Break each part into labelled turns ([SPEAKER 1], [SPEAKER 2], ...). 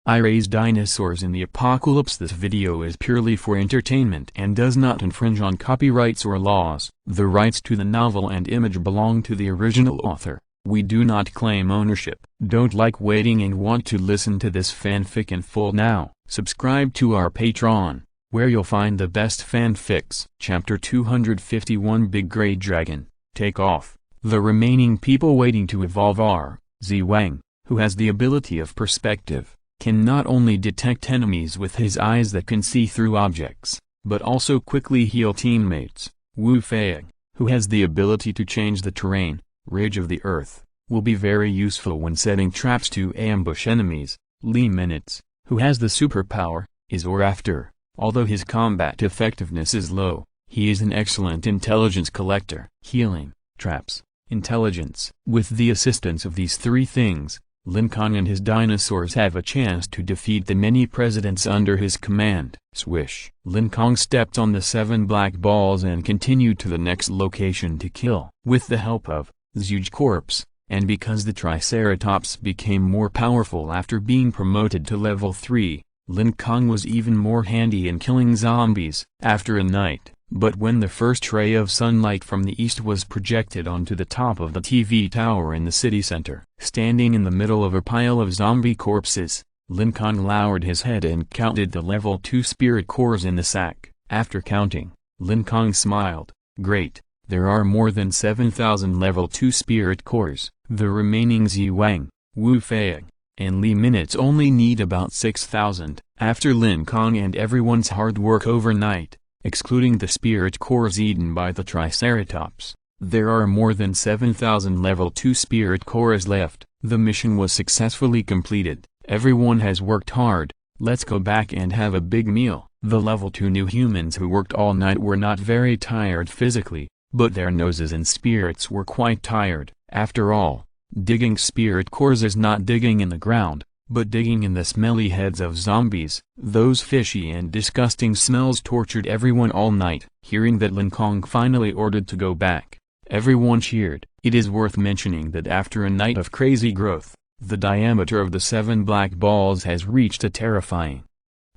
[SPEAKER 1] I raise dinosaurs in the apocalypse. This video is purely for entertainment and does not infringe on copyrights or laws. The rights to the novel and image belong to the original author. We do not claim ownership. Don't like waiting and want to listen to this fanfic in full now? Subscribe to our Patreon, where you'll find the best fanfics. Chapter 251 Big Grey Dragon, Take Off. The remaining people waiting to evolve are Ziwang, who has the ability of perspective, can not only detect enemies with his eyes that can see through objects, but also quickly heal teammates. Wu Fei, who has the ability to change the terrain, Rage of the Earth, will be very useful when setting traps to ambush enemies. Li Minutes, who has the superpower, is or after. Although his combat effectiveness is low, he is an excellent intelligence collector. Healing, traps, intelligence. With the assistance of these three things, Lin Kong and his dinosaurs have a chance to defeat the many presidents under his command. Swish! Lin Kong stepped on the 7 black balls and continued to the next location to kill. With the help of Zhuge Corpse, and because the Triceratops became more powerful after being promoted to level 3, Lin Kong was even more handy in killing zombies. After a night, but when the first ray of sunlight from the east was projected onto the top of the TV tower in the city center, standing in the middle of a pile of zombie corpses, Lin Kong lowered his head and counted the level 2 spirit cores in the sack. After counting, Lin Kong smiled. Great, there are more than 7,000 level 2 spirit cores. The remaining Ziwang, Wu Fei, and Li Minutes only need about 6,000. After Lin Kong and everyone's hard work overnight, excluding the spirit cores eaten by the Triceratops, there are more than 7,000 level 2 spirit cores left. The mission was successfully completed. Everyone has worked hard, let's go back and have a big meal. The level 2 new humans who worked all night were not very tired physically, but their noses and spirits were quite tired. After all, digging spirit cores is not digging in the ground, but digging in the smelly heads of zombies. Those fishy and disgusting smells tortured everyone all night. Hearing that Lin Kong finally ordered to go back, everyone cheered. It is worth mentioning that after a night of crazy growth, the diameter of the 7 black balls has reached a terrifying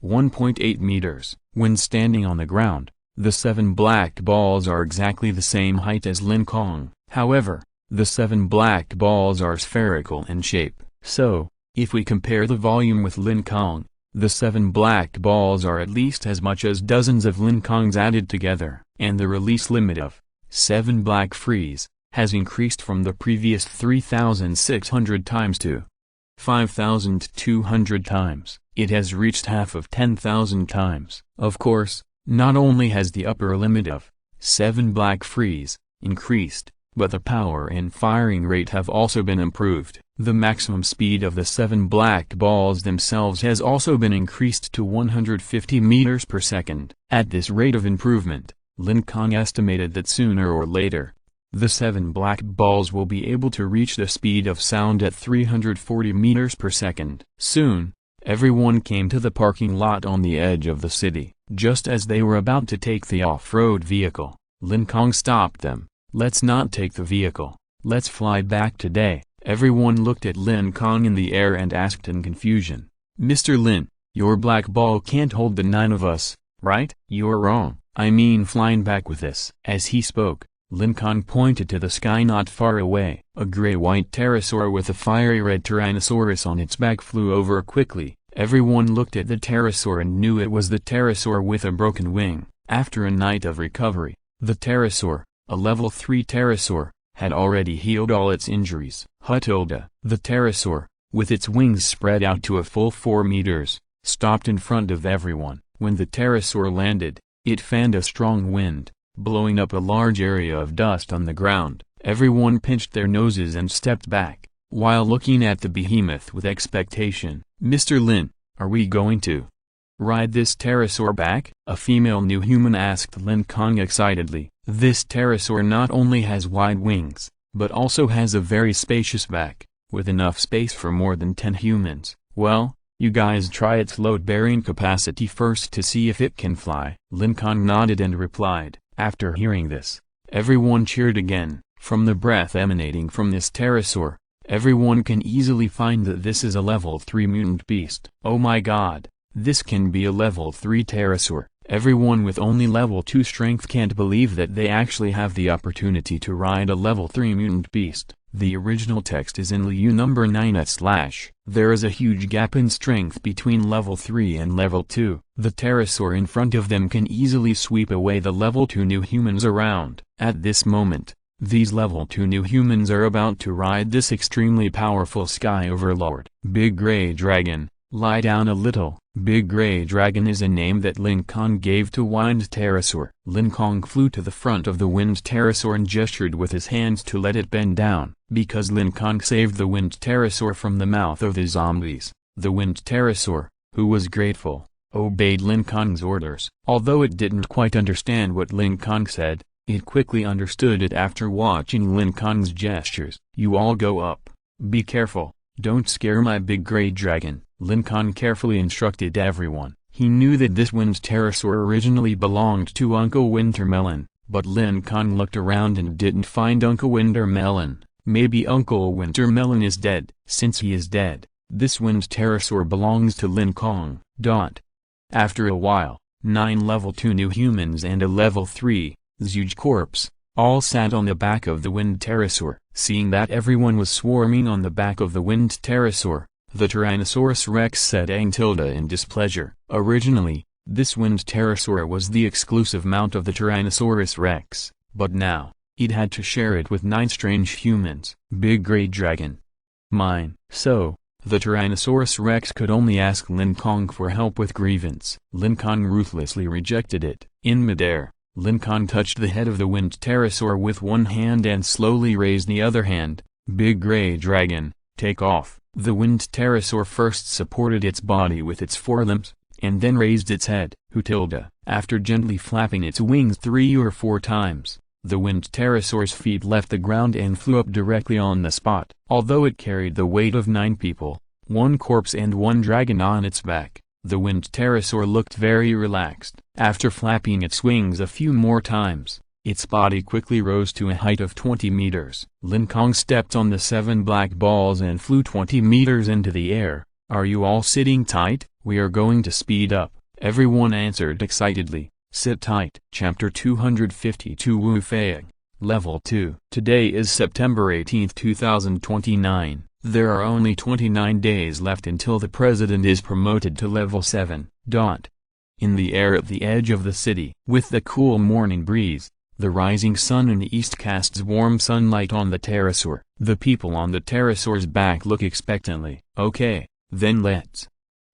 [SPEAKER 1] 1.8 meters. When standing on the ground, the 7 black balls are exactly the same height as Lin Kong. However, the 7 black balls are spherical in shape, so, if we compare the volume with Lin Kong, the 7 black balls are at least as much as dozens of Lin Kongs added together. And the release limit of 7 black freeze has increased from the previous 3,600 times to 5,200 times. It has reached half of 10,000 times. Of course, not only has the upper limit of 7 black freeze increased, but the power and firing rate have also been improved. The maximum speed of the 7 black balls themselves has also been increased to 150 meters per second. At this rate of improvement, Lin Kong estimated that sooner or later, the 7 black balls will be able to reach the speed of sound at 340 meters per second. Soon, everyone came to the parking lot on the edge of the city. Just as they were about to take the off-road vehicle, Lin Kong stopped them. Let's not take the vehicle, let's fly back today. Everyone looked at Lin Kong in the air and asked in confusion, Mr. Lin, your black ball can't hold the 9 of us, right? You're wrong, I mean flying back with us. As he spoke, Lin Kong pointed to the sky not far away. A gray-white pterosaur with a fiery red Tyrannosaurus on its back flew over quickly. Everyone looked at the pterosaur and knew it was the pterosaur with a broken wing. After a night of recovery, the pterosaur, a level 3 pterosaur, had already healed all its injuries. Hutilda, the pterosaur, with its wings spread out to a full 4 meters, stopped in front of everyone. When the pterosaur landed, it fanned a strong wind, blowing up a large area of dust on the ground. Everyone pinched their noses and stepped back, while looking at the behemoth with expectation. Mr. Lin, are we going to ride this pterosaur back? A female new human asked Lin Kong excitedly. This pterosaur not only has wide wings, but also has a very spacious back, with enough space for more than 10 humans. Well, you guys try its load-bearing capacity first to see if it can fly. Lin Kong nodded and replied. After hearing this, everyone cheered again. From the breath emanating from this pterosaur, Everyone can easily find that this is a level 3 mutant beast. Oh my god, this can be a level 3 pterosaur. Everyone with only level 2 strength can't believe that they actually have the opportunity to ride a level 3 mutant beast. The original text is in Liu number 9/. There is a huge gap in strength between level 3 and level 2. The pterosaur in front of them can easily sweep away the level 2 new humans around. At this moment, these level 2 new humans are about to ride this extremely powerful sky overlord. Big Gray Dragon, lie down a little. Big Gray Dragon is a name that Lin Kong gave to Wind Pterosaur. Lin Kong flew to the front of the Wind Pterosaur and gestured with his hands to let it bend down. Because Lin Kong saved the Wind Pterosaur from the mouth of the zombies, the Wind Pterosaur, who was grateful, obeyed Lin Kong's orders. Although it didn't quite understand what Lin Kong said, it quickly understood it after watching Lin Kong's gestures. You all go up. Be careful, don't scare my Big Gray Dragon. Lin Kong carefully instructed everyone. He knew that this Wind Pterosaur originally belonged to Uncle Wintermelon, but Lin Kong looked around and didn't find Uncle Wintermelon. Maybe Uncle Wintermelon is dead. Since he is dead, this Wind Pterosaur belongs to Lin Kong. After a while, 9 level 2 new humans and a level 3, huge corpse, all sat on the back of the Wind Pterosaur. Seeing that everyone was swarming on the back of the Wind Pterosaur, the Tyrannosaurus Rex said in displeasure. Originally, this Wind Pterosaur was the exclusive mount of the Tyrannosaurus Rex, but now, it had to share it with 9 strange humans. Big Gray Dragon. Mine. So, the Tyrannosaurus Rex could only ask Lin Kong for help with grievance. Lin Kong ruthlessly rejected it. In midair, Lin Kong touched the head of the Wind Pterosaur with one hand and slowly raised the other hand. Big Gray Dragon, take off. The Wind Pterosaur first supported its body with its forelimbs, and then raised its head. After gently flapping its wings 3 or 4 times, the Wind Pterosaur's feet left the ground and flew up directly on the spot. Although it carried the weight of 9 people, 1 corpse and 1 dragon on its back, the Wind Pterosaur looked very relaxed. After flapping its wings a few more times, its body quickly rose to a height of 20 meters. Lin Kong stepped on the 7 black balls and flew 20 meters into the air. Are you all sitting tight? We are going to speed up. Everyone answered excitedly. Sit tight. Chapter 252 Wu Feiing. Level 2. Today is September 18, 2029. There are only 29 days left until the president is promoted to level 7. In the air at the edge of the city, with the cool morning breeze, the rising sun in the east casts warm sunlight on the pterosaur. The people on the pterosaur's back look expectantly. Okay, then let's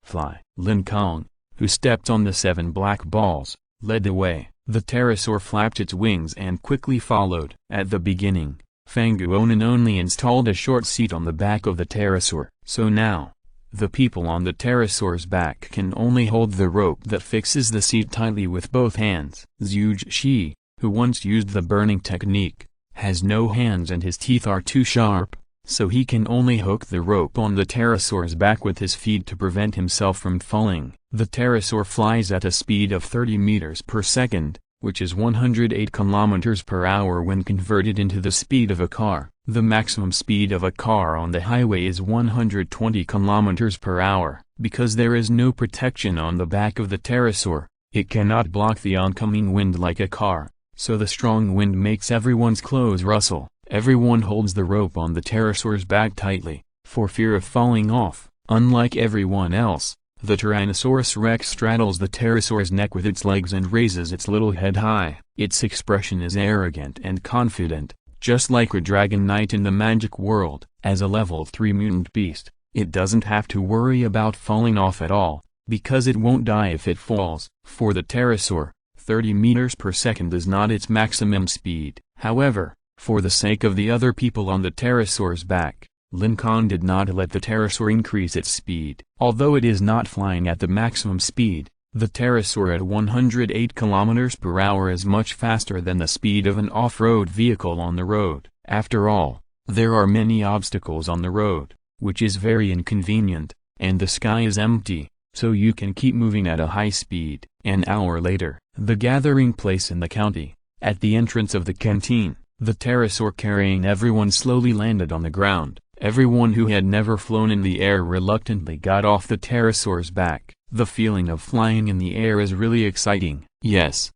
[SPEAKER 1] fly. Lin Kong, who stepped on the 7 black balls, led the way. The pterosaur flapped its wings and quickly followed. At the beginning, Fanguonan only installed a short seat on the back of the pterosaur. So now, the people on the pterosaur's back can only hold the rope that fixes the seat tightly with both hands. Zhuge Shi, who once used the burning technique, has no hands and his teeth are too sharp, so he can only hook the rope on the pterosaur's back with his feet to prevent himself from falling. The pterosaur flies at a speed of 30 meters per second, which is 108 kilometers per hour when converted into the speed of a car. The maximum speed of a car on the highway is 120 kilometers per hour. Because there is no protection on the back of the pterosaur, it cannot block the oncoming wind like a car. So the strong wind makes everyone's clothes rustle. Everyone holds the rope on the pterosaur's back tightly, for fear of falling off. Unlike everyone else, the Tyrannosaurus Rex straddles the pterosaur's neck with its legs and raises its little head high. Its expression is arrogant and confident, just like a dragon knight in the magic world. As a level 3 mutant beast, it doesn't have to worry about falling off at all, because it won't die if it falls. For the pterosaur, 30 meters per second is not its maximum speed. However, for the sake of the other people on the pterosaur's back, Lin Kong did not let the pterosaur increase its speed. Although it is not flying at the maximum speed, the pterosaur at 108 kilometers per hour is much faster than the speed of an off-road vehicle on the road. After all, there are many obstacles on the road, which is very inconvenient, and the sky is empty, so you can keep moving at a high speed. An hour later, the gathering place in the county, at the entrance of the canteen, The pterosaur carrying everyone slowly landed on the ground. Everyone who had never flown in the air reluctantly got off the pterosaur's back. The feeling of flying in the air is really exciting. Yes,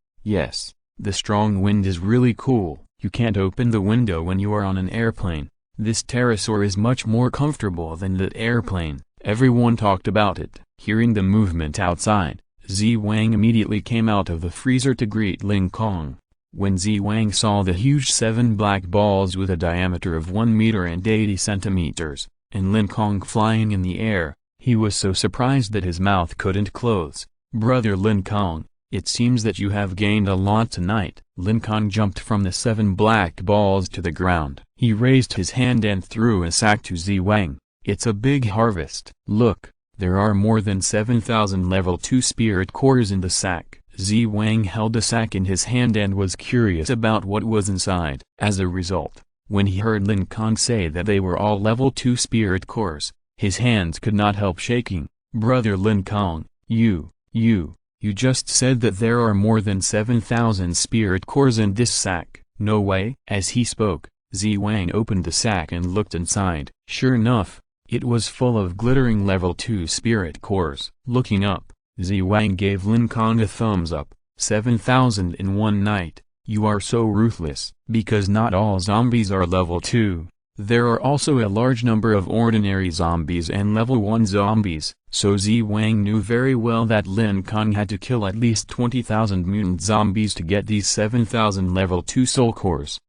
[SPEAKER 1] the strong wind is really cool. You can't open the window when you are on an airplane. This pterosaur is much more comfortable than that airplane. Everyone talked about it. Hearing the movement outside, Zi Wang immediately came out of the freezer to greet Lin Kong. When Zi Wang saw the huge 7 black balls with a diameter of 1 meter and 80 centimeters, and Lin Kong flying in the air, he was so surprised that his mouth couldn't close. "Brother Lin Kong, it seems that you have gained a lot tonight." Lin Kong jumped from the 7 black balls to the ground. He raised his hand and threw a sack to Zi Wang. "It's a big harvest. Look, there are more than 7,000 level 2 spirit cores in the sack." Zi Wang held the sack in his hand and was curious about what was inside. As a result, when he heard Lin Kong say that they were all level 2 spirit cores, his hands could not help shaking. "Brother Lin Kong, you just said that there are more than 7,000 spirit cores in this sack." "No way." As he spoke, Zi Wang opened the sack and looked inside. Sure enough, it was full of glittering level 2 spirit cores. Looking up, Zi Wang gave Lin Kong a thumbs up. 7,000 in one night. You are so ruthless. Because not all zombies are level 2. There are also a large number of ordinary zombies and level 1 zombies, so Zi Wang knew very well that Lin Kong had to kill at least 20,000 mutant zombies to get these 7,000 level 2 soul cores.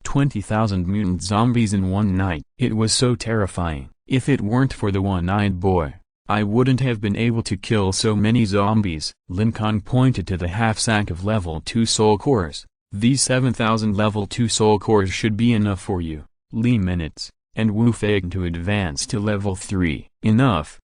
[SPEAKER 1] 20,000 mutant zombies in one night. It was so terrifying. If it weren't for the one-eyed boy, I wouldn't have been able to kill so many zombies. Lin Kong pointed to the half sack of level 2 soul cores. These 7,000 level 2 soul cores should be enough for you, Li Minutes, and Wu Feng to advance to level 3. Enough.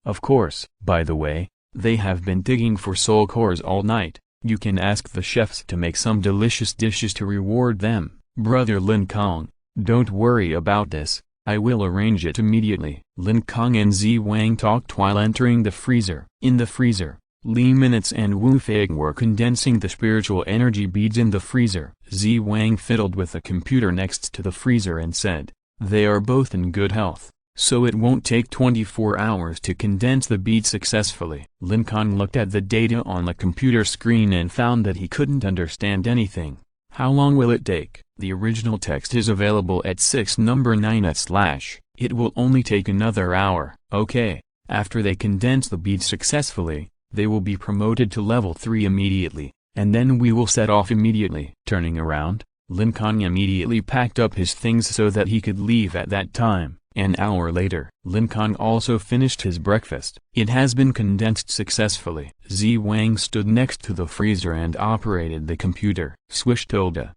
[SPEAKER 1] Of course. By the way, they have been digging for soul cores all night. You can ask the chefs to make some delicious dishes to reward them. Brother Lin Kong, don't worry about this. I will arrange it immediately. Lin Kong and Zi Wang talked while entering the freezer. In the freezer, Li Minutes and Wu Feng were condensing the spiritual energy beads in the freezer. Zi Wang fiddled with the computer next to the freezer and said, "They are both in good health, so it won't take 24 hours to condense the beads successfully." Lin Kong looked at the data on the computer screen and found that he couldn't understand anything. "How long will it take?" The original text is available at 6:9. It will only take another hour. Okay, after they condense the beads successfully, they will be promoted to level 3 immediately, and then we will set off immediately. Turning around, Lin Kong immediately packed up his things so that he could leave at that time. An hour later, Lin Kong also finished his breakfast. It has been condensed successfully. Zi Wang stood next to the freezer and operated the computer. Swish tilde.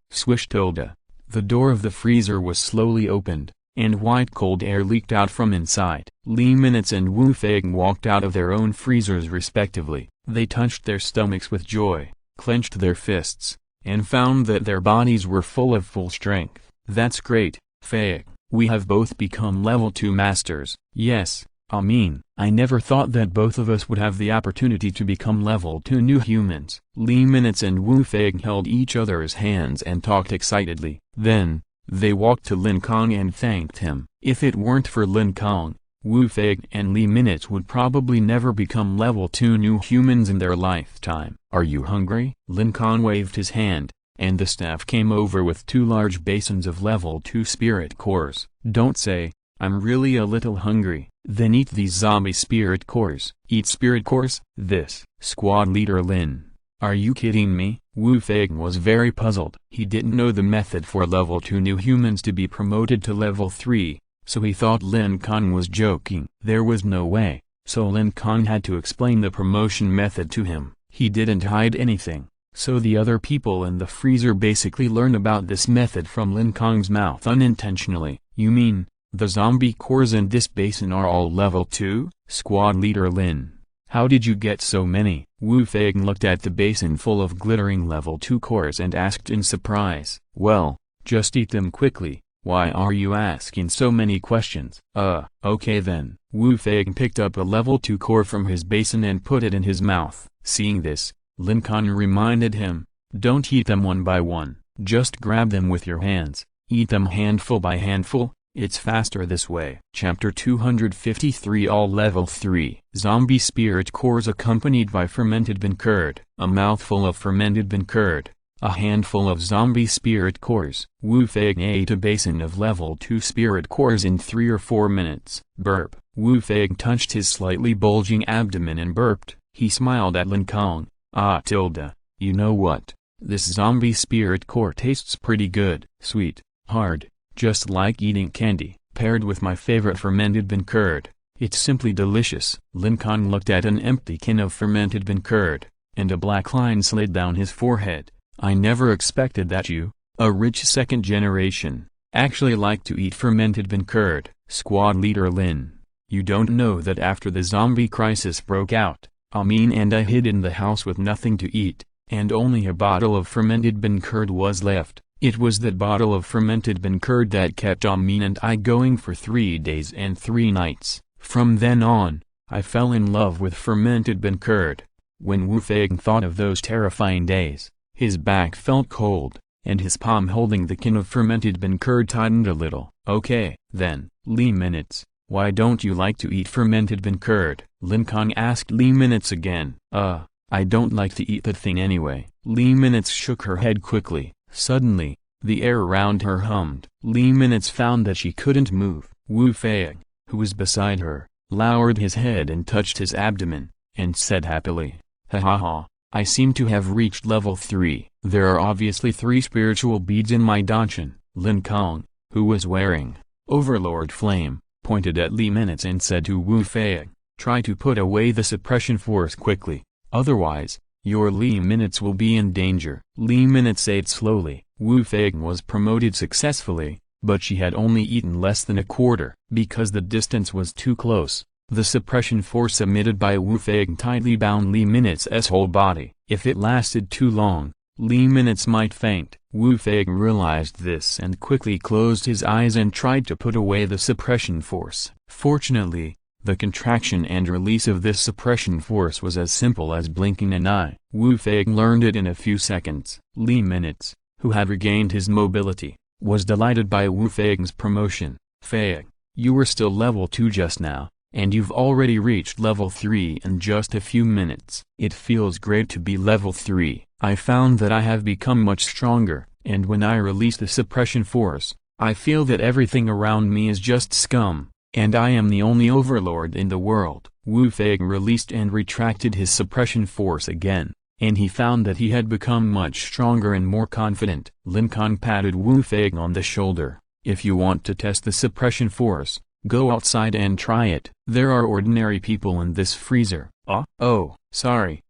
[SPEAKER 1] The door of the freezer was slowly opened, and white cold air leaked out from inside. Li Minutes and Wu Feng walked out of their own freezers respectively. They touched their stomachs with joy, clenched their fists, and found that their bodies were full of full strength. "That's great, Feng. We have both become level 2 masters." "Yes, I never thought that both of us would have the opportunity to become level 2 new humans." Li Minutes and Wu Feng held each other's hands and talked excitedly. Then, they walked to Lin Kong and thanked him. If it weren't for Lin Kong, Wu Feng and Li Minutes would probably never become level 2 new humans in their lifetime. "Are you hungry?" Lin Kong waved his hand, and the staff came over with 2 large basins of level 2 spirit cores. "Don't say, I'm really a little hungry." "Then eat these zombie spirit cores." "Eat spirit cores?" "This." Squad leader Lin. "Are you kidding me?" Wu Feng was very puzzled. He didn't know the method for level 2 new humans to be promoted to level 3, so he thought Lin Kong was joking. There was no way, so Lin Kong had to explain the promotion method to him. He didn't hide anything, so the other people in the freezer basically learned about this method from Lin Kong's mouth unintentionally. "You mean, the zombie cores in this basin are all level 2? Squad leader Lin. "How did you get so many?" Wu Feng looked at the basin full of glittering level 2 cores and asked in surprise. "Well, just eat them quickly. Why are you asking so many questions?" Okay then." Wu Feng picked up a level 2 core from his basin and put it in his mouth. Seeing this, Lin Kong reminded him, "Don't eat them one by one. Just grab them with your hands, eat them handful by handful, it's faster this way. Chapter 253 All Level 3 Zombie Spirit Cores accompanied by fermented bean curd. A mouthful of fermented bean curd, a handful of zombie spirit cores. Wu Fei ate a basin of level 2 spirit cores in 3 or 4 minutes. Burp. Wu Fei touched his slightly bulging abdomen and burped. He smiled at Lin Kong. You know what? This zombie spirit core tastes pretty good. Sweet, hard, just like eating candy, paired with my favorite fermented bean curd. It's simply delicious. Lin Kong looked at an empty can of fermented bean curd, and a black line slid down his forehead. I never expected that you, a rich second generation, actually like to eat fermented bean curd. Squad leader Lin, you don't know that after the zombie crisis broke out, Amin and I hid in the house with nothing to eat, and only a bottle of fermented bean curd was left. It was that bottle of fermented bean curd that kept Amin and I going for 3 days and 3 nights. From then on, I fell in love with fermented bean curd. When Wu Fei thought of those terrifying days, his back felt cold, and his palm holding the can of fermented bean curd tightened a little. Okay, then, Li Minutes, why don't you like to eat fermented bean curd? Lin Kong asked Li Minutes again. I don't like to eat that thing anyway. Li Minutes shook her head quickly. Suddenly, the air around her hummed. Li Minutes found that she couldn't move. Wu Fei, who was beside her, lowered his head and touched his abdomen, and said happily, "Ha ha ha, I seem to have reached level 3. There are obviously 3 spiritual beads in my danchan." Lin Kong, who was wearing Overlord Flame, pointed at Li Minutes and said to Wu Fei, "Try to put away the suppression force quickly, otherwise, your Li Minutes will be in danger." Li Minutes ate slowly. Wu Fei was promoted successfully, but she had only eaten less than a quarter. Because the distance was too close, the suppression force emitted by Wu Fei tightly bound Li Minutes' whole body. If it lasted too long, Li Minutes might faint. Wu Fei realized this and quickly closed his eyes and tried to put away the suppression force. Fortunately, the contraction and release of this suppression force was as simple as blinking an eye. Wu Fei learned it in a few seconds. Li Minutes, who had regained his mobility, was delighted by Wu Fei's promotion. "Fei, you were still level 2 just now, and you've already reached level 3 in just a few minutes. It feels great to be level 3. I found that I have become much stronger, and when I release the suppression force, I feel that everything around me is just scum, and I am the only overlord in the world." Wu Fei released and retracted his suppression force again, and he found that he had become much stronger and more confident. Lin Kong patted Wu Fei on the shoulder. "If you want to test the suppression force, go outside and try it. There are ordinary people in this freezer." Oh, sorry.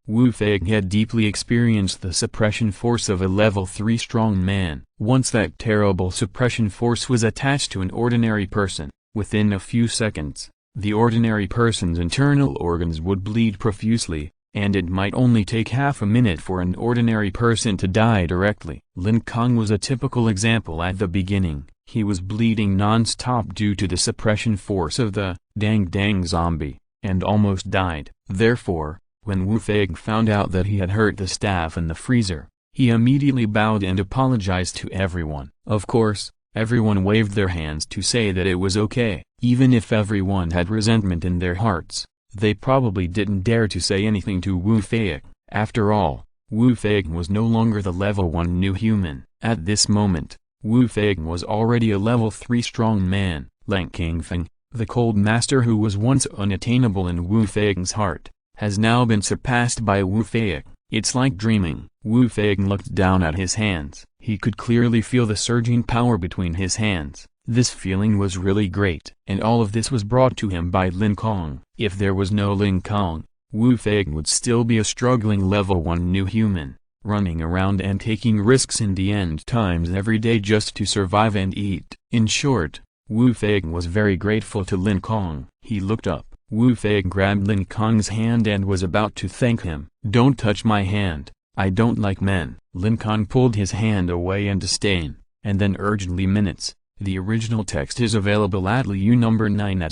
[SPEAKER 1] Wu Fei had deeply experienced the suppression force of a level 3 strong man. Once that terrible suppression force was attached to an ordinary person, within a few seconds, the ordinary person's internal organs would bleed profusely, and it might only take half a minute for an ordinary person to die directly. Lin Kong was a typical example at the beginning. He was bleeding non-stop due to the suppression force of the dang zombie, and almost died. Therefore, when Wu Fei found out that he had hurt the staff in the freezer, he immediately bowed and apologized to everyone. Of course, everyone waved their hands to say that it was okay. Even if everyone had resentment in their hearts, they probably didn't dare to say anything to Wu Fei. After all, Wu Fei was no longer the level 1 new human. At this moment, Wu Fei was already a level 3 strong man. Lin Kong, the cold master who was once unattainable in Wu Fei's heart, has now been surpassed by Wu Fei. It's like dreaming. Wu Fei looked down at his hands. He could clearly feel the surging power between his hands. This feeling was really great. And all of this was brought to him by Lin Kong. If there was no Lin Kong, Wu Fei would still be a struggling level 1 new human, running around and taking risks in the end times every day just to survive and eat. In short, Wu Fei was very grateful to Lin Kong. He looked up. Wu Fei grabbed Lin Kong's hand and was about to thank him. "Don't touch my hand, I don't like men." Lin Kong pulled his hand away in disdain, and then urged Li Minutes. The original text is available at Liu number 9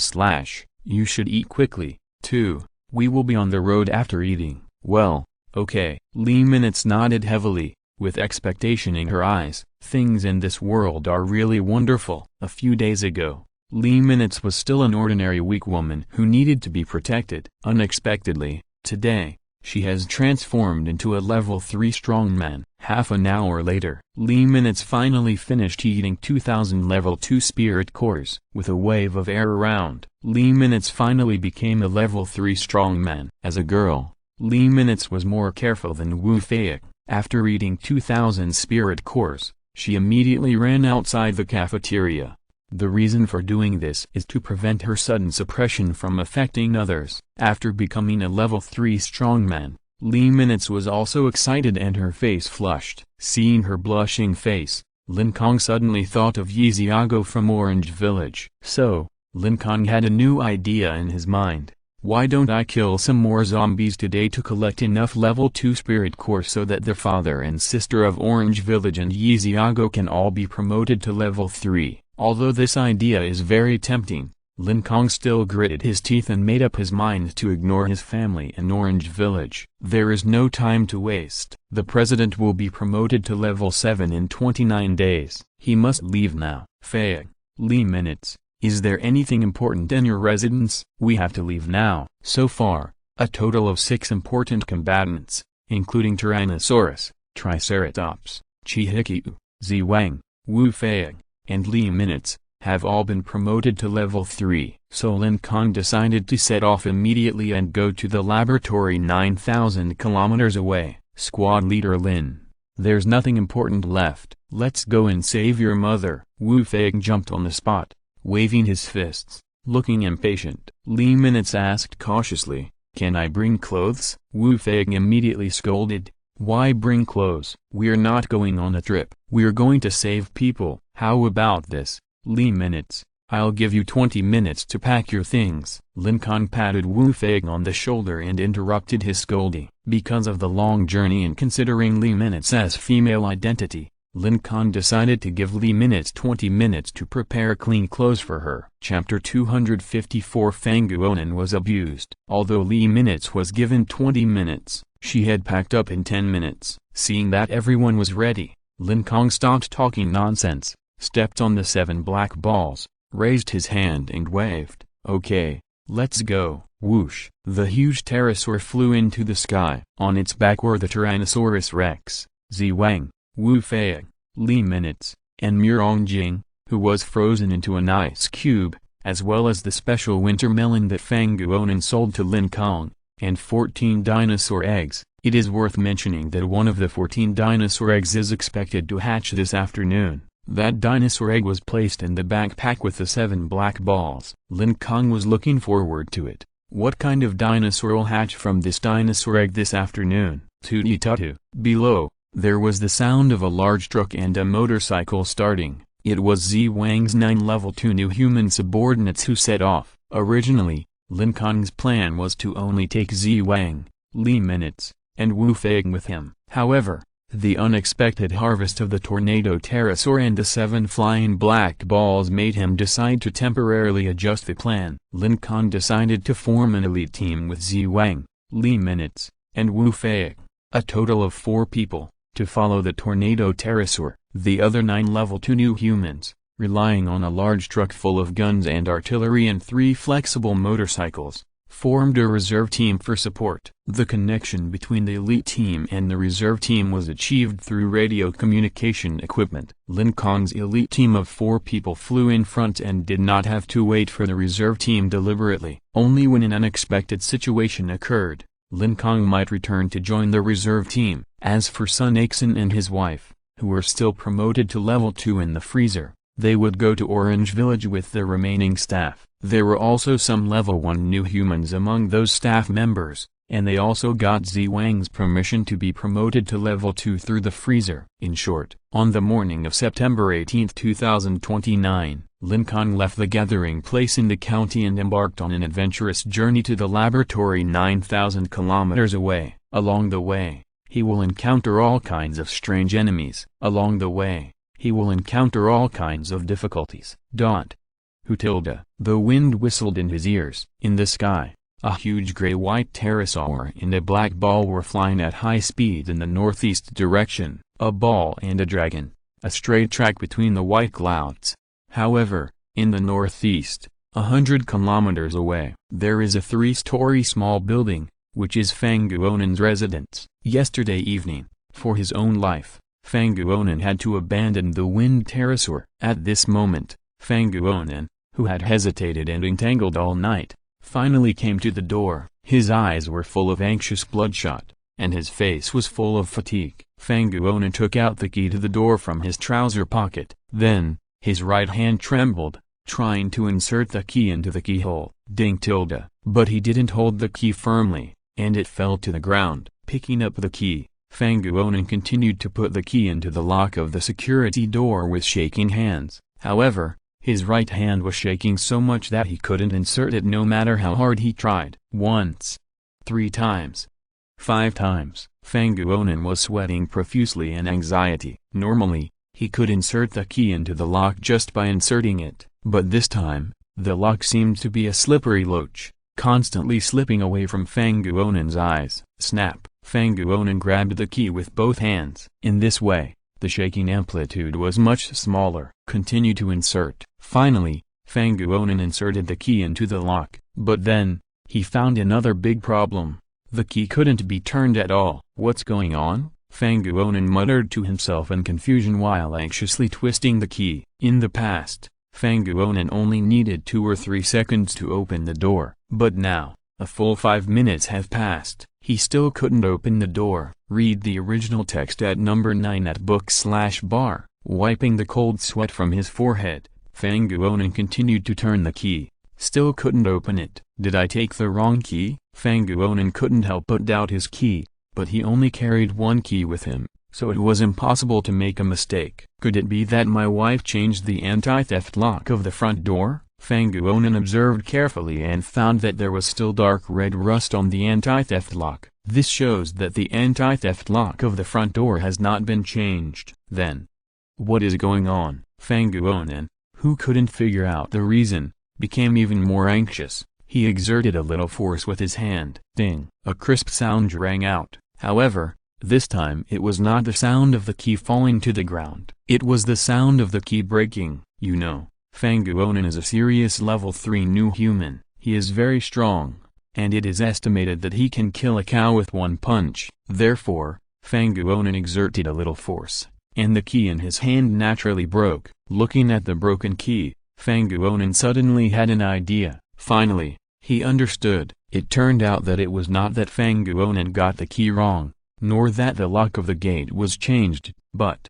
[SPEAKER 1] / "You should eat quickly, too. We will be on the road after eating." "Well, okay." Li Minutes nodded heavily, with expectation in her eyes. Things in this world are really wonderful. A few days ago, Lee Minutes was still an ordinary weak woman who needed to be protected. Unexpectedly, today, she has transformed into a level 3 strongman. Half an hour later, Lee Minutes finally finished eating 2,000 level 2 spirit cores. With a wave of air around, Lee Minutes finally became a level 3 strongman. As a girl, Lee Minutes was more careful than Wu Fei. After eating 2,000 spirit cores, she immediately ran outside the cafeteria. The reason for doing this is to prevent her sudden suppression from affecting others. After becoming a level 3 strongman, Lee Minutes was also excited and her face flushed. Seeing her blushing face, Lin Kong suddenly thought of Yeeziago from Orange Village. So, Lin Kong had a new idea in his mind. Why don't I kill some more zombies today to collect enough level 2 spirit cores so that the father and sister of Orange Village and Yeeziago can all be promoted to level 3. Although this idea is very tempting, Lin Kong still gritted his teeth and made up his mind to ignore his family in Orange Village. There is no time to waste. The president will be promoted to level 7 in 29 days. He must leave now. Fei, Lee Minutes, is there anything important in your residence? We have to leave now. So far, a total of 6 important combatants, including Tyrannosaurus, Triceratops, Chihikyu, Ziwang, Wu Fei, and Lee Minutes, have all been promoted to level 3. So Lin Kong decided to set off immediately and go to the laboratory 9,000 kilometers away. Squad leader Lin, there's nothing important left. Let's go and save your mother. Wu Fei jumped on the spot, waving his fists, looking impatient. Lee Minutes asked cautiously, can I bring clothes? Wu Fei immediately scolded, why bring clothes? We're not going on a trip. We're going to save people. How about this, Lee Minutes? I'll give you 20 minutes to pack your things. Lin Kong patted Wu Fei on the shoulder and interrupted his scolding. Because of the long journey and considering Lee Minutes as female identity, Lin Kong decided to give Lee Minutes 20 minutes to prepare clean clothes for her. Chapter 254 Fanguonan was abused. Although Lee Minutes was given 20 minutes, she had packed up in 10 minutes. Seeing that everyone was ready, Lin Kong stopped talking nonsense, stepped on the 7 black balls, raised his hand and waved. Okay, let's go. Whoosh! The huge pterosaur flew into the sky. On its back were the Tyrannosaurus Rex, Ziwang, Wu Fei, Lee Minutes, and Murongjing, who was frozen into an ice cube, as well as the special winter melon that Fanguonan sold to Lin Kong, and 14 dinosaur eggs. It is worth mentioning that one of the 14 dinosaur eggs is expected to hatch this afternoon. That dinosaur egg was placed in the backpack with the 7 black balls. Lin Kong was looking forward to it. What kind of dinosaur will hatch from this dinosaur egg this afternoon? Tutu. Below, there was the sound of a large truck and a motorcycle starting. It was Ziwang's 9 level 2 new human subordinates who set off. Originally, Lin Kong's plan was to only take Ziwang, Lee Minutes, and Wu Fei with him. However, the unexpected harvest of the tornado pterosaur and the 7 flying black balls made him decide to temporarily adjust the plan. Lin Kong decided to form an elite team with Ziwang, Lee Minutes, and Wu Fei, a total of 4 people, to follow the tornado pterosaur. The other 9 level 2 new humans, relying on a large truck full of guns and artillery and 3 flexible motorcycles, formed a reserve team for support. The connection between the elite team and the reserve team was achieved through radio communication equipment. Lin Kong's elite team of 4 people flew in front and did not have to wait for the reserve team deliberately. Only when an unexpected situation occurred, Lin Kong might return to join the reserve team. As for Sun Aixin and his wife, who were still promoted to level 2 in the freezer, they would go to Orange Village with the remaining staff. There were also some level 1 new humans among those staff members, and they also got Ziwang's permission to be promoted to level 2 through the freezer. In short, on the morning of September 18, 2029, Lin Kong left the gathering place in the county and embarked on an adventurous journey to the laboratory 9,000 kilometers away. Along the way, he will encounter all kinds of strange enemies. Along the way, he will encounter all kinds of difficulties. Hutilda. The wind whistled in his ears. In the sky, a huge gray-white pterosaur and a black ball were flying at high speed in the northeast direction. a ball and a dragon, a straight track between the white clouds. However, in the northeast, 100 kilometers away, there is a 3-story small building, which is Fanguonen's residence. Yesterday evening, for his own life, Fanguonen had to abandon the winged pterosaur. At this moment, Fanguonen, who had hesitated and entangled all night, finally came to the door. His eyes were full of anxious bloodshot, and his face was full of fatigue. Fanguonen took out the key to the door from his trouser pocket. Then, his right hand trembled, trying to insert the key into the keyhole. Ding tilde. But he didn't hold the key firmly, and it fell to the ground. Picking up the key, Fanguonen continued to put the key into the lock of the security door with shaking hands. However, his right hand was shaking so much that he couldn't insert it no matter how hard he tried. Once. 3 times. 5 times. Fanguonen was sweating profusely in anxiety. Normally, he could insert the key into the lock just by inserting it, but this time, the lock seemed to be a slippery loach, constantly slipping away from Fanguonen's eyes. Snap! Fanguonen grabbed the key with both hands. In this way, the shaking amplitude was much smaller. Continue to insert. Finally, Fanguonen inserted the key into the lock, but then, he found another big problem. The key couldn't be turned at all. What's going on? Fanguonen muttered to himself in confusion while anxiously twisting the key. In the past, Fanguonen only needed 2 or 3 seconds to open the door, but now, a full 5 minutes have passed. He still couldn't open the door. Read the original text at number 9 at book/bar. Wiping the cold sweat from his forehead, Fanguonen continued to turn the key. Still couldn't open it. Did I take the wrong key? Fanguonen couldn't help but doubt his key, but he only carried 1 key with him, so it was impossible to make a mistake. Could it be that my wife changed the anti-theft lock of the front door? Fanguonen observed carefully and found that there was still dark red rust on the anti-theft lock. This shows that the anti-theft lock of the front door has not been changed. Then, what is going on? Fanguonen, who couldn't figure out the reason, became even more anxious. He exerted a little force with his hand. Ding! A crisp sound rang out. However, this time it was not the sound of the key falling to the ground. It was the sound of the key breaking. You know, Fanguonen is a serious level 3 new human. He is very strong, and it is estimated that he can kill a cow with 1 punch. Therefore, Fanguonen exerted a little force, and the key in his hand naturally broke. Looking at the broken key, Fanguonen suddenly had an idea. Finally, he understood. It turned out that it was not that Fanguonen got the key wrong, nor that the lock of the gate was changed, but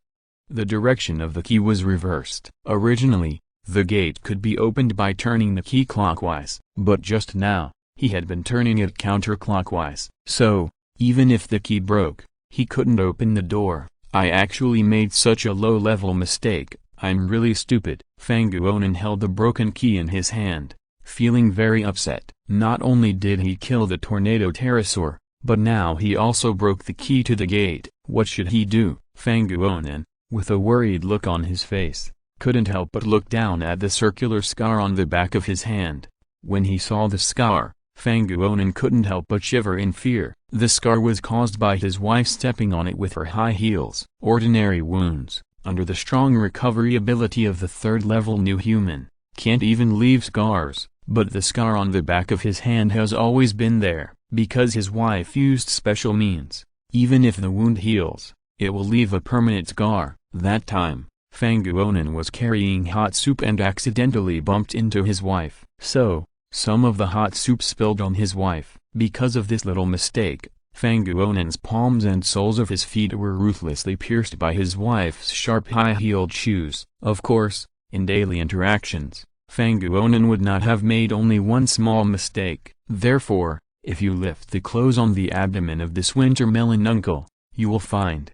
[SPEAKER 1] the direction of the key was reversed. Originally, the gate could be opened by turning the key clockwise, but just now, he had been turning it counterclockwise. So, even if the key broke, he couldn't open the door. I actually made such a low-level mistake. I'm really stupid. Fanguonen held the broken key in his hand, feeling very upset. Not only did he kill the tornado pterosaur, but now he also broke the key to the gate. What should he do? Fanguonen, with a worried look on his face, couldn't help but look down at the circular scar on the back of his hand. When he saw the scar, Fanguonen couldn't help but shiver in fear. The scar was caused by his wife stepping on it with her high heels. Ordinary wounds, under the strong recovery ability of the 3rd-level new human, can't even leave scars, but the scar on the back of his hand has always been there, because his wife used special means. Even if the wound heals, it will leave a permanent scar. That time, Fanguonen was carrying hot soup and accidentally bumped into his wife. So, some of the hot soup spilled on his wife. Because of this little mistake, Fanguonen's palms and soles of his feet were ruthlessly pierced by his wife's sharp high-heeled shoes. Of course, in daily interactions, Fanguonen would not have made only 1 small mistake. Therefore, if you lift the clothes on the abdomen of this winter melon uncle, you will find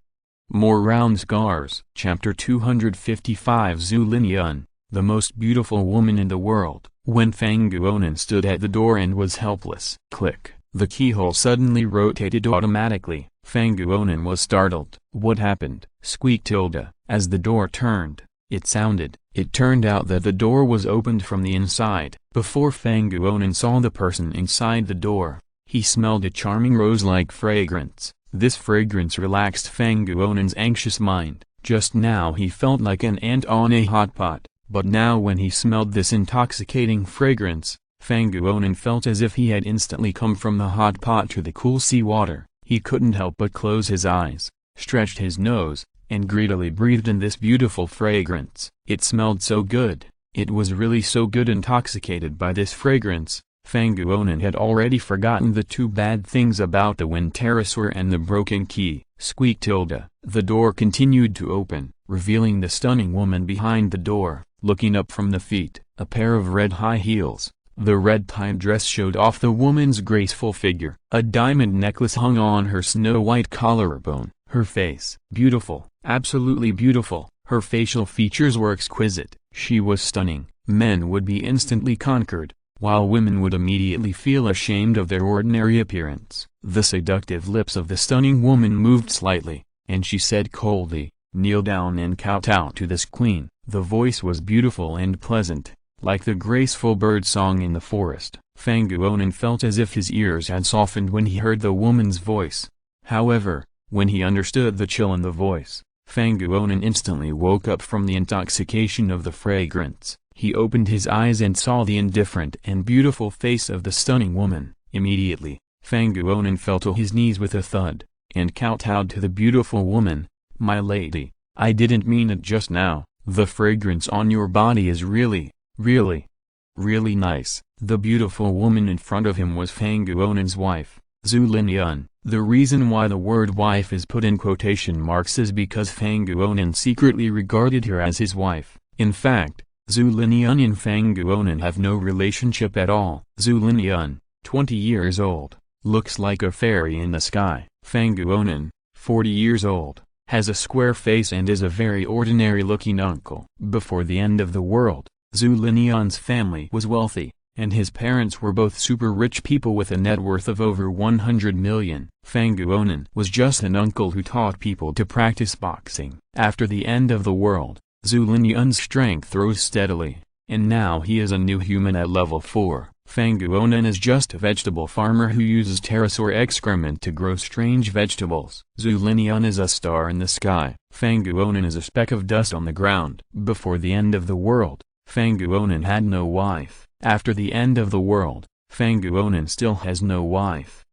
[SPEAKER 1] more round scars. Chapter 255 Zhu Linyun, the most beautiful woman in the world. When Fanguonen stood at the door and was helpless. Click. The keyhole suddenly rotated automatically. Fanguonen was startled. What happened? Squeak tilde. As the door turned, it sounded. It turned out that the door was opened from the inside. Before Fanguonen saw the person inside the door, he smelled a charming rose-like fragrance. This fragrance relaxed Fang Guonan's anxious mind. Just now he felt like an ant on a hot pot, but now when he smelled this intoxicating fragrance, Fang Guonan felt as if he had instantly come from the hot pot to the cool sea water. He couldn't help but close his eyes, stretched his nose, and greedily breathed in this beautiful fragrance. It smelled so good, it was really so good. Intoxicated by this fragrance, Fang Guonan had already forgotten the two bad things about the wind pterosaur and the broken key. Squeak tilde. The door continued to open, revealing the stunning woman behind the door, looking up from the feet, a pair of red high heels. The red-tied dress showed off the woman's graceful figure. A diamond necklace hung on her snow-white collarbone. Her face, beautiful, absolutely beautiful. Her facial features were exquisite. She was stunning. Men would be instantly conquered, while women would immediately feel ashamed of their ordinary appearance. The seductive lips of the stunning woman moved slightly, and she said coldly, "Kneel down and kowtow to this queen." The voice was beautiful and pleasant, like the graceful bird song in the forest. Fang Guonan felt as if his ears had softened when he heard the woman's voice. However, when he understood the chill in the voice, Fang Guonan instantly woke up from the intoxication of the fragrance. He opened his eyes and saw the indifferent and beautiful face of the stunning woman. Immediately, Fang Guonan fell to his knees with a thud, and kowtowed to the beautiful woman. "My lady, I didn't mean it just now. The fragrance on your body is really nice." The beautiful woman in front of him was Fang Guonan's wife, Zhu Linyun. The reason why the word wife is put in quotation marks is because Fang Guonan secretly regarded her as his wife. In fact, Zhu Linyun and Fang Guonan have no relationship at all. Zhu Linyun, 20 years old, looks like a fairy in the sky. Fang Guonan, 40 years old, has a square face and is a very ordinary-looking uncle. Before the end of the world, Zhu Linyun's family was wealthy, and his parents were both super rich people with a net worth of over 100 million. Fang Guonan was just an uncle who taught people to practice boxing. After the end of the world, Zhu Linyun's strength rose steadily, and now he is a new human at level 4. Fang Guonan is just a vegetable farmer who uses pterosaur excrement to grow strange vegetables. Zhu Linyun is a star in the sky. Fang Guonan is a speck of dust on the ground. Before the end of the world, Fang Guonan had no wife. After the end of the world, Fang Guonan still has no wife.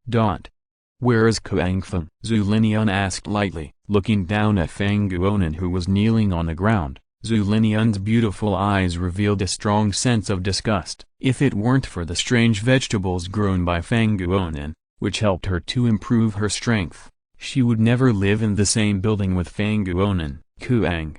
[SPEAKER 1] "Where is Kuangfeng?" Zhu Linyun asked lightly, looking down at Fang Guonan who was kneeling on the ground. Zhu Linyun's beautiful eyes revealed a strong sense of disgust. If it weren't for the strange vegetables grown by Fang Guonan, which helped her to improve her strength, she would never live in the same building with Fang Guonan. Kuangfeng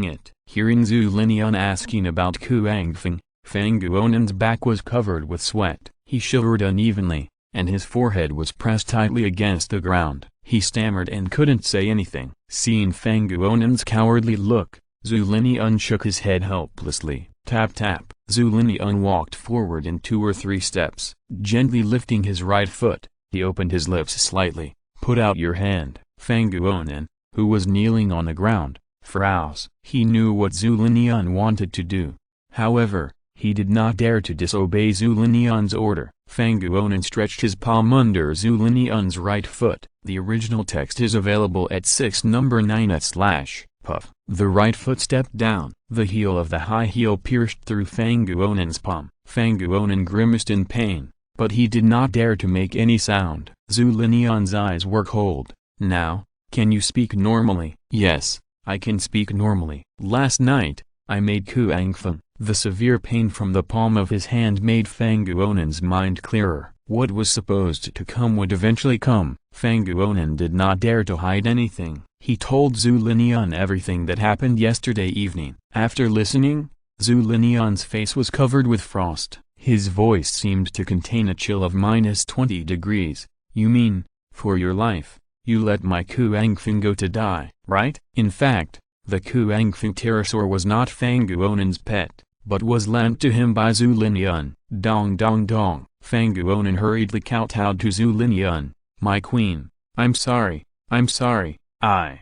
[SPEAKER 1] it. Hearing Zhu Linyun asking about Kuangfeng, Fang Guonan's back was covered with sweat. He shivered unevenly, and his forehead was pressed tightly against the ground. He stammered and couldn't say anything. Seeing Fang Guonan's cowardly look, Zhu Linyun shook his head helplessly. Tap tap. Zhu Linyun walked forward in 2 or 3 steps, gently lifting his right foot. He opened his lips slightly. "Put out your hand." Fang Guonan, who was kneeling on the ground, froze. He knew what Zhu Linyun wanted to do. However, he did not dare to disobey Zhu Linyun's order. Fang Guonan stretched his palm under Zhu Linyun's right foot. The original text is available at 6:9/puff. The right foot stepped down. The heel of the high heel pierced through Fang Guonan's palm. Fang Guonan grimaced in pain, but he did not dare to make any sound. Zhu Linyun's eyes were cold. "Now, can you speak normally?" "Yes, I can speak normally. Last night, I made Kuangfeng." The severe pain from the palm of his hand made Fang Guonan's mind clearer. What was supposed to come would eventually come. Fang Guonan did not dare to hide anything. He told Zhu Linyun everything that happened yesterday evening. After listening, Zhu Linyun's face was covered with frost. His voice seemed to contain a chill of -20 degrees. "You mean, for your life, you let my Kuangfeng go to die, right?" In fact, the Kuangfeng pterosaur was not Fang Guonan's pet, but was lent to him by Zhu Linyun. Dong dong dong. Fang Guonan hurriedly kowtowed to Zhu Linyun. "My queen, I'm sorry. I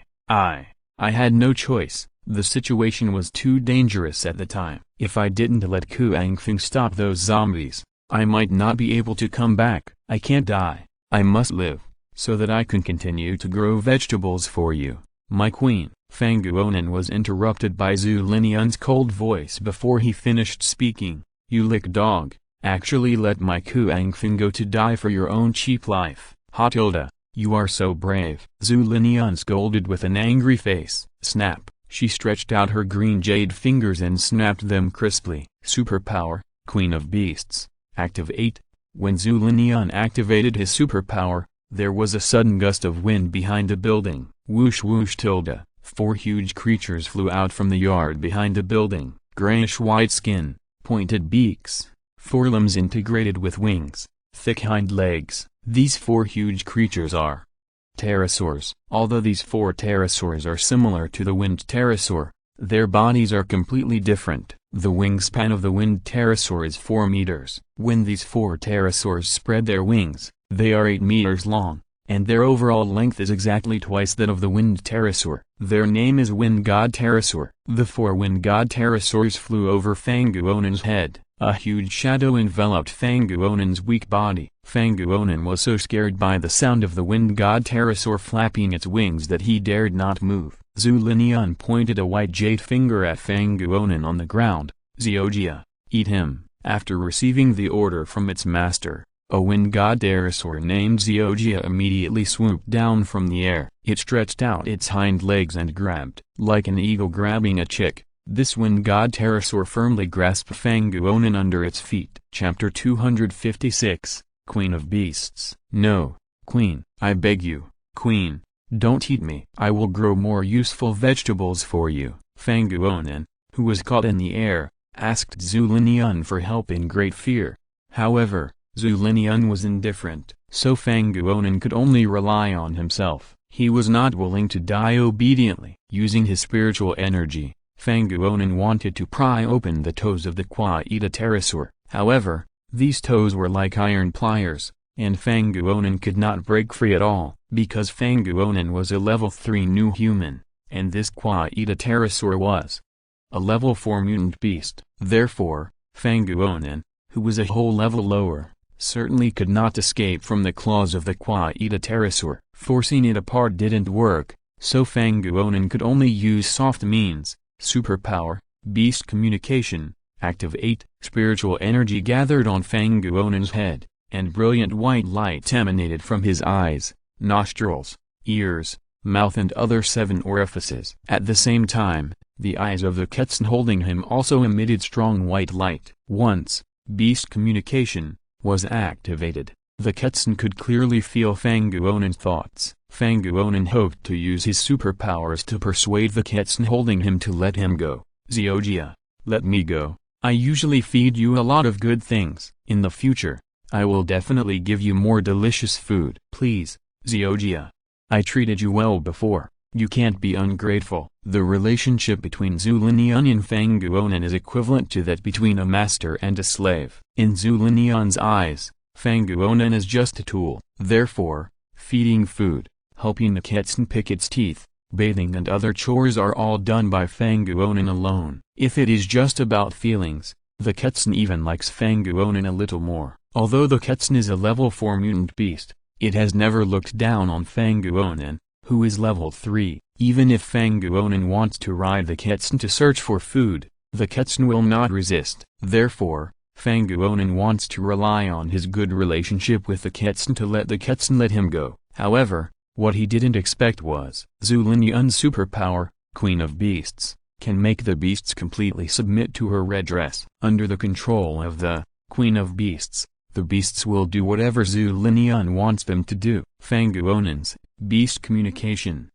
[SPEAKER 1] had no choice. The situation was too dangerous at the time. If I didn't let Kuangfeng stop those zombies, I might not be able to come back. I can't die. I must live. so that I can continue to grow vegetables for you, my queen." Fang Guonan was interrupted by Zhu Linian's cold voice before he finished speaking. "You lick dog, actually let my Kuangfeng go to die for your own cheap life. Hatilda, you are so brave." Zhu Linian scolded with an angry face. Snap, she stretched out her green jade fingers and snapped them crisply. Superpower, Queen of Beasts, Activate. When Zhu Linian activated his superpower, there was a sudden gust of wind behind the building. Whoosh whoosh tilde. 4 huge creatures flew out from the yard behind the building. Grayish-white skin, pointed beaks, forelimbs integrated with wings, thick hind legs. These 4 huge creatures are pterosaurs. Although these 4 pterosaurs are similar to the winged pterosaur, their bodies are completely different. The wingspan of the winged pterosaur is 4 meters. When these 4 pterosaurs spread their wings, they are 8 meters long, and their overall length is exactly twice that of the winged pterosaur. Their name is wind god pterosaur. The 4 wind god pterosaurs flew over Fang Guonan's head. A huge shadow enveloped Fang Guonan's weak body. Fang Guonan was so scared by the sound of the wind god pterosaur flapping its wings that he dared not move. Zhu Linian pointed a white jade finger at Fang Guonan on the ground. "Xiojia, eat him." After receiving the order from its master, a wind god pterosaur named Xiojia immediately swooped down from the air. It stretched out its hind legs and grabbed, like an eagle grabbing a chick. This wind god pterosaur firmly grasped Fang Guonan under its feet. Chapter 256, Queen of Beasts. "No, Queen, I beg you, Queen, don't eat me. I will grow more useful vegetables for you." Fang Guonan, who was caught in the air, asked Zhu Linian for help in great fear. However, Zhu Linian was indifferent, so Fang Guonan could only rely on himself. He was not willing to die obediently. Using his spiritual energy, Fang Guonan wanted to pry open the toes of the Quaita pterosaur. However, these toes were like iron pliers, and Fang Guonan could not break free at all, because Fang Guonan was a level 3 new human, and this Quaita pterosaur was a level 4 mutant beast. Therefore, Fang Guonan, who was a whole level lower, certainly could not escape from the claws of the Quaita pterosaur. Forcing it apart didn't work, so Fang Guonan could only use soft means. Superpower, Beast Communication, Activate. Spiritual energy gathered on Fang Guonan's head, and brilliant white light emanated from his eyes, nostrils, ears, mouth and other 7 orifices. At the same time, the eyes of the Quetzal holding him also emitted strong white light. Once, Beast Communication was activated, the Quetzal could clearly feel Fang Guonan's thoughts. Fang Guonan hoped to use his superpowers to persuade the Quetzal holding him to let him go. "Xiojia, let me go. I usually feed you a lot of good things. In the future, I will definitely give you more delicious food. Please, Xiojia. I treated you well before. You can't be ungrateful." The relationship between Zhu Linian and Fang Guonan is equivalent to that between a master and a slave. In Zhu Linian's eyes, Fang Guonan is just a tool. Therefore, feeding food, helping the Quetzal pick its teeth, bathing and other chores are all done by Fang Guonan alone. If it is just about feelings, the Quetzal even likes Fang Guonan a little more. Although the Quetzal is a level 4 mutant beast, it has never looked down on Fang Guonan, who is level 3. Even if Fang Guonan wants to ride the Quetzal to search for food, the Quetzal will not resist. Therefore, Fang Guonan wants to rely on his good relationship with the Quetzal to let the Quetzal let him go. However, what he didn't expect was Zhu Linian's superpower, Queen of Beasts, can make the beasts completely submit to her red dress. Under the control of the Queen of Beasts, the beasts will do whatever Zhu Linian wants them to do. Fang Guonan's Beast Communication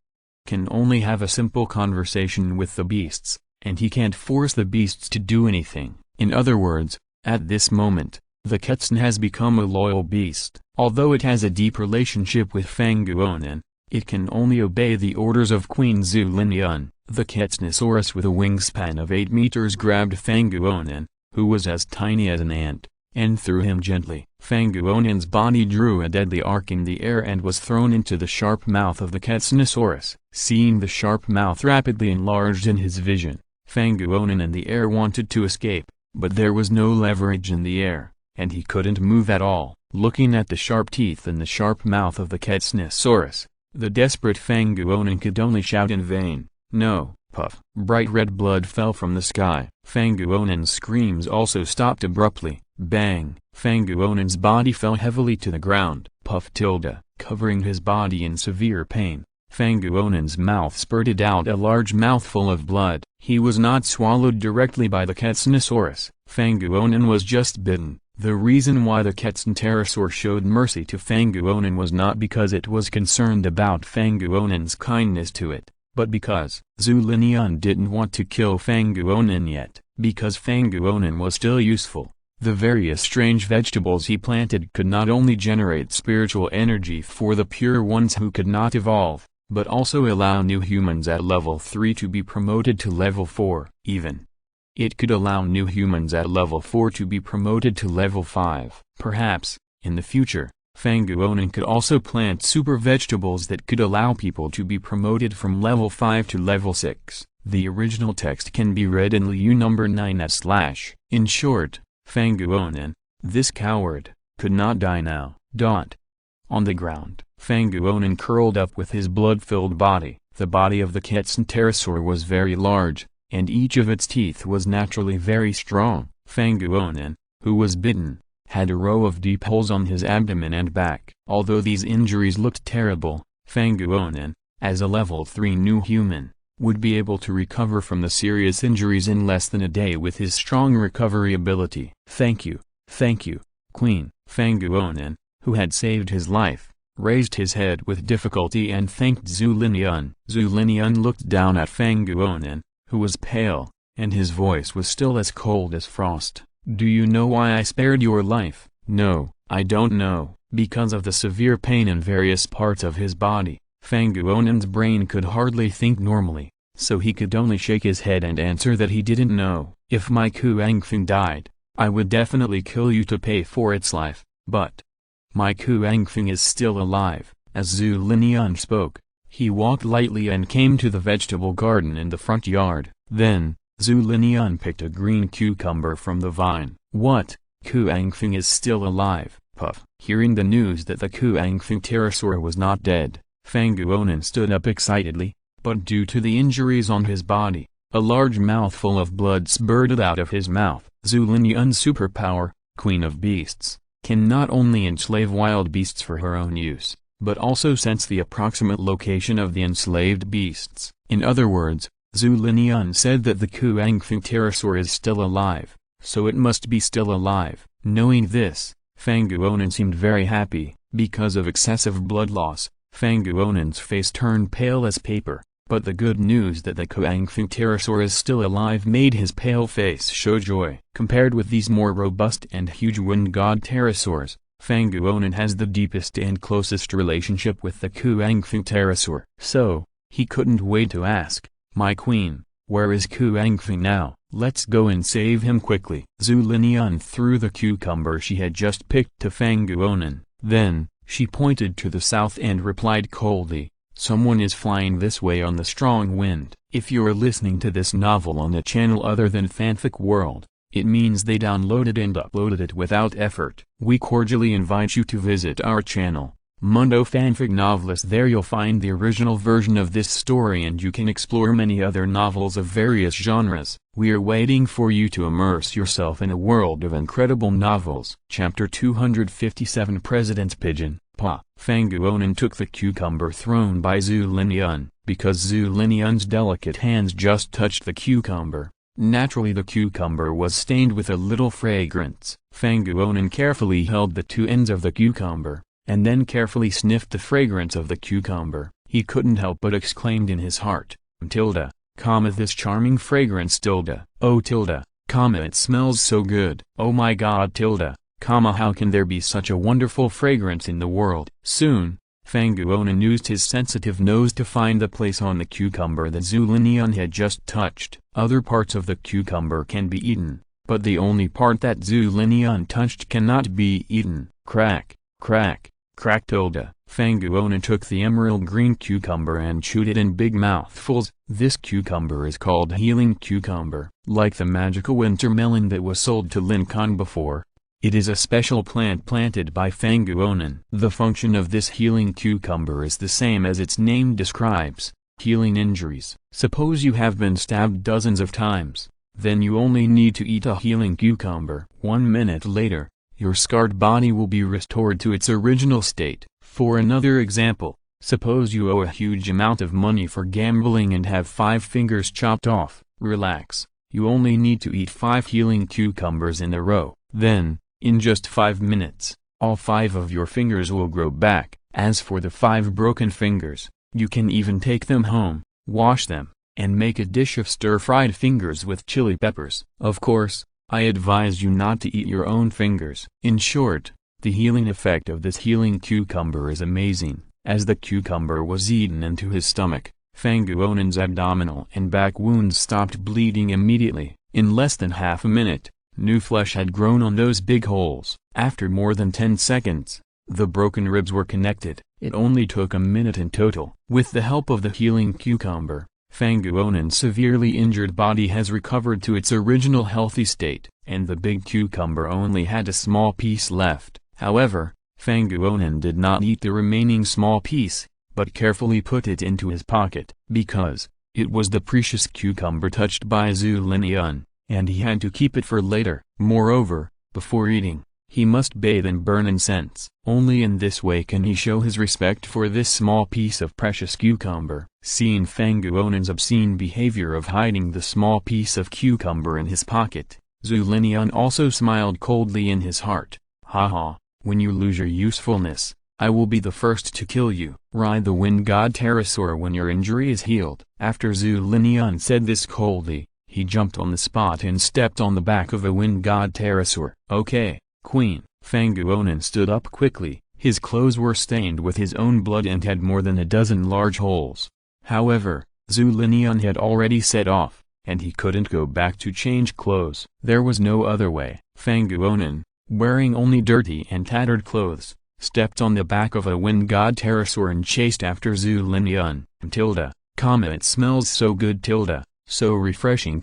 [SPEAKER 1] can only have a simple conversation with the beasts, and he can't force the beasts to do anything. In other words, at this moment, the Quetzal has become a loyal beast. Although it has a deep relationship with Fang Guonan, it can only obey the orders of Queen Zhu Linian. The Quetzalnosaurus with a wingspan of 8 meters grabbed Fang Guonan, who was as tiny as an ant, and threw him gently. Fang Guonan's body drew a deadly arc in the air and was thrown into the sharp mouth of the Quetzalnosaurus. Seeing the sharp mouth rapidly enlarged in his vision, Fang Guonan in the air wanted to escape, but there was no leverage in the air, and he couldn't move at all. Looking at the sharp teeth and the sharp mouth of the Tyrannosaurus, the desperate Fanguonin could only shout in vain, "No!" Puff. Bright red blood fell from the sky. Fanguonin's screams also stopped abruptly. Bang! Fanguonin's body fell heavily to the ground. Puff tilde, covering his body in severe pain. Fanguonin's mouth spurted out a large mouthful of blood. He was not swallowed directly by the Tyrannosaurus. Fanguonin was just bitten. The reason why the Tyrannosaurus showed mercy to Fanguonin was not because it was concerned about Fanguonin's kindness to it, but because Lin didn't want to kill Fanguonin yet, because Fanguonin was still useful. The various strange vegetables he planted could not only generate spiritual energy for the pure ones who could not evolve, but also allow new humans at level 3 to be promoted to level 4, even. It could allow new humans at level 4 to be promoted to level 5. Perhaps, in the future, Fanguonin could also plant super vegetables that could allow people to be promoted from level 5 to level 6. The original text can be read in Liu number 9/. In short, Fanguonin, this coward, could not die now. On the ground, Fanguonin curled up with his blood-filled body. The body of the Tyrannosaurus was very large, and each of its teeth was naturally very strong. Fanguonin, who was bitten, had a row of deep holes on his abdomen and back. Although these injuries looked terrible, Fanguonin, as a level 3 new human, would be able to recover from the serious injuries in less than a day with his strong recovery ability. Thank you, Queen. Fanguonin, who had saved his life, raised his head with difficulty and thanked Lin. Lin looked down at Fanguonin, who was pale, and his voice was still as cold as frost. "Do you know why I spared your life?" "No, I don't know." Because of the severe pain in various parts of his body, Fanguonin's brain could hardly think normally, so he could only shake his head and answer that he didn't know. "If my Kuangfeng died, I would definitely kill you to pay for its life, but my Kuangfeng is still alive." As Lin spoke, he walked lightly and came to the vegetable garden in the front yard. Then, Lin picked a green cucumber from the vine. "What? Kuangfeng is still alive?" Puff. Hearing the news that the Kuangfeng pterosaur was not dead, Fanguonin stood up excitedly, but due to the injuries on his body, a large mouthful of blood spurted out of his mouth. Lin's superpower, Queen of Beasts, can not only enslave wild beasts for her own use, but also sense the approximate location of the enslaved beasts. In other words, Lin said that the Kuangfeng pterosaur is still alive, so it must be still alive. Knowing this, Fanguonin seemed very happy. Because of excessive blood loss, Fanguonin's face turned pale as paper, but the good news that the Kuangfeng pterosaur is still alive made his pale face show joy. Compared with these more robust and huge wind god pterosaurs, Fanguonin has the deepest and closest relationship with the Kuangfeng pterosaur. So, he couldn't wait to ask, "My queen, where is Kuangfeng now? Let's go and save him quickly." Lin threw the cucumber she had just picked to Fanguonin. Then, she pointed to the south and replied coldly, "Someone is flying this way on the strong wind." If you're listening to this novel on a channel other than Fanfic World, it means they downloaded and uploaded it without effort. We cordially invite you to visit our channel, Mundo Fanfic Novelist. There you'll find the original version of this story and you can explore many other novels of various genres. We're waiting for you to immerse yourself in a world of incredible novels. Chapter 257 President's Pigeon. Fanguonin took the cucumber thrown by Lin. Because Lin's delicate hands just touched the cucumber, naturally the cucumber was stained with a little fragrance. Fanguonin carefully held the two ends of the cucumber, and then carefully sniffed the fragrance of the cucumber. He couldn't help but exclaimed in his heart, "This charming fragrance oh it smells so good. Oh my god how can there be such a wonderful fragrance in the world?" Soon, Fanguonin used his sensitive nose to find the place on the cucumber that Lin had just touched. Other parts of the cucumber can be eaten, but the only part that Lin touched cannot be eaten. Crack, crack, crack. Fanguonin took the emerald green cucumber and chewed it in big mouthfuls. This cucumber is called healing cucumber. Like the magical winter melon that was sold to Lin Kong before, It is a special plant planted by Fanguonan. The function of this healing cucumber is the same as its name describes, healing injuries. Suppose you have been stabbed dozens of times, then you only need to eat a healing cucumber. 1 minute later, your scarred body will be restored to its original state. For another example, suppose you owe a huge amount of money for gambling and have 5 fingers chopped off. Relax, you only need to eat 5 healing cucumbers in a row. Then, in just 5 minutes, all 5 of your fingers will grow back. As for the 5 broken fingers, you can even take them home, wash them, and make a dish of stir-fried fingers with chili peppers. Of course, I advise you not to eat your own fingers. In short, the healing effect of this healing cucumber is amazing. As the cucumber was eaten into his stomach, Fanguonan's abdominal and back wounds stopped bleeding immediately. In less than half a minute, new flesh had grown on those big holes. After more than 10 seconds, the broken ribs were connected. It only took a minute in total. With the help of the healing cucumber, Fanguonan's severely injured body has recovered to its original healthy state, and the big cucumber only had a small piece left. However, Fanguonan did not eat the remaining small piece, but carefully put it into his pocket, because it was the precious cucumber touched by Zhu Linian, and he had to keep it for later. Moreover, before eating, he must bathe and burn incense. Only in this way can he show his respect for this small piece of precious cucumber. Seeing Fanguonan's obscene behavior of hiding the small piece of cucumber in his pocket, Zhu Linian also smiled coldly in his heart. Haha, when you lose your usefulness, I will be the first to kill you. Ride the wind god pterosaur when your injury is healed. After Zhu Linian said this coldly, he jumped on the spot and stepped on the back of a wind god pterosaur. Okay, Queen. Fanguonan stood up quickly. His clothes were stained with his own blood and had more than a dozen large holes. However, Zhu Linian had already set off, and he couldn't go back to change clothes. There was no other way. Fanguonan, wearing only dirty and tattered clothes, stepped on the back of a wind god pterosaur and chased after Zhu Linian. It smells so good so refreshing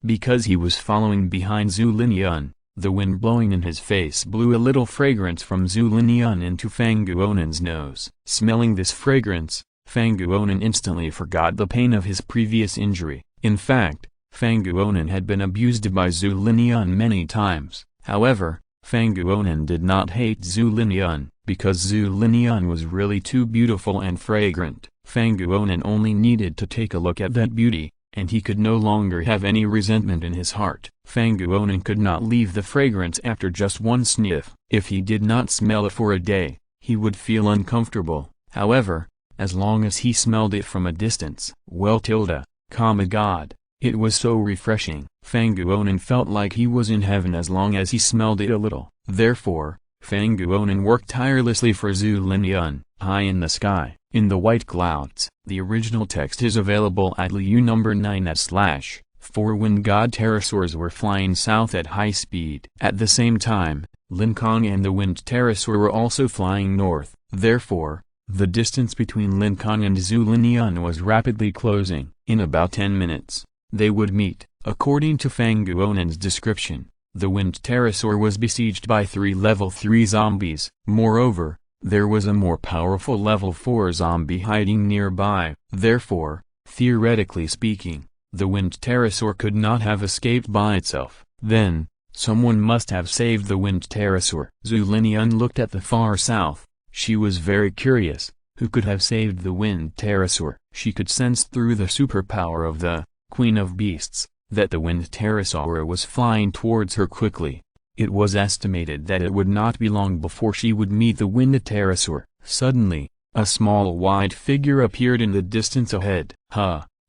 [SPEAKER 1] Because he was following behind Zhu Linian, the wind blowing in his face blew a little fragrance from Zhu Linian into Fanguonan's nose. Smelling this fragrance, Fanguonan instantly forgot the pain of his previous injury. In fact, Fanguonan had been abused by Zhu Linian many times. However, Fanguonan did not hate Zhu Linian, because Zhu Linian was really too beautiful and fragrant. Fanguonan only needed to take a look at that beauty, and he could no longer have any resentment in his heart. Fanguonan could not leave the fragrance after just one sniff. If he did not smell it for a day, he would feel uncomfortable. However, as long as he smelled it from a distance, God, it was so refreshing. Fanguonan felt like he was in heaven as long as he smelled it a little. Therefore, Fanguonan worked tirelessly for Zhu Linian. High in the sky, in the white clouds. The original text is available at Liu number 9/. 4 wind god pterosaurs were flying south at high speed. At the same time, Lin Kong and the wind pterosaur were also flying north. Therefore, the distance between Lin Kong and Zhu Linian was rapidly closing. In about 10 minutes, they would meet. According to Fanguonan's description, the wind pterosaur was besieged by 3 level 3 zombies. Moreover, there was a more powerful level 4 zombie hiding nearby. Therefore, theoretically speaking, the wind pterosaur could not have escaped by itself. Then, someone must have saved the wind pterosaur. Zhu Linian looked at the far south. She was very curious, who could have saved the wind pterosaur? She could sense through the superpower of the Queen of Beasts, that the wind pterosaur was flying towards her quickly. It was estimated that it would not be long before she would meet the wind pterosaur. Suddenly, a small white figure appeared in the distance ahead.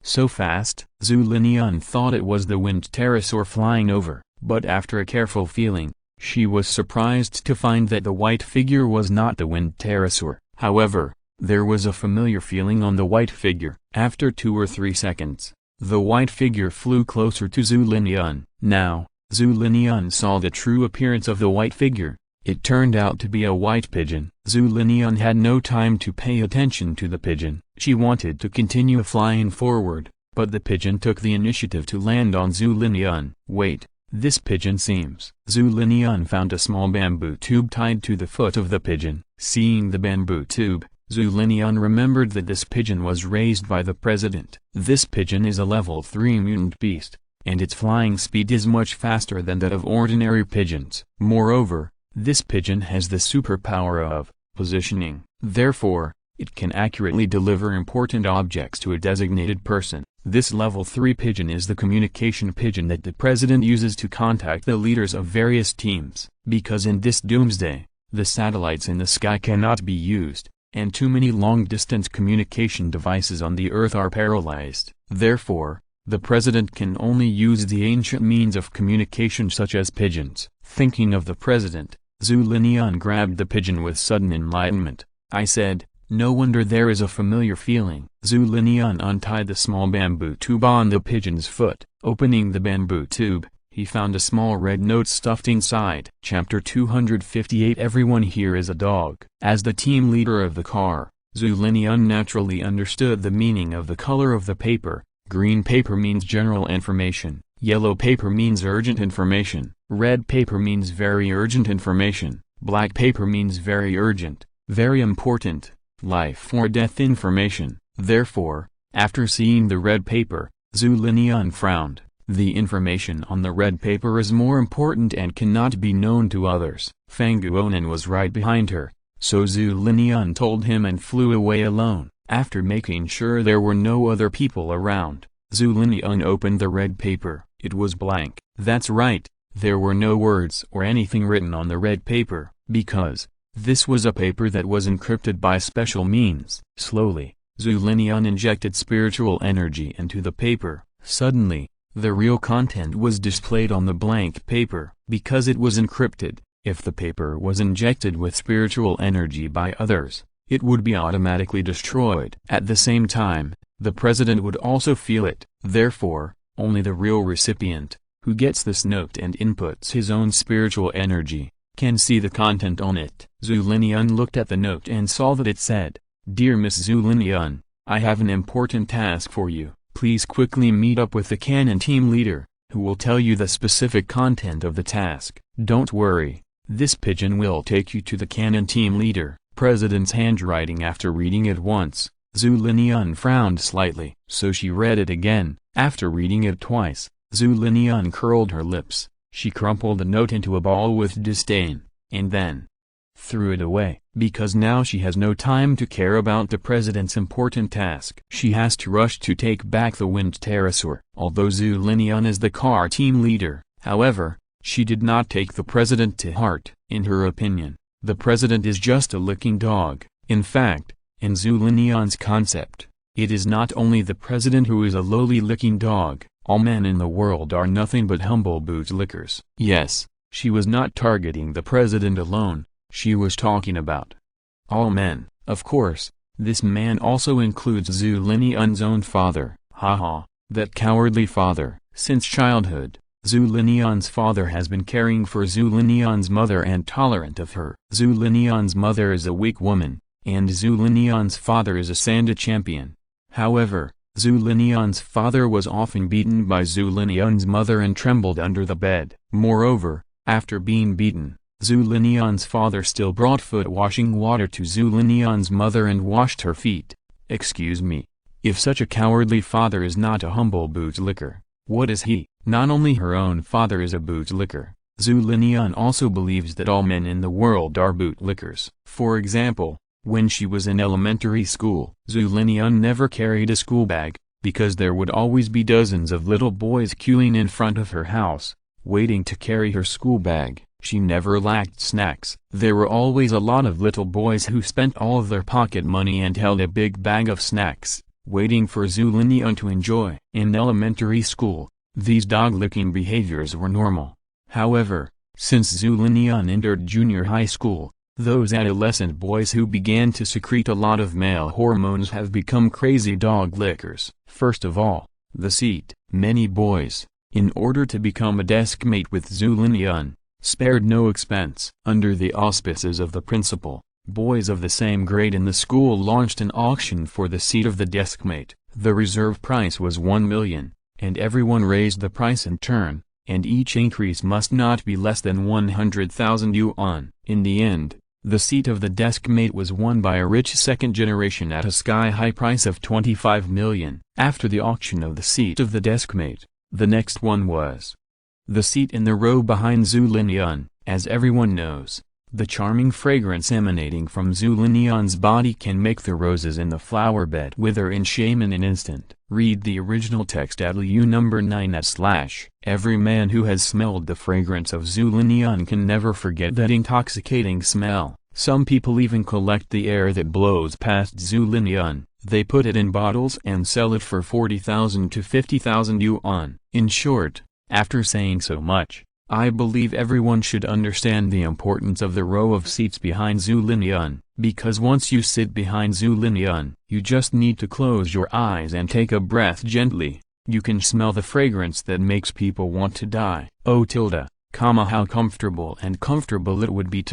[SPEAKER 1] So fast? Zhu Linian thought it was the wind pterosaur flying over, but after a careful feeling, she was surprised to find that the white figure was not the wind pterosaur. However, there was a familiar feeling on the white figure. After 2 or 3 seconds, the white figure flew closer to Zhu Linian. Now, Zhu Linian saw the true appearance of the white figure. It turned out to be a white pigeon. Zhu Linian had no time to pay attention to the pigeon. She wanted to continue flying forward, but the pigeon took the initiative to land on Zhu Linian. Wait, This pigeon seems. Zhu Linian found a small bamboo tube tied to the foot of the pigeon. Seeing the bamboo tube, Zhu Linian remembered that this pigeon was raised by the president. This pigeon is a level 3 mutant beast, and its flying speed is much faster than that of ordinary pigeons. Moreover, this pigeon has the superpower of positioning. Therefore, it can accurately deliver important objects to a designated person. This level 3 pigeon is the communication pigeon that the president uses to contact the leaders of various teams. Because in this doomsday, the satellites in the sky cannot be used, and too many long-distance communication devices on the Earth are paralyzed. Therefore, the president can only use the ancient means of communication such as pigeons. Thinking of the president, Zhu Linian grabbed the pigeon with sudden enlightenment. I said, "No wonder there is a familiar feeling." Zhu Linian untied the small bamboo tube on the pigeon's foot. Opening the bamboo tube, he found a small red note stuffed inside. Chapter 258. Everyone here is a dog. As the team leader of the car, Zhu Linian naturally understood the meaning of the color of the paper. Green paper means general information, yellow paper means urgent information, red paper means very urgent information, black paper means very urgent, very important, life or death information. Therefore, after seeing the red paper, Zhu Linian frowned. The information on the red paper is more important and cannot be known to others. Fang Guonan was right behind her, so Zhu Linian told him and flew away alone. After making sure there were no other people around, Zhu Linian opened the red paper. It was blank. That's right, there were no words or anything written on the red paper, because this was a paper that was encrypted by special means. Slowly, Zhu Linian injected spiritual energy into the paper. Suddenly, the real content was displayed on the blank paper. Because it was encrypted, if the paper was injected with spiritual energy by others, it would be automatically destroyed. At the same time, the president would also feel it. Therefore, only the real recipient, who gets this note and inputs his own spiritual energy, can see the content on it. Zhu Linian looked at the note and saw that it said, "Dear Miss Zhu Linian, I have an important task for you. Please quickly meet up with the cannon team leader, who will tell you the specific content of the task. Don't worry, this pigeon will take you to the cannon team leader." President's handwriting. After reading it once, Zhu Linian frowned slightly. So she read it again. After reading it twice, Zhu Linian curled her lips. She crumpled the note into a ball with disdain, and then threw it away. Because now she has no time to care about the president's important task. She has to rush to take back the winged pterosaur. Although Zhu Linian is the car team leader, however, she did not take the president to heart. In her opinion, the president is just a licking dog. In fact, in Zhu Linian's concept, it is not only the president who is a lowly licking dog. All men in the world are nothing but humble bootlickers. Yes, she was not targeting the president alone, she was talking about all men. Of course, this man also includes Zhu Linian's own father. Haha, that cowardly father. Since childhood, Zhu Linian's father has been caring for Zhu Linian's mother and tolerant of her. Zhu Linian's mother is a weak woman, and Zhu Linian's father is a Sanda champion. However, Zhu Linian's father was often beaten by Zhu Linian's mother and trembled under the bed. Moreover, after being beaten, Zhu Linian's father still brought foot-washing water to Zhu Linian's mother and washed her feet. Excuse me, if such a cowardly father is not a humble bootlicker, what is he? Not only her own father is a bootlicker, Zhu Linian also believes that all men in the world are bootlickers. For example, when she was in elementary school, Zhu Linian never carried a school bag, because there would always be dozens of little boys queuing in front of her house, waiting to carry her school bag. She never lacked snacks. There were always a lot of little boys who spent all of their pocket money and held a big bag of snacks, waiting for Zhu Linian to enjoy. In elementary school, these dog-licking behaviors were normal. However, since Zhu Linian entered junior high school, those adolescent boys who began to secrete a lot of male hormones have become crazy dog lickers. First of all, the seat. Many boys, in order to become a deskmate with Zhu Linian, spared no expense. Under the auspices of the principal, boys of the same grade in the school launched an auction for the seat of the deskmate. The reserve price was 1 million, and everyone raised the price in turn, and each increase must not be less than 100,000 yuan. In the end, the seat of the desk mate was won by a rich second generation at a sky-high price of 25 million. After the auction of the seat of the desk mate, the next one was the seat in the row behind Zhu Linian. As everyone knows, the charming fragrance emanating from Zhu Linian's body can make the roses in the flower bed wither in shame in an instant. Read the original text at Liu number 9 / Every man who has smelled the fragrance of Zhu Linian can never forget that intoxicating smell. Some people even collect the air that blows past Zhu Linian. They put it in bottles and sell it for 40,000 to 50,000 yuan. In short, after saying so much, I believe everyone should understand the importance of the row of seats behind Zhu Linian, because once you sit behind Zhu Linian, you just need to close your eyes and take a breath gently. You can smell the fragrance that makes people want to die. Oh how comfortable it would be .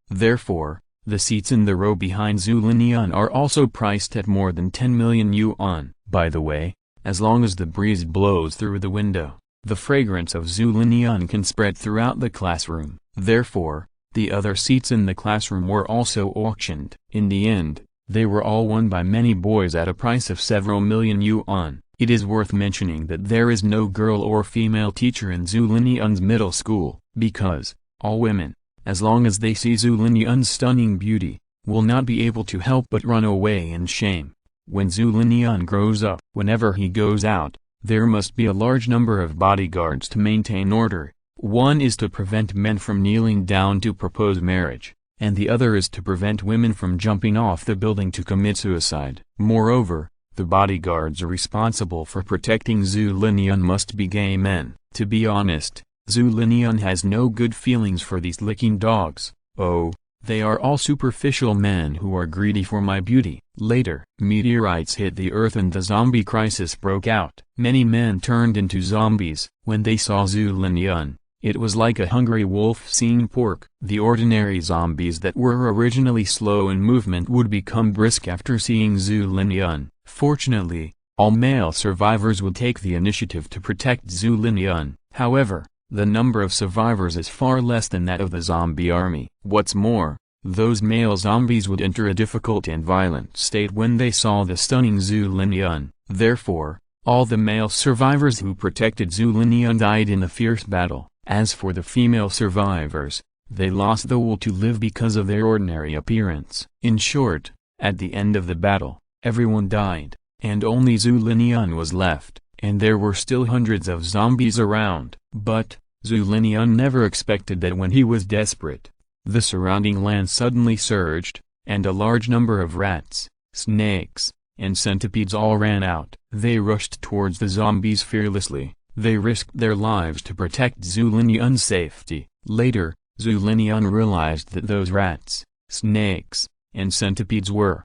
[SPEAKER 1] Therefore, the seats in the row behind Zhu Linian are also priced at more than 10 million yuan. By the way, as long as the breeze blows through the window, the fragrance of Zhu Linian can spread throughout the classroom. Therefore, the other seats in the classroom were also auctioned. In the end, they were all won by many boys at a price of several million yuan. It is worth mentioning that there is no girl or female teacher in Zhu Linian's middle school, because all women, as long as they see Zhu Linian's stunning beauty, will not be able to help but run away in shame. When Zhu Linian grows up, whenever he goes out, there must be a large number of bodyguards to maintain order. One is to prevent men from kneeling down to propose marriage, and the other is to prevent women from jumping off the building to commit suicide. Moreover, the bodyguards responsible for protecting Zhu Linian must be gay men. To be honest, Zhu Linian has no good feelings for these licking dogs. Oh, they are all superficial men who are greedy for my beauty. Later, meteorites hit the earth and the zombie crisis broke out. Many men turned into zombies. When they saw Zhu Linian, it was like a hungry wolf seeing pork. The ordinary zombies that were originally slow in movement would become brisk after seeing Zhu Linian. Fortunately, all male survivors would take the initiative to protect Zhu Linian. However, the number of survivors is far less than that of the zombie army. What's more, those male zombies would enter a difficult and violent state when they saw the stunning Zhu Linian. Therefore, all the male survivors who protected Zhu Linian died in the fierce battle. As for the female survivors, they lost the will to live because of their ordinary appearance. In short, at the end of the battle, everyone died, and only Zhu Linian was left, and there were still hundreds of zombies around. But, Zhu Linian never expected that when he was desperate, the surrounding land suddenly surged, and a large number of rats, snakes, and centipedes all ran out. They rushed towards the zombies fearlessly. They risked their lives to protect Zhu Linian's safety. Later, Zhu Linian realized that those rats, snakes, and centipedes were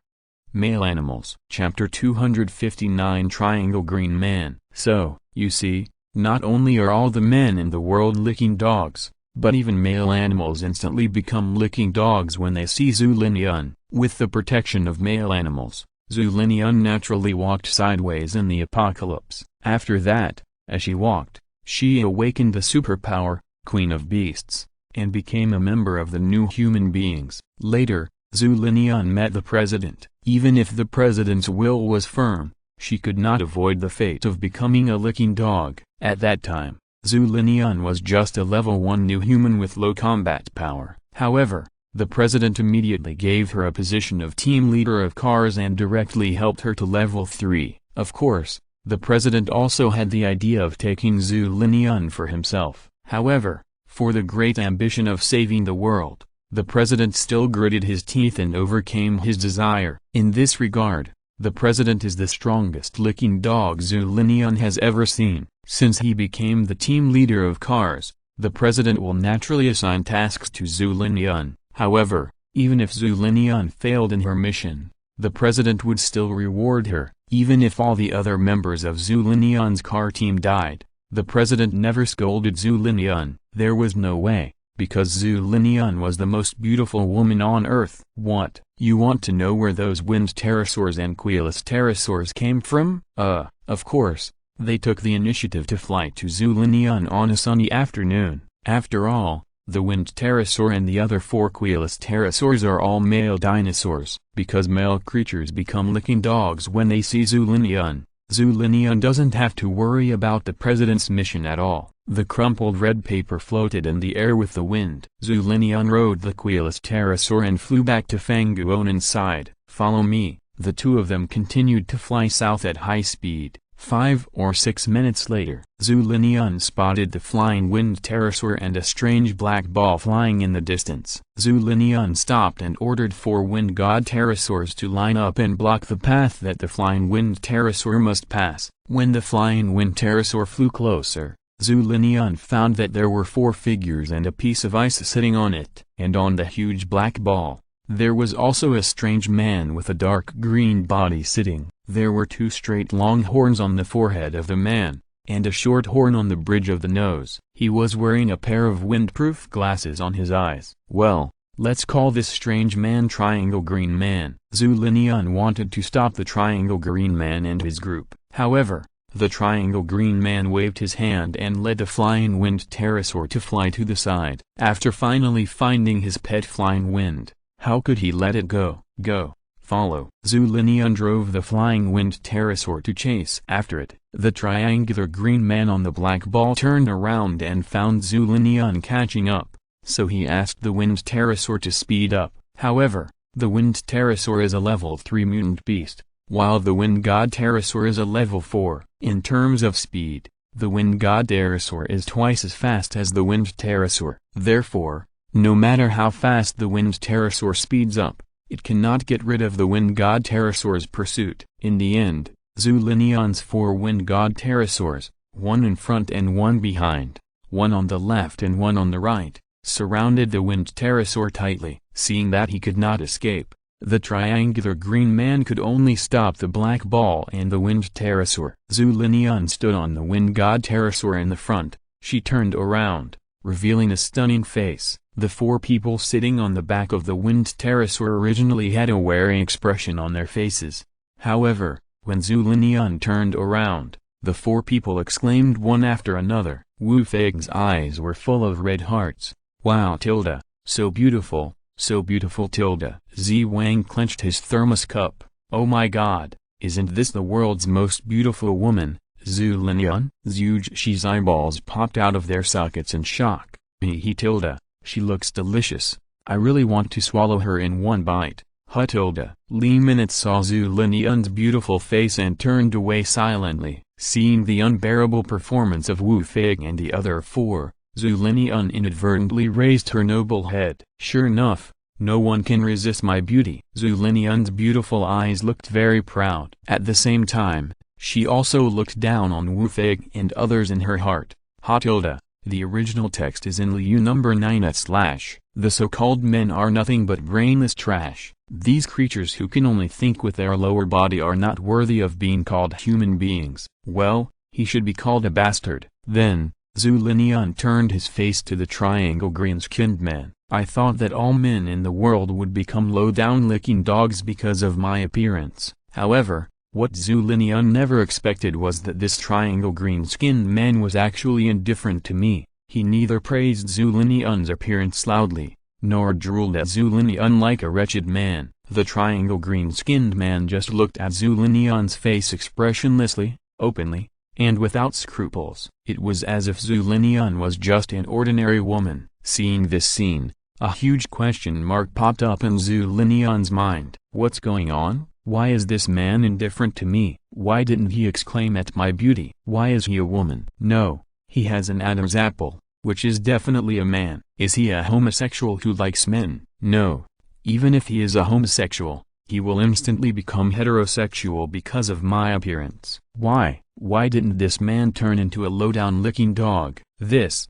[SPEAKER 1] male animals. Chapter 259 Triangle Green Man. So, you see, not only are all the men in the world licking dogs, but even male animals instantly become licking dogs when they see Zhu Linian. With the protection of male animals, Zhu Linian naturally walked sideways in the apocalypse. After that, as she walked, she awakened the superpower, Queen of Beasts, and became a member of the new human beings. Later, Zhu Linian met the president. Even if the president's will was firm, she could not avoid the fate of becoming a licking dog. At that time, Zhu Linian was just a level 1 new human with low combat power. However, the president immediately gave her a position of team leader of cars and directly helped her to level 3. Of course, the president also had the idea of taking Zhu Linian for himself. However, for the great ambition of saving the world, the president still gritted his teeth and overcame his desire. In this regard, the president is the strongest licking dog Zhu Linian has ever seen. Since he became the team leader of cars, the president will naturally assign tasks to Zhu Linian. However, even if Zhu Linian failed in her mission, the president would still reward her. Even if all the other members of Zhu Linian's car team died, the president never scolded Zhu Linian. There was no way, because Zhu Linian was the most beautiful woman on earth. What? You want to know where those winged pterosaurs and quillless pterosaurs came from? Of course, They took the initiative to fly to Zulinian on a sunny afternoon. After all, the winged pterosaur and the other 4 quillless pterosaurs are all male dinosaurs. Because male creatures become licking dogs when they see Zulinian, Zulinian doesn't have to worry about the president's mission at all. The crumpled red paper floated in the air with the wind. Zulinian rode the quillless pterosaur and flew back to Fanguonen's side. "Follow me." The two of them continued to fly south at high speed. 5 or 6 minutes later, Zulinian spotted the flying winged pterosaur and a strange black ball flying in the distance. Zulinian stopped and ordered 4 wind god pterosaurs to line up and block the path that the flying winged pterosaur must pass. When the flying winged pterosaur flew closer, Zulinian found that there were 4 figures and a piece of ice sitting on it. And on the huge black ball, there was also a strange man with a dark green body sitting. There were 2 straight long horns on the forehead of the man, and a short horn on the bridge of the nose. He was wearing a pair of windproof glasses on his eyes. "Well, let's call this strange man Triangle Green Man." Zulinian wanted to stop the Triangle Green Man and his group. However, the Triangle Green Man waved his hand and led the flying wind pterosaur to fly to the side. After finally finding his pet flying wind, how could he let it go? "Go. Follow." Zulinian drove the flying wind pterosaur to chase after it. The triangular green man on the black ball turned around and found Zulinian catching up, so he asked the wind pterosaur to speed up. However, the wind pterosaur is a level 3 mutant beast, while the wind god pterosaur is a level 4. In terms of speed, the wind god pterosaur is twice as fast as the wind pterosaur. Therefore, no matter how fast the wind pterosaur speeds up, it cannot get rid of the wind god pterosaur's pursuit. In the end, Zulinian's 4 wind god pterosaurs, one in front and one behind, one on the left and one on the right, surrounded the wind pterosaur tightly. Seeing that he could not escape, the triangular green man could only stop the black ball and the wind pterosaur. Zulinian stood on the wind god pterosaur in the front. She turned around, revealing a stunning face. The 4 people sitting on the back of the wind pterosaur originally had a wary expression on their faces. However, when Zulinian turned around, the 4 people exclaimed one after another. Wu Fei's eyes were full of red hearts. "Wow tilde, so beautiful tilde." Zi Wang clenched his thermos cup. "Oh my god, isn't this the world's most beautiful woman, Zulinian?" Zhuge's eyeballs popped out of their sockets in shock. "He tilde. She looks delicious. I really want to swallow her in one bite." Tilde. Li Minute saw Zulinian's beautiful face and turned away silently. Seeing the unbearable performance of Wu Fei and the other 4, Zulinian inadvertently raised her noble head. "Sure enough, no one can resist my beauty." Zulinian's beautiful eyes looked very proud. At the same time, she also looked down on Wu Fei and others in her heart. Tilde. The original text is in Liu number 9/. The so-called men are nothing but brainless trash. These creatures who can only think with their lower body are not worthy of being called human beings. Well, he should be called a bastard. Then, Zulinian turned his face to the triangle green-skinned man. "I thought that all men in the world would become low-down licking dogs because of my appearance. However, what Zulinian never expected was that this triangle green-skinned man was actually indifferent to me." He neither praised Zulinian's appearance loudly, nor drooled at Zulinian like a wretched man. The triangle green-skinned man just looked at Zulinian's face expressionlessly, openly, and without scruples. It was as if Zulinian was just an ordinary woman. Seeing this scene, a huge question mark popped up in Zulinian's mind. "What's going on? Why is this man indifferent to me? Why didn't he exclaim at my beauty? Why is he a woman? No, he has an Adam's apple, which is definitely a man. Is he a homosexual who likes men? No. Even if he is a homosexual, he will instantly become heterosexual because of my appearance. Why didn't this man turn into a low-down licking dog? This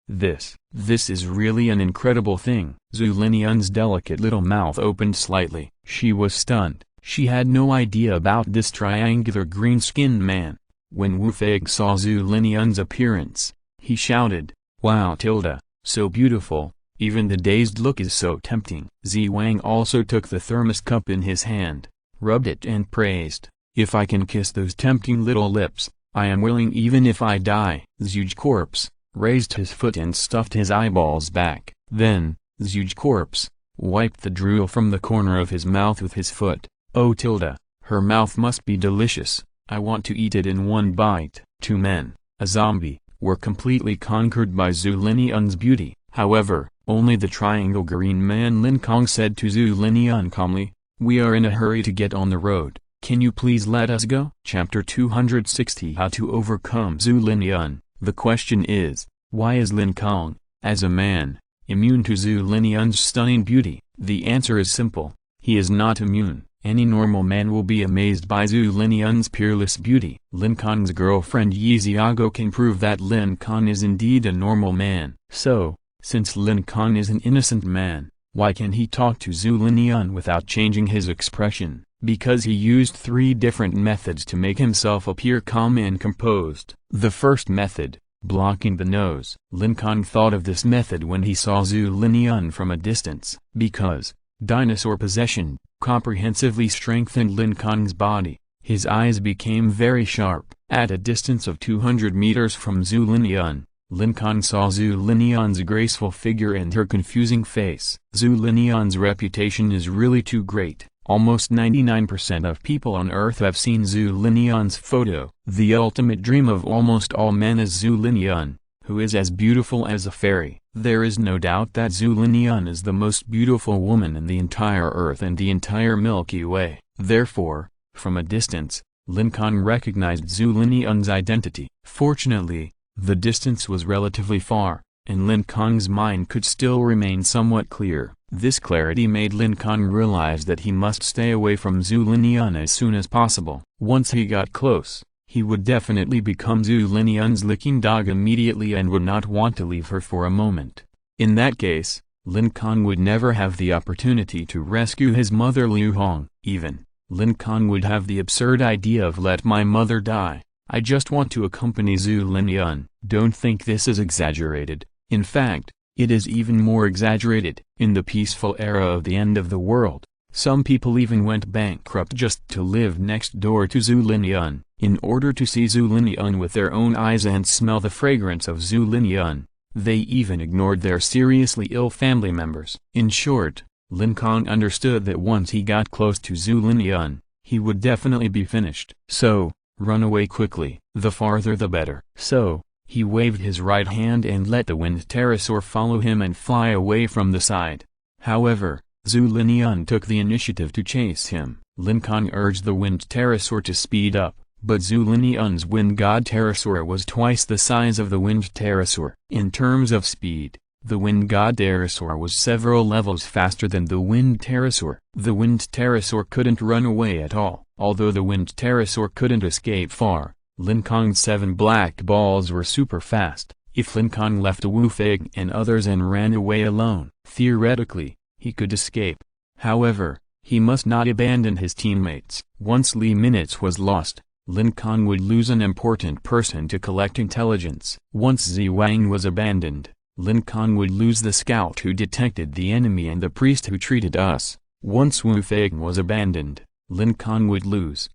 [SPEAKER 1] is really an incredible thing." Zulinian's delicate little mouth opened slightly. She was stunned. She had no idea about this triangular green-skinned man. When Wu Fei saw Zulinian's appearance, he shouted, "Wow tilde, so beautiful, even the dazed look is so tempting." Zi Wang also took the thermos cup in his hand, rubbed it and praised, "If I can kiss those tempting little lips, I am willing even if I die. Zhuge corpse raised his foot and stuffed his eyeballs back. Then, Zhuge corpse wiped the drool from the corner of his mouth with his foot. Oh tilde, her mouth must be delicious. I want to eat it in one bite. Two men, a zombie, were completely conquered by Zhu Linian's beauty. However, only the triangle green man Lin Kong said to Zhu Linian calmly, "We are in a hurry to get on the road. Can you please let us go?" Chapter 260 How to Overcome Zhu Linian. The question is, why is Lin Kong, as a man, immune to Zhu Linian's stunning beauty? The answer is simple. He is not immune. Any normal man will be amazed by Zhu Linian's peerless beauty. Lin Kong's girlfriend Yi Xiago can prove that Lin Kong is indeed a normal man. So, since Lin Kong is an innocent man, why can he talk to Zhu Linian without changing his expression? Because he used 3 different methods to make himself appear calm and composed. The first method, blocking the nose. Lin Kong thought of this method when he saw Zhu Linian from a distance. Because dinosaur possession comprehensively strengthened Lin Kong's body, his eyes became very sharp. At a distance of 200 meters from Zhu Linian, Lin Kong saw Zhu Linian's graceful figure and her confusing face. Zhu Linian's reputation is really too great. Almost 99% of people on Earth have seen Zhu Linian's photo. The ultimate dream of almost all men is Zhu Linian, who is as beautiful as a fairy. There is no doubt that Zhu Linian is the most beautiful woman in the entire Earth and the entire Milky Way. Therefore, from a distance, Lin Kong recognized Zhu Linian's identity. Fortunately, the distance was relatively far, and Lin Kong's mind could still remain somewhat clear. This clarity made Lin Kong realize that he must stay away from Zhu Linian as soon as possible. Once he got close, he would definitely become Zhu Linian's licking dog immediately and would not want to leave her for a moment. In that case, Lin Kong would never have the opportunity to rescue his mother Liu Hong. Even, Lin Kong would have the absurd idea of "let my mother die. I just want to accompany Zhu Linian." Don't think this is exaggerated. In fact, it is even more exaggerated. In the peaceful era of the end of the world, some people even went bankrupt just to live next door to Zhu Linian, in order to see Zhu Linian with their own eyes and smell the fragrance of Zhu Linian. They even ignored their seriously ill family members. In short, Lin Kong understood that once he got close to Zhu Linian, he would definitely be finished. So, run away quickly. The farther the better. So, he waved his right hand and let the wind pterosaur follow him and fly away from the side. However, Zhu Linian took the initiative to chase him. Lin Kong urged the wind pterosaur to speed up, but Zhu Linian's wind god pterosaur was twice the size of the wind pterosaur. In terms of speed, the wind god pterosaur was several levels faster than the wind pterosaur. The wind pterosaur couldn't run away at all. Although the wind pterosaur couldn't escape far, Lin Kong's 7 black balls were super fast. If Lin Kong left Wu Fei and others and ran away alone, theoretically, he could escape. However, he must not abandon his teammates. Once Li Minutes was lost, Lin Kong would lose an important person to collect intelligence. Once Zi Wang was abandoned, Lin Kong would lose the scout who detected the enemy and the priest who treated us. Once Wu Fei was abandoned, Lin Kong would lose.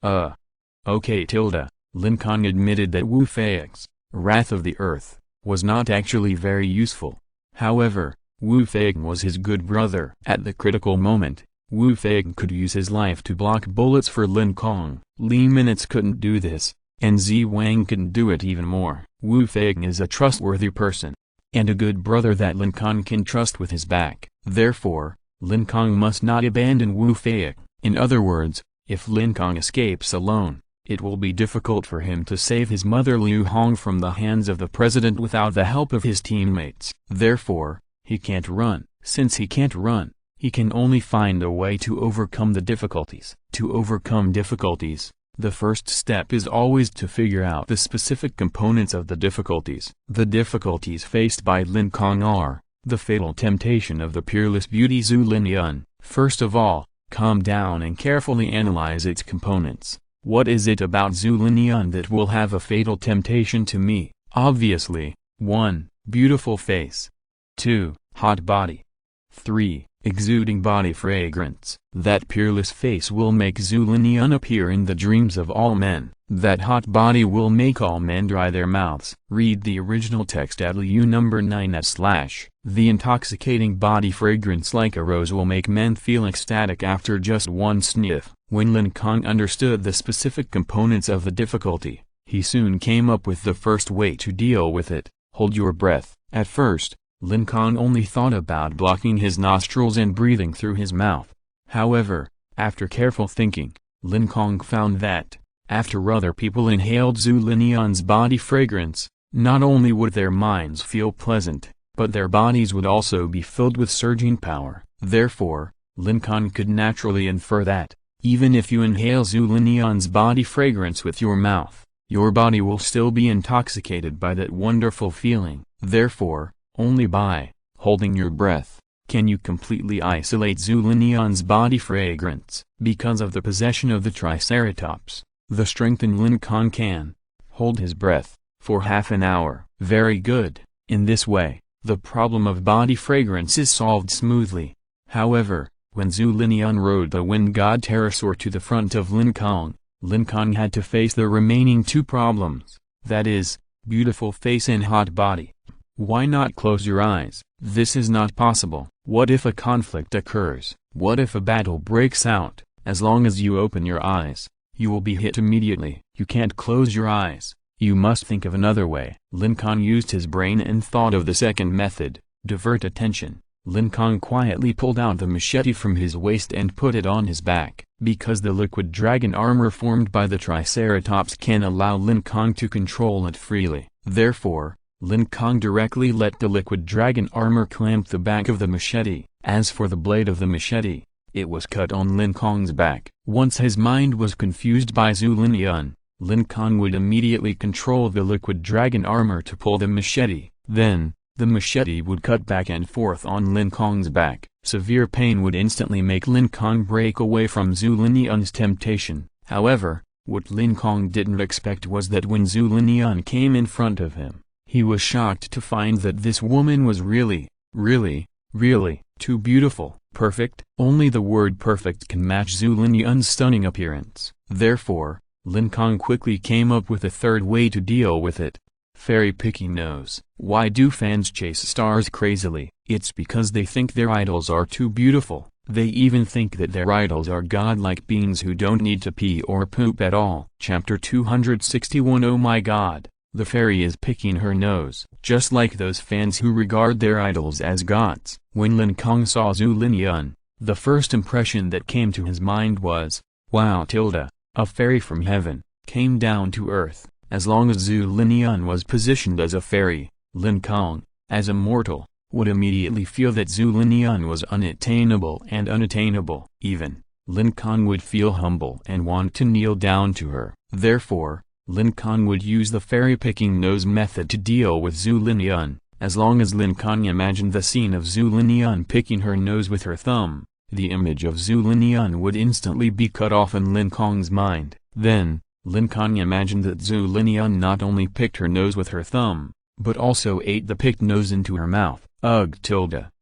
[SPEAKER 1] Okay tilde. Lin Kong admitted that Wu Fei's Wrath of the Earth was not actually very useful. However, Wu Fei was his good brother. At the critical moment, Wu Fei could use his life to block bullets for Lin Kong. Li Minutes couldn't do this, and Zi Wang couldn't do it even more. Wu Fei is a trustworthy person, and a good brother that Lin Kong can trust with his back. Therefore, Lin Kong must not abandon Wu Fei. In other words, if Lin Kong escapes alone, it will be difficult for him to save his mother Liu Hong from the hands of the president without the help of his teammates. Therefore, he can't run. Since he can't run, he can only find a way to overcome the difficulties. To overcome difficulties, the first step is always to figure out the specific components of the difficulties. The difficulties faced by Lin Kong are the fatal temptation of the peerless beauty Zhu Linian. First of all, calm down and carefully analyze its components. What is it about Zhu Linian that will have a fatal temptation to me? Obviously, 1. Beautiful face. 2. Hot body. 3. exuding body fragrance. That peerless face will make Zhu Linian appear in the dreams of all men. That hot body will make all men dry their mouths. Read the original text at LU number 9/. The intoxicating body fragrance like a rose will make men feel ecstatic after just one sniff. When Lin Kong understood the specific components of the difficulty, he soon came up with the first way to deal with it: hold your breath. At first, Lin Kong only thought about blocking his nostrils and breathing through his mouth. However, after careful thinking, Lin Kong found that, after other people inhaled Zhu Linian's body fragrance, not only would their minds feel pleasant, but their bodies would also be filled with surging power. Therefore, Lin Kong could naturally infer that, even if you inhale Zhu Linian's body fragrance with your mouth, your body will still be intoxicated by that wonderful feeling. Therefore, only by holding your breath can you completely isolate Zhu Linian's body fragrance. Because of the possession of the Triceratops, the strengthened Lin Kong can hold his breath for half an hour. Very good. In this way, the problem of body fragrance is solved smoothly. However, when Zhu Linian rode the wind god pterosaur to the front of Lin Kong had to face the remaining two problems, that is, beautiful face and hot body. Why not close your eyes? This is not possible. What if a conflict occurs? What if a battle breaks out? As long as you open your eyes, you will be hit immediately. You can't close your eyes. You must think of another way. Lin Kong used his brain and thought of the second method: divert attention. Lin Kong quietly pulled out the machete from his waist and put it on his back. Because the liquid dragon armor formed by the Triceratops can allow Lin Kong to control it freely. Therefore, Lin Kong directly let the liquid dragon armor clamp the back of the machete. As for the blade of the machete, it was cut on Lin Kong's back. Once his mind was confused by Zhu Linian, Lin Kong would immediately control the liquid dragon armor to pull the machete. Then, the machete would cut back and forth on Lin Kong's back. Severe pain would instantly make Lin Kong break away from Zhu Linian's temptation. However, what Lin Kong didn't expect was that when Zhu Linian came in front of him, he was shocked to find that this woman was really too beautiful. Perfect? Only the word perfect can match Zhu Linian's stunning appearance. Therefore, Lin Kong quickly came up with a third way to deal with it: fairy picking nose. Why do fans chase stars crazily? It's because they think their idols are too beautiful. They even think that their idols are godlike beings who don't need to pee or poop at all. Chapter 261. Oh my god, the fairy is picking her nose. Just like those fans who regard their idols as gods. When Lin Kong saw Zhu Linian, the first impression that came to his mind was, wow, a fairy from heaven, came down to earth. As long as Zhu Linian was positioned as a fairy, Lin Kong, as a mortal, would immediately feel that Zhu Linian was unattainable and unattainable. Even, Lin Kong would feel humble and want to kneel down to her. Therefore, Lin Kong would use the fairy picking nose method to deal with Zhu Linian. As long as Lin Kong imagined the scene of Zhu Linian picking her nose with her thumb, the image of Zhu Linian would instantly be cut off in Lin Kong's mind. Then, Lin Kong imagined that Zhu Linian not only picked her nose with her thumb, but also ate the picked nose into her mouth. Ugh.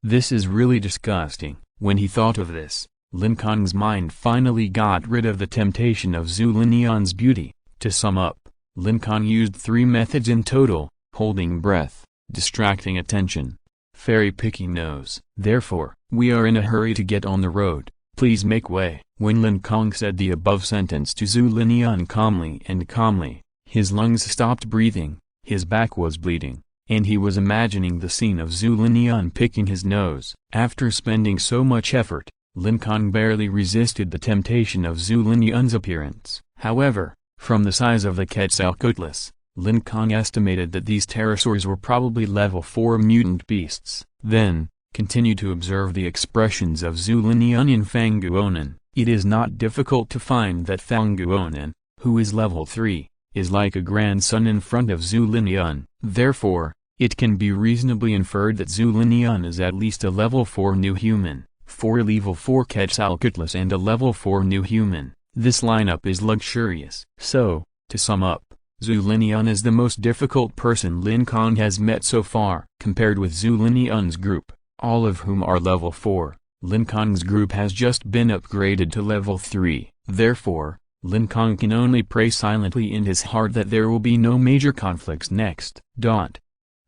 [SPEAKER 1] This is really disgusting. When he thought of this, Lin Kong's mind finally got rid of the temptation of Zhu Linian's beauty. To sum up, Lin Kong used 3 methods in total: holding breath, distracting attention, fairy picking nose. Therefore, we are in a hurry to get on the road. Please make way. When Lin Kong said the above sentence to Zhu Linian calmly, his lungs stopped breathing, his back was bleeding, and he was imagining the scene of Zhu Linian picking his nose. After spending so much effort, Lin Kong barely resisted the temptation of Zhu Linian's appearance. However, from the size of the Quetzalcoatlus, Lin Kong estimated that these pterosaurs were probably level 4 mutant beasts. Then, continue to observe the expressions of Zhu Linian in Fanguonan. It is not difficult to find that Fanguonan, who is level 3, is like a grandson in front of Zhu Linian. Therefore, it can be reasonably inferred that Zhu Linian is at least a level 4 new human, 4 level 4 Quetzalcoatlus and a level 4 new human. This lineup is luxurious. So, to sum up, Zhu Linian is the most difficult person Lin Kong has met so far. Compared with Zhu Linian's group, all of whom are level 4, Lin Kong's group has just been upgraded to level 3, therefore, Lin Kong can only pray silently in his heart that there will be no major conflicts next.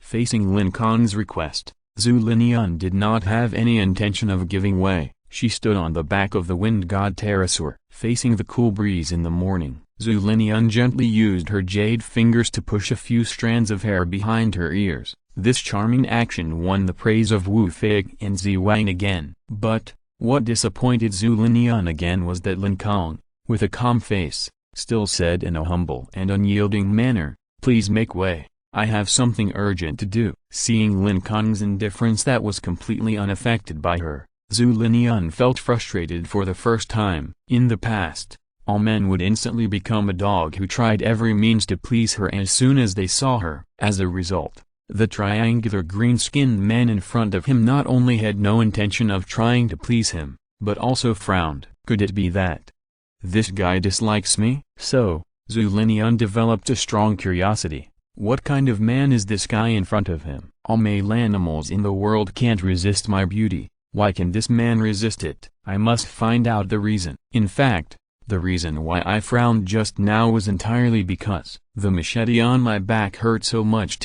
[SPEAKER 1] Facing Lin Kong's request, Zhu Linian did not have any intention of giving way. She stood on the back of the wind god pterosaur, facing the cool breeze in the morning. Zhu Linian gently used her jade fingers to push a few strands of hair behind her ears. This charming action won the praise of Wu Fei and Zi Wang again. But, what disappointed Zhu Linian again was that Lin Kong, with a calm face, still said in a humble and unyielding manner, "Please make way. I have something urgent to do." Seeing Lin Kong's indifference that was completely unaffected by her, Zhu Linian felt frustrated for the first time. In the past, all men would instantly become a dog who tried every means to please her as soon as they saw her. As a result, the triangular green-skinned man in front of him not only had no intention of trying to please him, but also frowned. Could it be that this guy dislikes me? So, Zhu Linian developed a strong curiosity. What kind of man is this guy in front of him? All male animals in the world can't resist my beauty. Why can this man resist it? I must find out the reason. In fact, the reason why I frowned just now was entirely because the machete on my back hurt so much.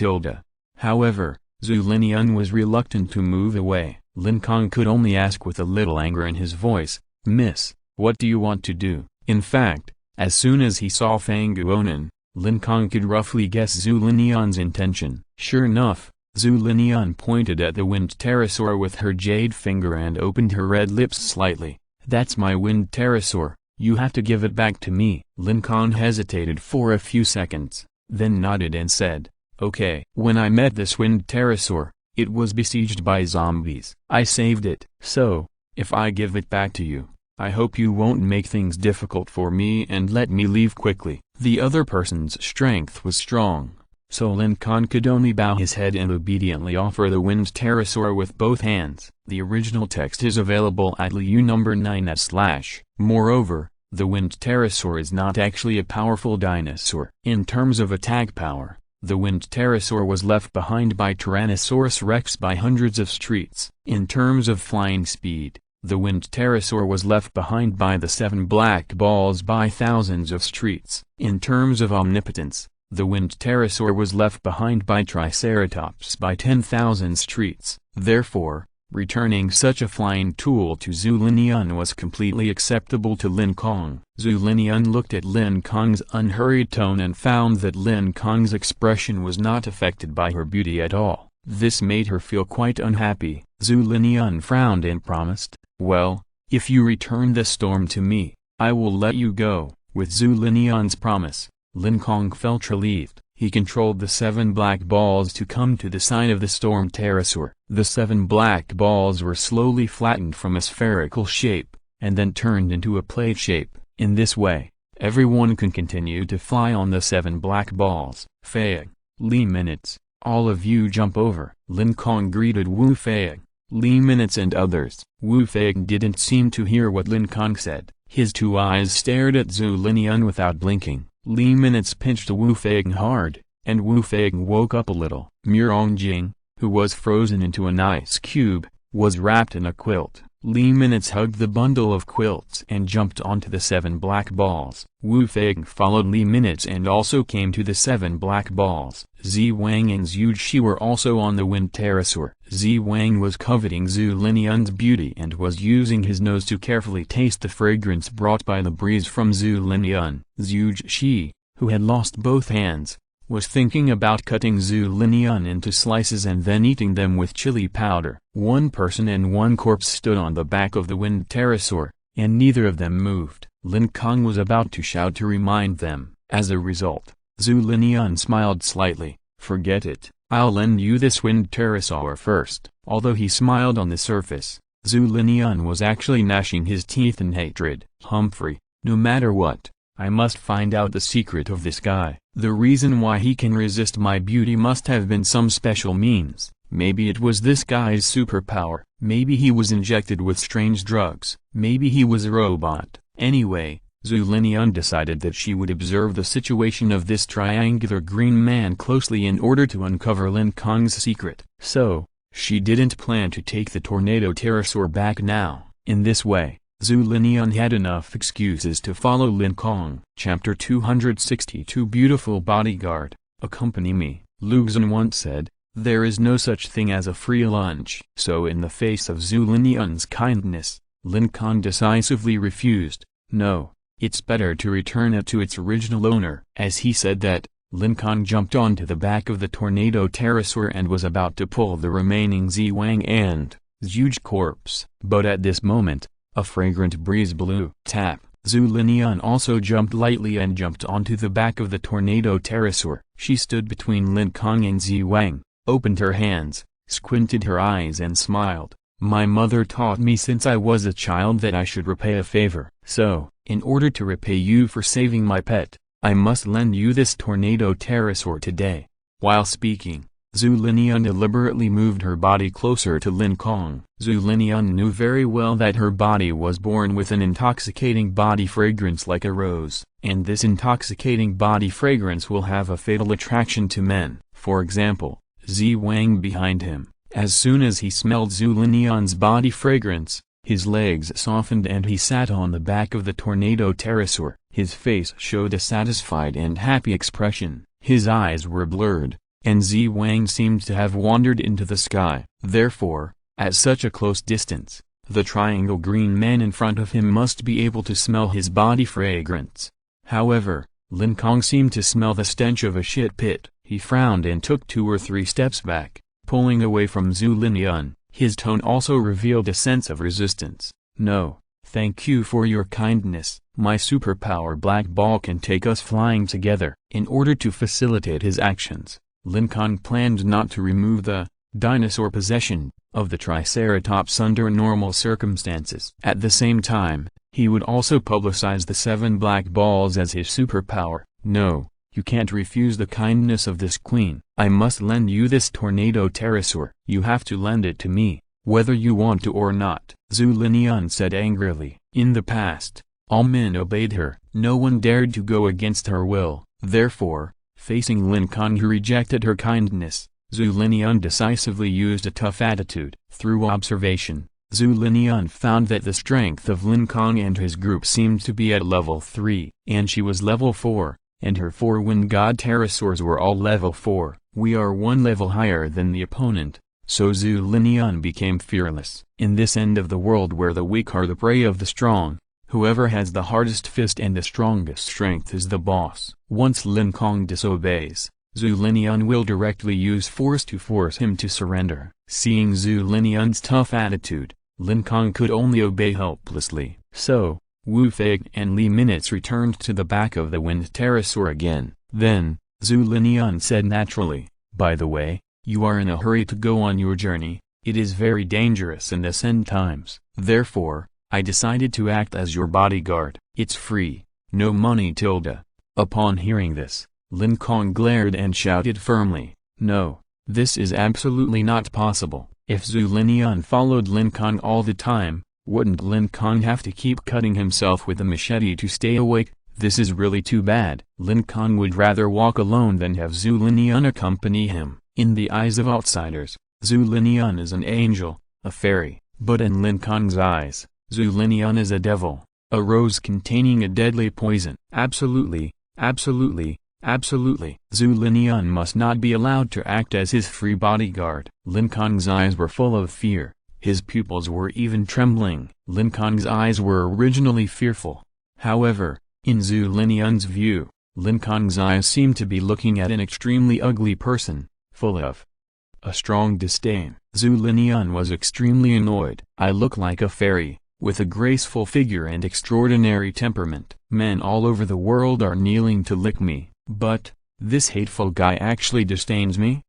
[SPEAKER 1] However, Zhu Linian was reluctant to move away. Lin Kong could only ask with a little anger in his voice, "Miss, what do you want to do?" In fact, as soon as he saw Fang Guonan, Lin Kong could roughly guess Zhu Linian's intention. Sure enough, Zhu Linian pointed at the wind pterosaur with her jade finger and opened her red lips slightly. "That's my wind pterosaur, you have to give it back to me." Lin Kong hesitated for a few seconds, then nodded and said, "Okay." "When I met this wind pterosaur, it was besieged by zombies. I saved it. So, if I give it back to you, I hope you won't make things difficult for me and let me leave quickly." The other person's strength was strong, so Lin Kong could only bow his head and obediently offer the wind pterosaur with both hands. The original text is available at Liu number 9 /. Moreover, the wind pterosaur is not actually a powerful dinosaur. In terms of attack power, the wind pterosaur was left behind by Tyrannosaurus rex by hundreds of streets. In terms of flying speed, the wind pterosaur was left behind by the 7 black balls by thousands of streets. In terms of omnipotence, the wind pterosaur was left behind by Triceratops by 10,000 streets. Therefore, returning such a flying tool to Zhu Linian was completely acceptable to Lin Kong. Zhu Linian looked at Lin Kong's unhurried tone and found that Lin Kong's expression was not affected by her beauty at all. This made her feel quite unhappy. Zhu Linian frowned and promised, "Well, if you return the storm to me, I will let you go." With Zhu Linian's promise, Lin Kong felt relieved. He controlled the 7 black balls to come to the side of the storm pterosaur. The 7 black balls were slowly flattened from a spherical shape, and then turned into a plate shape. In this way, everyone can continue to fly on the 7 black balls. "Fei, Li Minutes, all of you jump over." Lin Kong greeted Wu Fei, Li Minutes and others. Wu Fei didn't seem to hear what Lin Kong said. His 2 eyes stared at Zhu Linian without blinking. Li Minutes pinched Wu Fei hard, and Wu Fei woke up a little. Murongjing, who was frozen into an ice cube, was wrapped in a quilt. Li Minutes hugged the bundle of quilts and jumped onto the 7 black balls. Wu Fei followed Li Minutes and also came to the 7 black balls. Zi Wang and Zhu Shi were also on the wind pterosaur. Zi Wang was coveting Zhu Linian's beauty and was using his nose to carefully taste the fragrance brought by the breeze from Zhu Linian. Zhu Shi, who had lost both hands, was thinking about cutting Zhu Linian into slices and then eating them with chili powder. 1 person and 1 corpse stood on the back of the wind pterosaur, and neither of them moved. Lin Kong was about to shout to remind them. As a result, Zhu Linian smiled slightly. "Forget it, I'll lend you this wind pterosaur first." Although he smiled on the surface, Zhu Linian was actually gnashing his teeth in hatred. "Humphrey, no matter what, I must find out the secret of this guy. The reason why he can resist my beauty must have been some special means. Maybe it was this guy's superpower. Maybe he was injected with strange drugs. Maybe he was a robot." Anyway, Zhu Linian decided that she would observe the situation of this triangular green man closely in order to uncover Lin Kong's secret. So, She didn't plan to take the tornado pterosaur back now. In this way, Zhu Linian had enough excuses to follow Lin Kong. Chapter 262 Beautiful bodyguard, accompany me, Lu Xun once said. There is no such thing as a free lunch. So in the face of Zhu Linian's kindness, Lin Kong decisively refused. No, it's better to return it to its original owner. As he said that, Lin Kong jumped onto the back of the tornado pterosaur and was about to pull the remaining Ziwang and huge corpse. But at this moment, a fragrant breeze blew. Tap. Zhu Linian also jumped lightly and jumped onto the back of the tornado pterosaur. She stood between Lin Kong and Ziwang, opened her hands, squinted her eyes and smiled. My mother taught me since I was a child that I should repay a favor. So, in order to repay you for saving my pet, I must lend you this tornado pterosaur today. While speaking, Zhu Linian deliberately moved her body closer to Lin Kong. Zhu Linian knew very well that her body was born with an intoxicating body fragrance like a rose, and this intoxicating body fragrance will have a fatal attraction to men. For example, Ziwang behind him, as soon as he smelled Zhu Linian's body fragrance, his legs softened and he sat on the back of the tornado pterosaur. His face showed a satisfied and happy expression, his eyes were blurred, and Ziwang seemed to have wandered into the sky. Therefore, at such a close distance, the triangle green man in front of him must be able to smell his body fragrance. However, Lin Kong seemed to smell the stench of a shit pit. He frowned and took 2 or 3 steps back, pulling away from Zhu Linian. His tone also revealed a sense of resistance. No, thank you for your kindness. My superpower black ball can take us flying together. In order to facilitate his actions, Lin Kong planned not to remove the dinosaur possession of the Triceratops under normal circumstances. At the same time, he would also publicize the 7 black balls as his superpower. No, you can't refuse the kindness of this queen. I must lend you this tornado pterosaur. You have to lend it to me, whether you want to or not. Zhu Linian said angrily. In the past, all men obeyed her. No one dared to go against her will. Therefore, facing Lin Kong who rejected her kindness, Zhu Linian decisively used a tough attitude. Through observation, Zhu Linian found that the strength of Lin Kong and his group seemed to be at level 3, and she was level 4, and her 4 wind god pterosaurs were all level 4. We are 1 level higher than the opponent, so Zhu Linian became fearless. In this end of the world where the weak are the prey of the strong, whoever has the hardest fist and the strongest strength is the boss. Once Lin Kong disobeys, Zhu Linian will directly use force to force him to surrender. Seeing Zhu Linian's tough attitude, Lin Kong could only obey helplessly. So, Wu Fei and Li Minutes returned to the back of the wind pterosaur again. Then, Zhu Linian said naturally, by the way, you are in a hurry to go on your journey. It is very dangerous in this end times. Therefore, I decided to act as your bodyguard. It's free, no money tilde. Upon hearing this, Lin Kong glared and shouted firmly, no, this is absolutely not possible. If Zhu Linian followed Lin Kong all the time, wouldn't Lin Kong have to keep cutting himself with a machete to stay awake? This is really too bad. Lin Kong would rather walk alone than have Zhu Linian accompany him. In the eyes of outsiders, Zhu Linian is an angel, a fairy, but in Lin Kong's eyes, Zhu Linian is a devil, a rose containing a deadly poison. Absolutely, absolutely, absolutely. Zhu Linian must not be allowed to act as his free bodyguard. Lin Kong's eyes were full of fear, his pupils were even trembling. Lin Kong's eyes were originally fearful. However, in Zhu Linian's view, Lin Kong's eyes seemed to be looking at an extremely ugly person, full of a strong disdain. Zhu Linian was extremely annoyed. I look like a fairy, with a graceful figure and extraordinary temperament. Men all over the world are kneeling to lick me, but this hateful guy actually disdains me?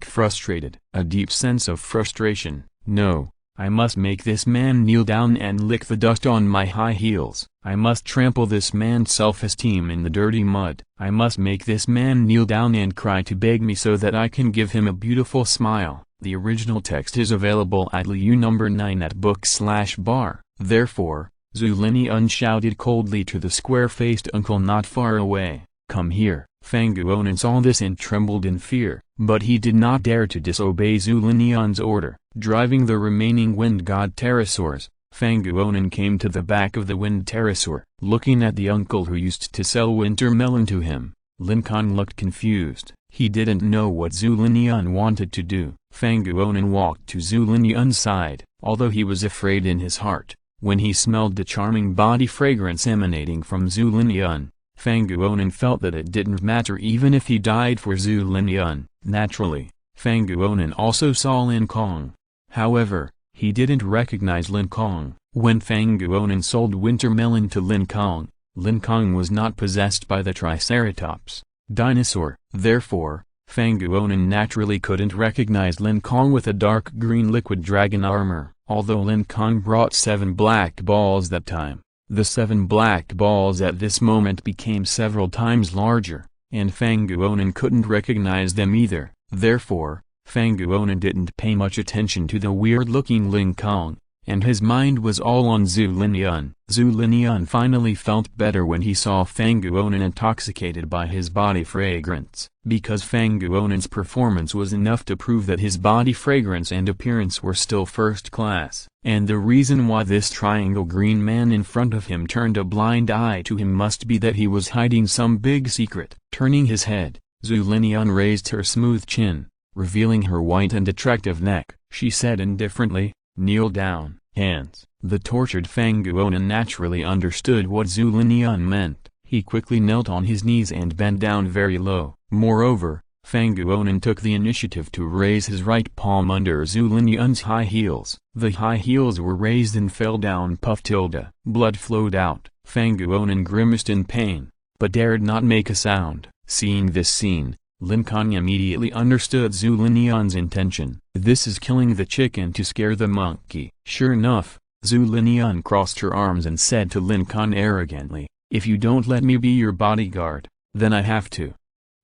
[SPEAKER 1] Frustrated. A deep sense of frustration. No, I must make this man kneel down and lick the dust on my high heels. I must trample this man's self-esteem in the dirty mud. I must make this man kneel down and cry to beg me so that I can give him a beautiful smile. The original text is available at Liu number 9 at book/bar. Therefore, Zhu Linian shouted coldly to the square-faced uncle not far away, come here, Fang Guonan saw this and trembled in fear, but he did not dare to disobey Zhu Linian's order. Driving the remaining wind god pterosaurs, Fang Guonan came to the back of the wind pterosaur. Looking at the uncle who used to sell winter melon to him, Lin Kong looked confused. He didn't know what Zhu Linian wanted to do. Fang Guonan walked to Zhu Linian's side, although he was afraid in his heart. When he smelled the charming body fragrance emanating from Zhu Linian, Fang Guonan felt that it didn't matter even if he died for Zhu Linian. Naturally, Fang Guonan also saw Lin Kong. However, he didn't recognize Lin Kong. When Fang Guonan sold winter melon to Lin Kong was not possessed by the Triceratops dinosaur. Therefore, Fang Guonan naturally couldn't recognize Lin Kong with a dark green liquid dragon armor. Although Lin Kong brought 7 black balls that time, the 7 black balls at this moment became several times larger, and Fang Guonan couldn't recognize them either. Therefore, Fang Guonan didn't pay much attention to the weird-looking Lin Kong, and his mind was all on Zhu Linian. Zhu Linian finally felt better when he saw Fang Guonan intoxicated by his body fragrance, because Fang Guonan's performance was enough to prove that his body fragrance and appearance were still first class. And the reason why this triangle green man in front of him turned a blind eye to him must be that he was hiding some big secret. Turning his head, Zhu Linian raised her smooth chin, revealing her white and attractive neck. She said indifferently, "Kneel down." Hands. The tortured Fang Guonan naturally understood what Zhu Linian meant. He quickly knelt on his knees and bent down very low. Moreover, Fang Guonan took the initiative to raise his right palm under Zhu Linian's high heels. The high heels were raised and fell down. Puff tilde. Blood flowed out. Fang Guonan grimaced in pain, but dared not make a sound. Seeing this scene, Lin Kong immediately understood Zhu Linian's intention. This is killing the chicken to scare the monkey. Sure enough, Zhu Linian crossed her arms and said to Lin Kong arrogantly, "If you don't let me be your bodyguard, then I have to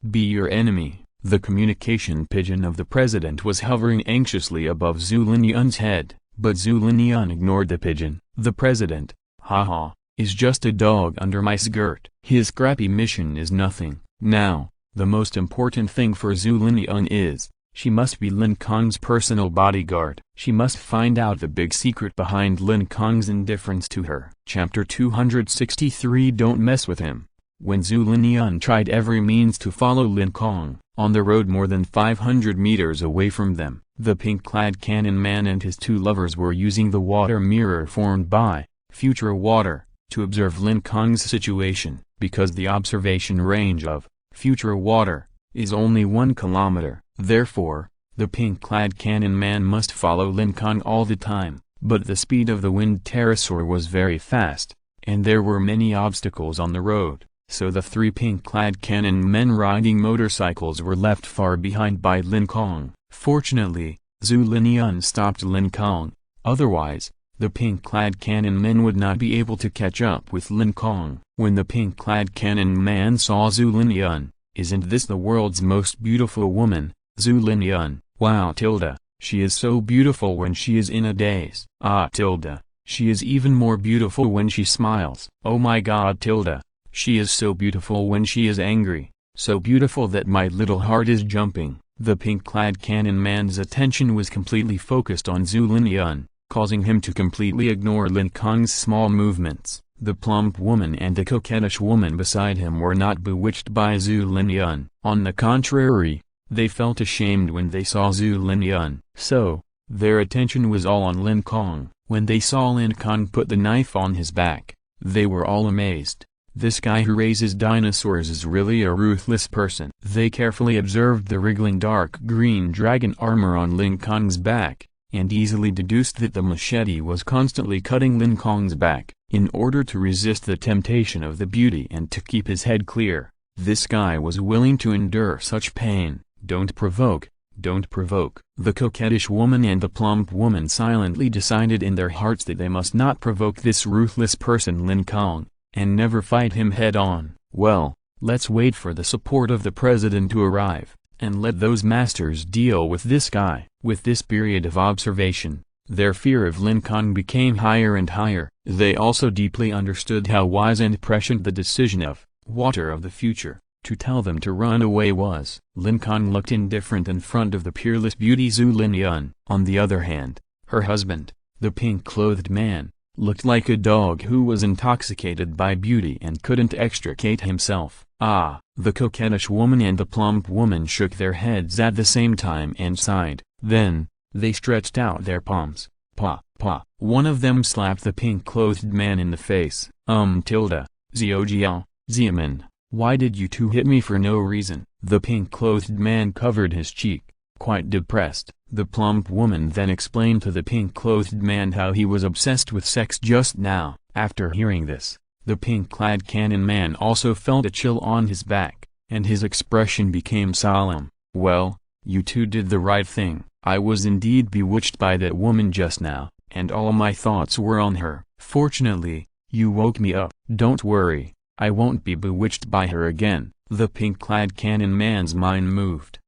[SPEAKER 1] be your enemy." The communication pigeon of the president was hovering anxiously above Zhu Linian's head, but Zhu Linian ignored the pigeon. "The president, haha, is just a dog under my skirt. His scrappy mission is nothing. Now, the most important thing for Zhu Linian is, she must be Lin Kong's personal bodyguard. She must find out the big secret behind Lin Kong's indifference to her." Chapter 263 Don't mess with him. When Zhu Linian tried every means to follow Lin Kong, on the road more than 500 meters away from them, the pink-clad cannon man and his 2 lovers were using the water mirror formed by future water to observe Lin Kong's situation, because the observation range of future water is only 1 kilometer. Therefore, the pink-clad cannon man must follow Lin Kong all the time. But the speed of the wind pterosaur was very fast, and there were many obstacles on the road, so the 3 pink-clad cannon men riding motorcycles were left far behind by Lin Kong. Fortunately, Zhu Linian stopped Lin Kong, otherwise, the pink-clad cannon men would not be able to catch up with Lin Kong. When the pink-clad cannon man saw Zhu Linian, "Isn't this the world's most beautiful woman, Zhu Linian? Wow tilde, she is so beautiful when she is in a daze. Ah tilde, she is even more beautiful when she smiles. Oh my god tilde, she is so beautiful when she is angry, so beautiful that my little heart is jumping." The pink-clad cannon man's attention was completely focused on Zhu Linian, causing him to completely ignore Lin Kong's small movements. The plump woman and the coquettish woman beside him were not bewitched by Zhu Linian. On the contrary, they felt ashamed when they saw Zhu Linian. So, their attention was all on Lin Kong. When they saw Lin Kong put the knife on his back, they were all amazed. This guy who raises dinosaurs is really a ruthless person. They carefully observed the wriggling dark green dragon armor on Lin Kong's back, and easily deduced that the machete was constantly cutting Lin Kong's back. In order to resist the temptation of the beauty and to keep his head clear, this guy was willing to endure such pain. Don't provoke, don't provoke. The coquettish woman and the plump woman silently decided in their hearts that they must not provoke this ruthless person Lin Kong, and never fight him head-on. Well, let's wait for the support of the president to arrive, and let those masters deal with this guy. With this period of observation, their fear of Lin Kong became higher and higher. They also deeply understood how wise and prescient the decision of water of the future To tell them to run away was. Lin Kong looked indifferent in front of the peerless beauty Zhu Linyun. On the other hand, her husband, the pink-clothed man, looked like a dog who was intoxicated by beauty and couldn't extricate himself. Ah! The coquettish woman and the plump woman shook their heads at the same time and sighed. Then, they stretched out their palms. Pa, pa. One of them slapped the pink-clothed man in the face. Ziojiao, Ziaman, why did you two hit me for no reason? The pink-clothed man covered his cheek, quite depressed. The plump woman then explained to the pink-clothed man how he was obsessed with sex just now. After hearing this, the pink-clad cannon man also felt a chill on his back, and his expression became solemn. Well, you two did the right thing. I was indeed bewitched by that woman just now, and all my thoughts were on her. Fortunately, you woke me up. Don't worry, I won't be bewitched by her again. The pink-clad cannon man's mind moved.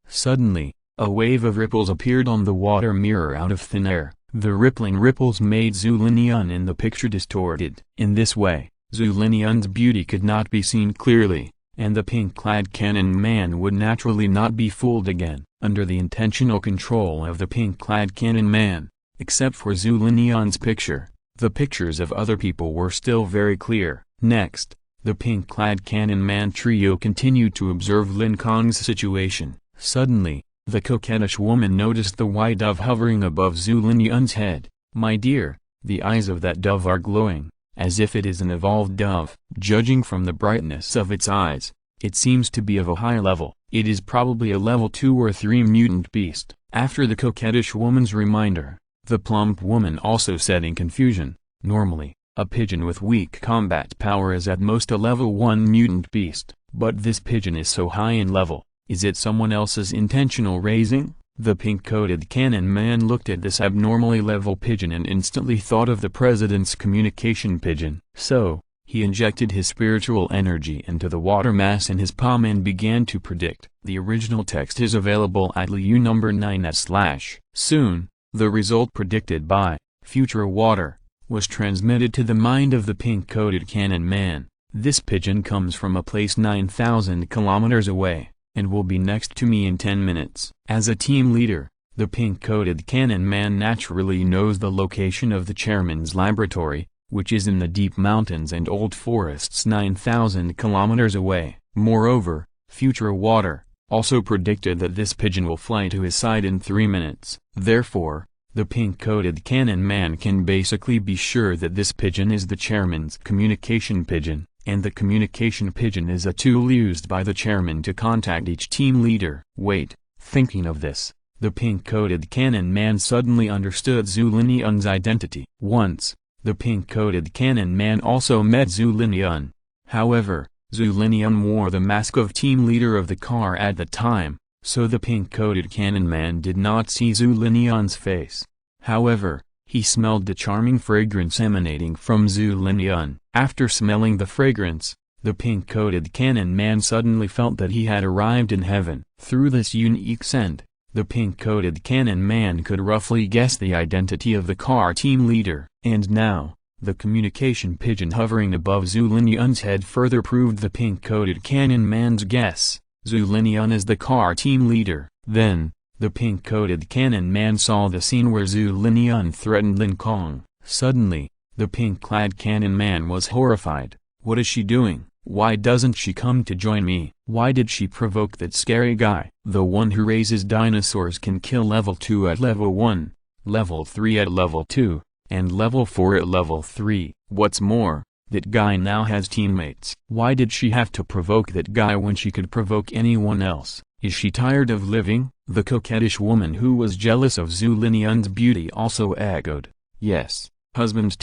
[SPEAKER 1] Suddenly, a wave of ripples appeared on the water mirror out of thin air. The rippling ripples made Zhu Linyun in the picture distorted. In this way, Zhu Linyun's beauty could not be seen clearly, and the pink-clad cannon man would naturally not be fooled again. Under the intentional control of the pink-clad cannon man, except for Zhu Linyun's picture, the pictures of other people were still very clear. Next, the pink-clad cannon man trio continued to observe Lin Kong's situation. Suddenly, the coquettish woman noticed the white dove hovering above Zhu Linyun's head. My dear, the eyes of that dove are glowing, as if it is an evolved dove. Judging from the brightness of its eyes, it seems to be of a high level. It is probably a level 2 or 3 mutant beast. After the coquettish woman's reminder, the plump woman also said in confusion, normally, a pigeon with weak combat power is at most a level 1 mutant beast, but this pigeon is so high in level. Is it someone else's intentional raising? The pink-coated cannon man looked at this abnormally level pigeon and instantly thought of the president's communication pigeon. So, he injected his spiritual energy into the water mass in his palm and began to predict. The original text is available at Liu number 9/. Soon, the result predicted by future water was transmitted to the mind of the pink-coated cannon man. This pigeon comes from a place 9,000 kilometers away, and will be next to me in 10 minutes. As a team leader, the pink-coated cannon man naturally knows the location of the chairman's laboratory, which is in the deep mountains and old forests 9,000 kilometers away. Moreover, future water also predicted that this pigeon will fly to his side in 3 minutes. Therefore, the pink-coated cannon man can basically be sure that this pigeon is the chairman's communication pigeon, and the communication pigeon is a tool used by the chairman to contact each team leader. Wait, thinking of this, the pink-coated cannon man suddenly understood Zhu Linyun's identity. Once, the pink-coated cannon man also met Zhu Linyun. However, Zhu Linyun wore the mask of team leader of the car at the time, so the pink-coated cannon man did not see Zhu Linyun's face. However, he smelled the charming fragrance emanating from Zhu Linyun. After smelling the fragrance, the pink-coated cannon man suddenly felt that he had arrived in heaven. Through this unique scent, the pink-coated cannon man could roughly guess the identity of the car team leader. And now, the communication pigeon hovering above Zhu Linyun's head further proved the pink-coated cannon man's guess. Zhu Linyun is the car team leader. Then, the pink-coated cannon man saw the scene where Zhu Linyun threatened Lin Kong. Suddenly, the pink-clad cannon man was horrified. What is she doing? Why doesn't she come to join me? Why did she provoke that scary guy? The one who raises dinosaurs can kill level 2 at level 1, level 3 at level 2, and level 4 at level 3. What's more, that guy now has teammates. Why did she have to provoke that guy when she could provoke anyone else? Is she tired of living? The coquettish woman who was jealous of Zhu Linyun's beauty also echoed. Yes, husband.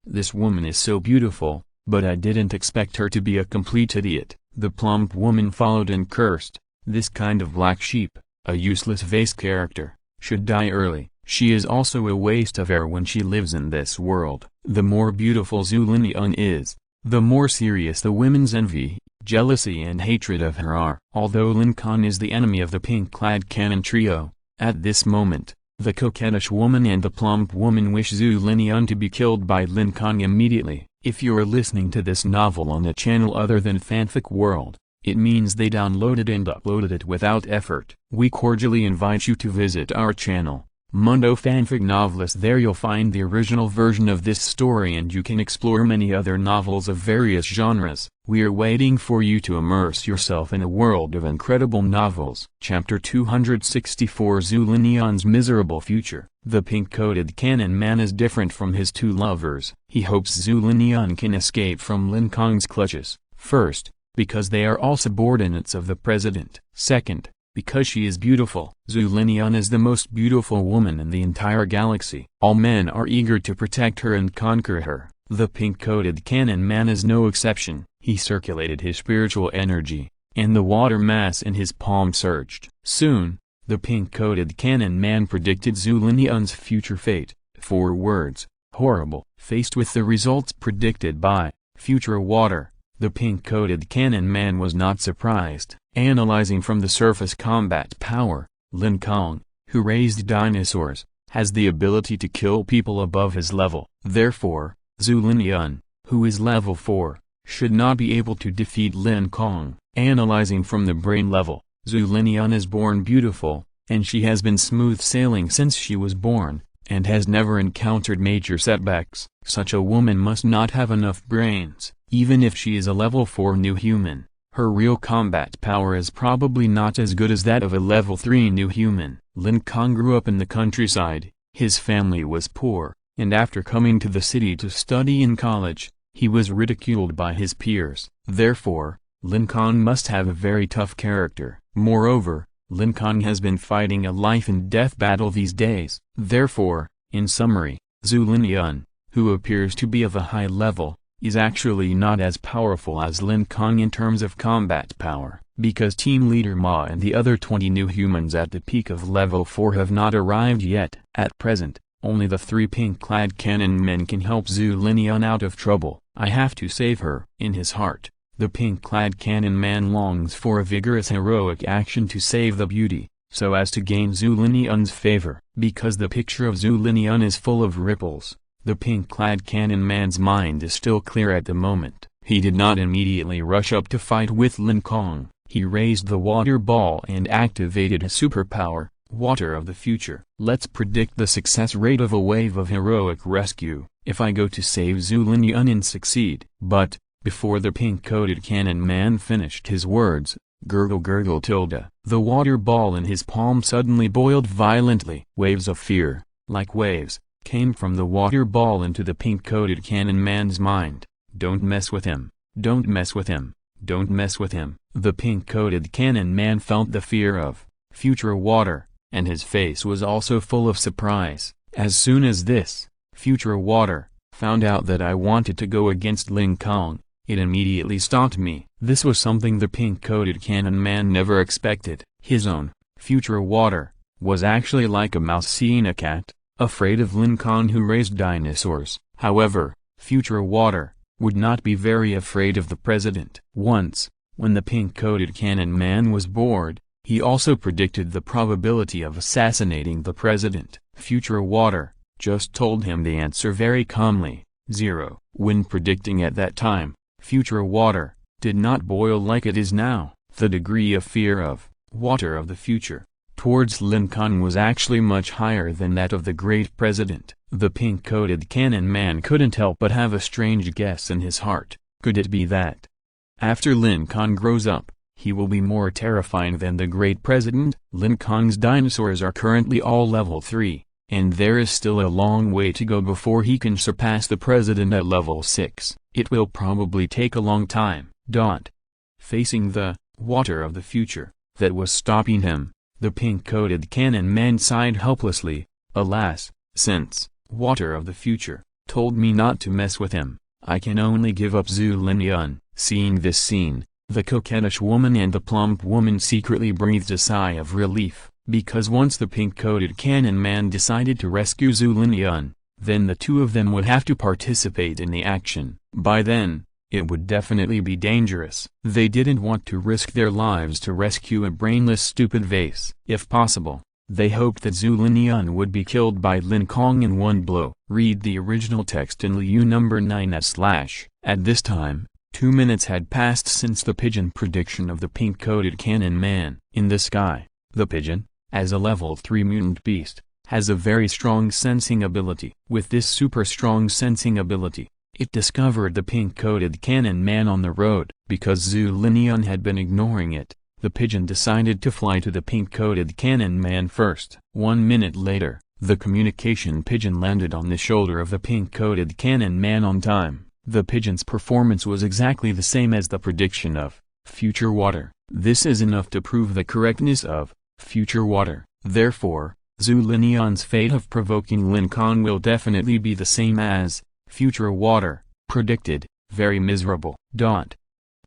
[SPEAKER 1] This woman is so beautiful, but I didn't expect her to be a complete idiot. The plump woman followed and cursed. This kind of black sheep, a useless vase character, should die early. She is also a waste of air when she lives in this world. The more beautiful Zhu Linyun is, the more serious the women's envy, jealousy and hatred of her are. Although Lin Kong is the enemy of the pink-clad cannon trio, at this moment, the coquettish woman and the plump woman wish Zhu Linyun to be killed by Lin Kong immediately. If you're listening to this novel on a channel other than Fanfic World, it means they downloaded and uploaded it without effort. We cordially invite you to visit our channel, Mundo Fanfic Novelist. There you'll find the original version of this story and you can explore many other novels of various genres. We're waiting for you to immerse yourself in a world of incredible novels. Chapter 264, Zulinian's Miserable Future. The pink-coated cannon man is different from his two lovers. He hopes Zulinian can escape from Lin Kong's clutches. First, because they are all subordinates of the president. Second, because she is beautiful. Zulinian is the most beautiful woman in the entire galaxy. All men are eager to protect her and conquer her. The pink-coated cannon man is no exception. He circulated his spiritual energy, and the water mass in his palm surged. Soon, the pink-coated cannon man predicted Zulinian's future fate. 4 words: horrible. Faced with the results predicted by future water, the pink-coated cannon man was not surprised. Analyzing from the surface combat power, Lin Kong, who raised dinosaurs, has the ability to kill people above his level. Therefore, Zulinian, who is level 4, should not be able to defeat Lin Kong. Analyzing from the brain level, Zulinian is born beautiful, and she has been smooth sailing since she was born, and has never encountered major setbacks. Such a woman must not have enough brains, even if she is a level 4 new human. Her real combat power is probably not as good as that of a level 3 new human. Lin Kong grew up in the countryside, his family was poor, and after coming to the city to study in college, he was ridiculed by his peers. Therefore, Lin Kong must have a very tough character. Moreover, Lin Kong has been fighting a life-and-death battle these days. Therefore, in summary, Zulinian, who appears to be of a high level, is actually not as powerful as Lin Kong in terms of combat power. Because team leader Ma and the other 20 new humans at the peak of level 4 have not arrived yet. At present, only the 3 pink-clad cannon men can help Zulinian out of trouble. I have to save her. In his heart, the pink-clad cannon man longs for a vigorous heroic action to save the beauty, so as to gain Zulinian's favor. Because the picture of Zulinian is full of ripples, the pink-clad cannon man's mind is still clear at the moment. He did not immediately rush up to fight with Lin Kong. He raised the water ball and activated his superpower, Water of the Future. Let's predict the success rate of a wave of heroic rescue. If I go to save Zulinian and succeed. But, before the pink-coated cannon man finished his words, gurgle gurgle tilde, the water ball in his palm suddenly boiled violently. Waves of fear, like waves, came from the water ball into the pink-coated cannon man's mind. Don't mess with him, don't mess with him, don't mess with him. The pink-coated cannon man felt the fear of future water, and his face was also full of surprise. As soon as this future water found out that I wanted to go against Lin Kong, it immediately stopped me. This was something the pink-coated cannon man never expected. His own future water was actually like a mouse seeing a cat, afraid of Lin Kong who raised dinosaurs. However, future water would not be very afraid of the president. Once, when the pink-coated cannon man was bored, he also predicted the probability of assassinating the president. Future water just told him the answer very calmly: 0. When predicting at that time, future water did not boil like it is now. The degree of fear of Water of the Future towards Lin Kong was actually much higher than that of the great president. The pink-coated cannon man couldn't help but have a strange guess in his heart. Could it be that after Lin Kong grows up, he will be more terrifying than the great president? Lin Kong's dinosaurs are currently all level 3, and there is still a long way to go before he can surpass the president at level 6. It will probably take a long time. Facing the Water of the Future that was stopping him, the pink-coated cannon man sighed helplessly. Alas, since Water of the Future told me not to mess with him, I can only give up Zulinian. Seeing this scene, the coquettish woman and the plump woman secretly breathed a sigh of relief, because once the pink-coated cannon man decided to rescue Zulinian, then the two of them would have to participate in the action. By then, it would definitely be dangerous. They didn't want to risk their lives to rescue a brainless stupid vase. If possible, They hoped that Zhu Linian would be killed by Lin Kong in one blow. Read the original text in Liu number 9 /. At this time, 2 minutes had passed since the pigeon prediction of the pink-coated cannon man. In the sky, the pigeon, as a level 3 mutant beast, has a very strong sensing ability. With this super strong sensing ability, it discovered the pink-coated cannon man on the road. Because Zhu Linian had been ignoring it, the pigeon decided to fly to the pink-coated cannon man first. 1 minute later, the communication pigeon landed on the shoulder of the pink-coated cannon man on time. The pigeon's performance was exactly the same as the prediction of future water. This is enough to prove the correctness of future water. Therefore, Zhu Linian's fate of provoking Lin Kong will definitely be the same as future water predicted, very miserable.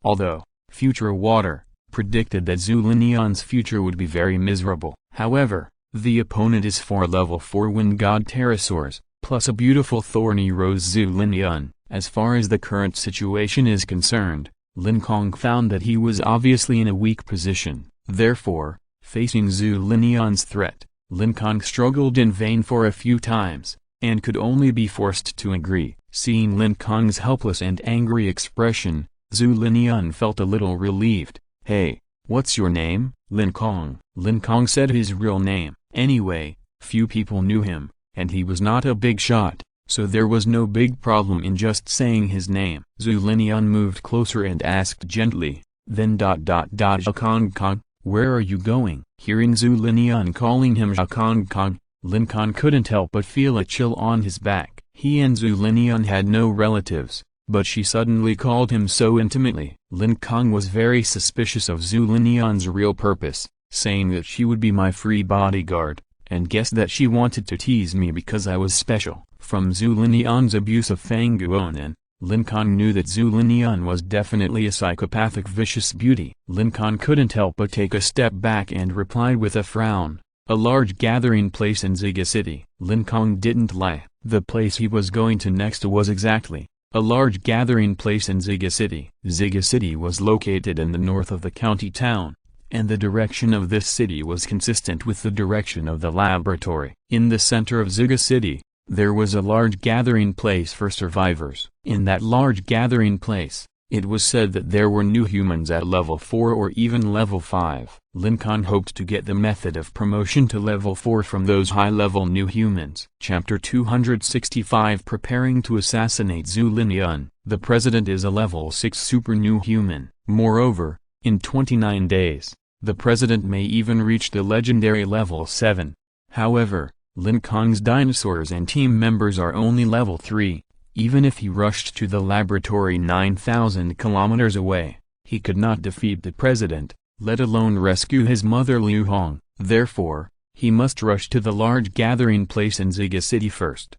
[SPEAKER 1] Although future water predicted that Zhu Linian's future would be very miserable, however, the opponent is 4 level 4 wind god pteranodons, plus a beautiful thorny rose Zhu Linian. As far as the current situation is concerned, Lin Kong found that he was obviously in a weak position. Therefore, facing Zhu Linian's threat, Lin Kong struggled in vain for a few times, and could only be forced to agree. Seeing Lin Kong's helpless and angry expression, Zhu Linian felt a little relieved. "Hey, what's your name, Lin Kong?" Lin Kong said his real name. Anyway, few people knew him, and he was not a big shot, so there was no big problem in just saying his name. Zhu Linian moved closer and asked gently, then ... Kong, where are you going? Hearing Zhu Linian calling him Kong, Lin Kong couldn't help but feel a chill on his back. He and Zhu Linian had no relatives, but she suddenly called him so intimately. Lin Kong was very suspicious of Zhu Linian's real purpose, saying that she would be my free bodyguard, and guessed that she wanted to tease me because I was special. From Zhu Linian's abuse of Fang Guonan, Lin Kong knew that Zhu Linian was definitely a psychopathic vicious beauty. Lin Kong couldn't help but take a step back and replied with a frown, "A large gathering place in Ziga City." Lin Kong didn't lie. The place he was going to next was exactly a large gathering place in Ziga City. Ziga City was located in the north of the county town, and the direction of this city was consistent with the direction of the laboratory. In the center of Ziga City, there was a large gathering place for survivors. In that large gathering place, it was said that there were new humans at level 4 or even level 5. Lin Kong hoped to get the method of promotion to level 4 from those high-level new humans. Chapter 265 Preparing to assassinate Zhu Linian. The president is a level 6 super new human. Moreover, in 29 days, the president may even reach the legendary level 7. However, Lin Kong's dinosaurs and team members are only level 3. Even if he rushed to the laboratory 9,000 kilometers away, he could not defeat the president, let alone rescue his mother Liu Hong. Therefore, he must rush to the large gathering place in Ziga City first.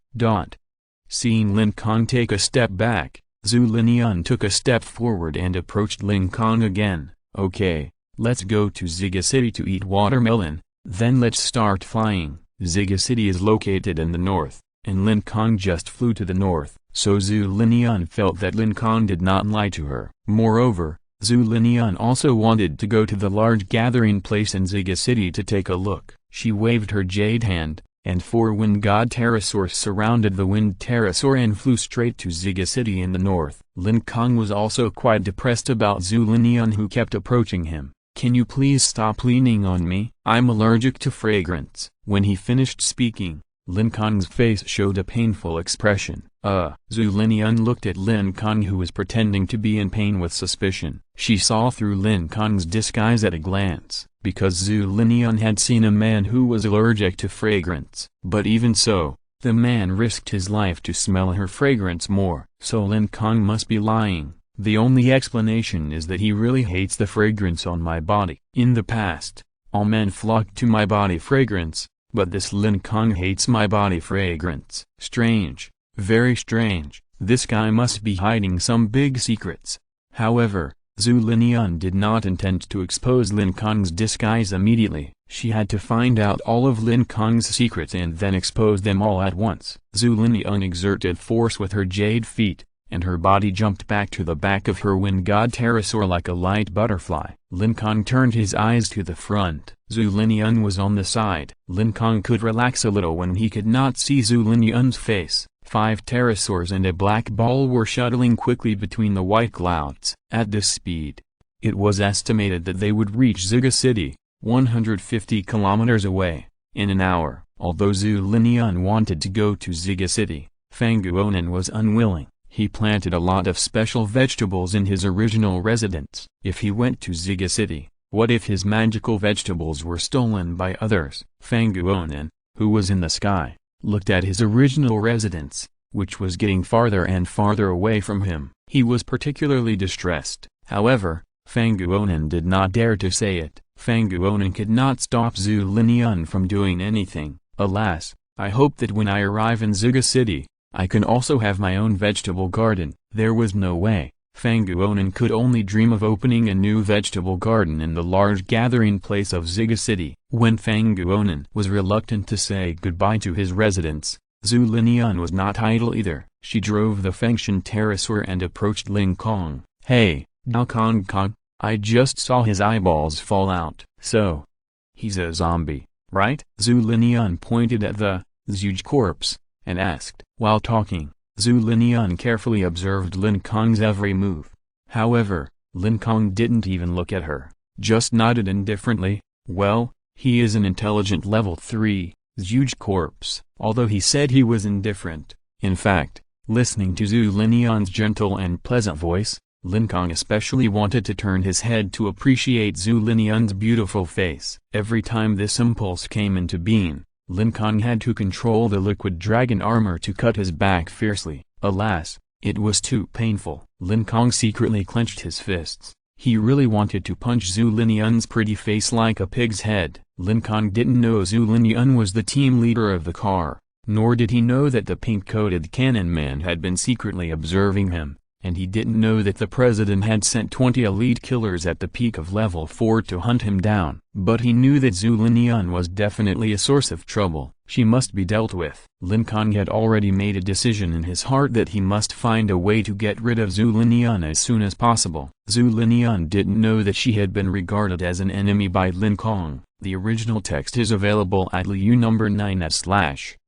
[SPEAKER 1] Seeing Lin Kong take a step back, Zhu Linian took a step forward and approached Lin Kong again. "Okay, let's go to Ziga City to eat watermelon, then let's start flying." Ziga City is located in the north, and Lin Kong just flew to the north, so Zhu Linian felt that Lin Kong did not lie to her. Moreover, Zhu Linian also wanted to go to the large gathering place in Ziga City to take a look. She waved her jade hand, and 4 wind god pteranodons surrounded the wind pteranodon and flew straight to Ziga City in the north. Lin Kong was also quite depressed about Zhu Linian, who kept approaching him. "Can you please stop leaning on me? I'm allergic to fragrance." When he finished speaking, Lin Kong's face showed a painful expression. Zhu Linian looked at Lin Kong, who was pretending to be in pain, with suspicion. She saw through Lin Kong's disguise at a glance, because Zhu Linian had seen a man who was allergic to fragrance. But even so, the man risked his life to smell her fragrance more. So Lin Kong must be lying. The only explanation is that he really hates the fragrance on my body. In the past, all men flocked to my body fragrance, but this Lin Kong hates my body fragrance. Strange, very strange. This guy must be hiding some big secrets. However, Zhu Linian did not intend to expose Lin Kong's disguise immediately. She had to find out all of Lin Kong's secrets and then expose them all at once. Zhu Linian exerted force with her jade feet, and her body jumped back to the back of her wind god pterosaur like a light butterfly. Lin Kong turned his eyes to the front. Zhu Linian was on the side. Lin Kong could relax a little when he could not see Zhu Linian's face. 5 pterosaurs and a black ball were shuttling quickly between the white clouds. At this speed, it was estimated that they would reach Zyga City, 150 kilometers away, in an hour. Although Zhu Linian wanted to go to Zyga City, Fang Guonan was unwilling. He planted a lot of special vegetables in his original residence. If he went to Zyga City, what if his magical vegetables were stolen by others? Fang Guonan, who was in the sky, looked at his original residence, which was getting farther and farther away from him. He was particularly distressed. However, Fang Guonan did not dare to say it. Fang Guonan could not stop Zhu Linian from doing anything. Alas, I hope that when I arrive in Zyga City, I can also have my own vegetable garden. There was no way. Fang Guonan could only dream of opening a new vegetable garden in the large gathering place of Zyga City. When Fang Guonan was reluctant to say goodbye to his residence, Zhu Linian was not idle either. She drove the Fengshan pterosaur and approached Lin Kong. "Hey, Kong, I just saw his eyeballs fall out. So, he's a zombie, right?" Zhu Linian pointed at the huge corpse and asked. While talking, Zhu Linian carefully observed Lin Kong's every move. However, Lin Kong didn't even look at her, just nodded indifferently. Well, he is an intelligent level 3, huge corpse. Although he said he was indifferent, in fact, listening to Zhu Linian's gentle and pleasant voice, Lin Kong especially wanted to turn his head to appreciate Zhu Linian's beautiful face. Every time this impulse came into being, Lin Kong had to control the liquid dragon armor to cut his back fiercely. Alas, it was too painful. Lin Kong secretly clenched his fists. He really wanted to punch Zhu Linian's pretty face like a pig's head. Lin Kong didn't know Zhu Linian was the team leader of the car, nor did he know that the pink-coated cannon man had been secretly observing him, and he didn't know that the president had sent 20 elite killers at the peak of level 4 to hunt him down. But he knew that Zhu Linian was definitely a source of trouble. She must be dealt with. Lin Kong had already made a decision in his heart that he must find a way to get rid of Zhu Linian as soon as possible. Zhu Linian didn't know that she had been regarded as an enemy by Lin Kong. The original text is available at Liu number 9.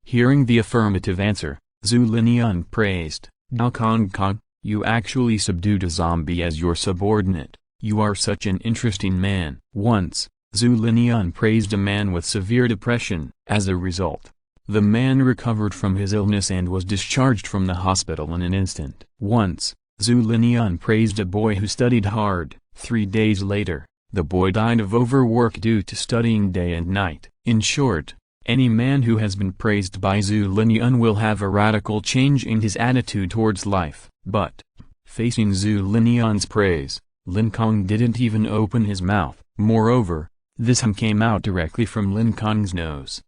[SPEAKER 1] Hearing the affirmative answer, Zhu Linian praised. Kong, you actually subdued a zombie as your subordinate. You are such an interesting man. Once, Zhu Linian praised a man with severe depression. As a result, the man recovered from his illness and was discharged from the hospital in an instant. Once, Zhu Linian praised a boy who studied hard. 3 days later, the boy died of overwork due to studying day and night. In short, any man who has been praised by Zhu Linian will have a radical change in his attitude towards life. But, facing Zhu Linian's praise, Lin Kong didn't even open his mouth. Moreover, this hum came out directly from Lin Kong's nose.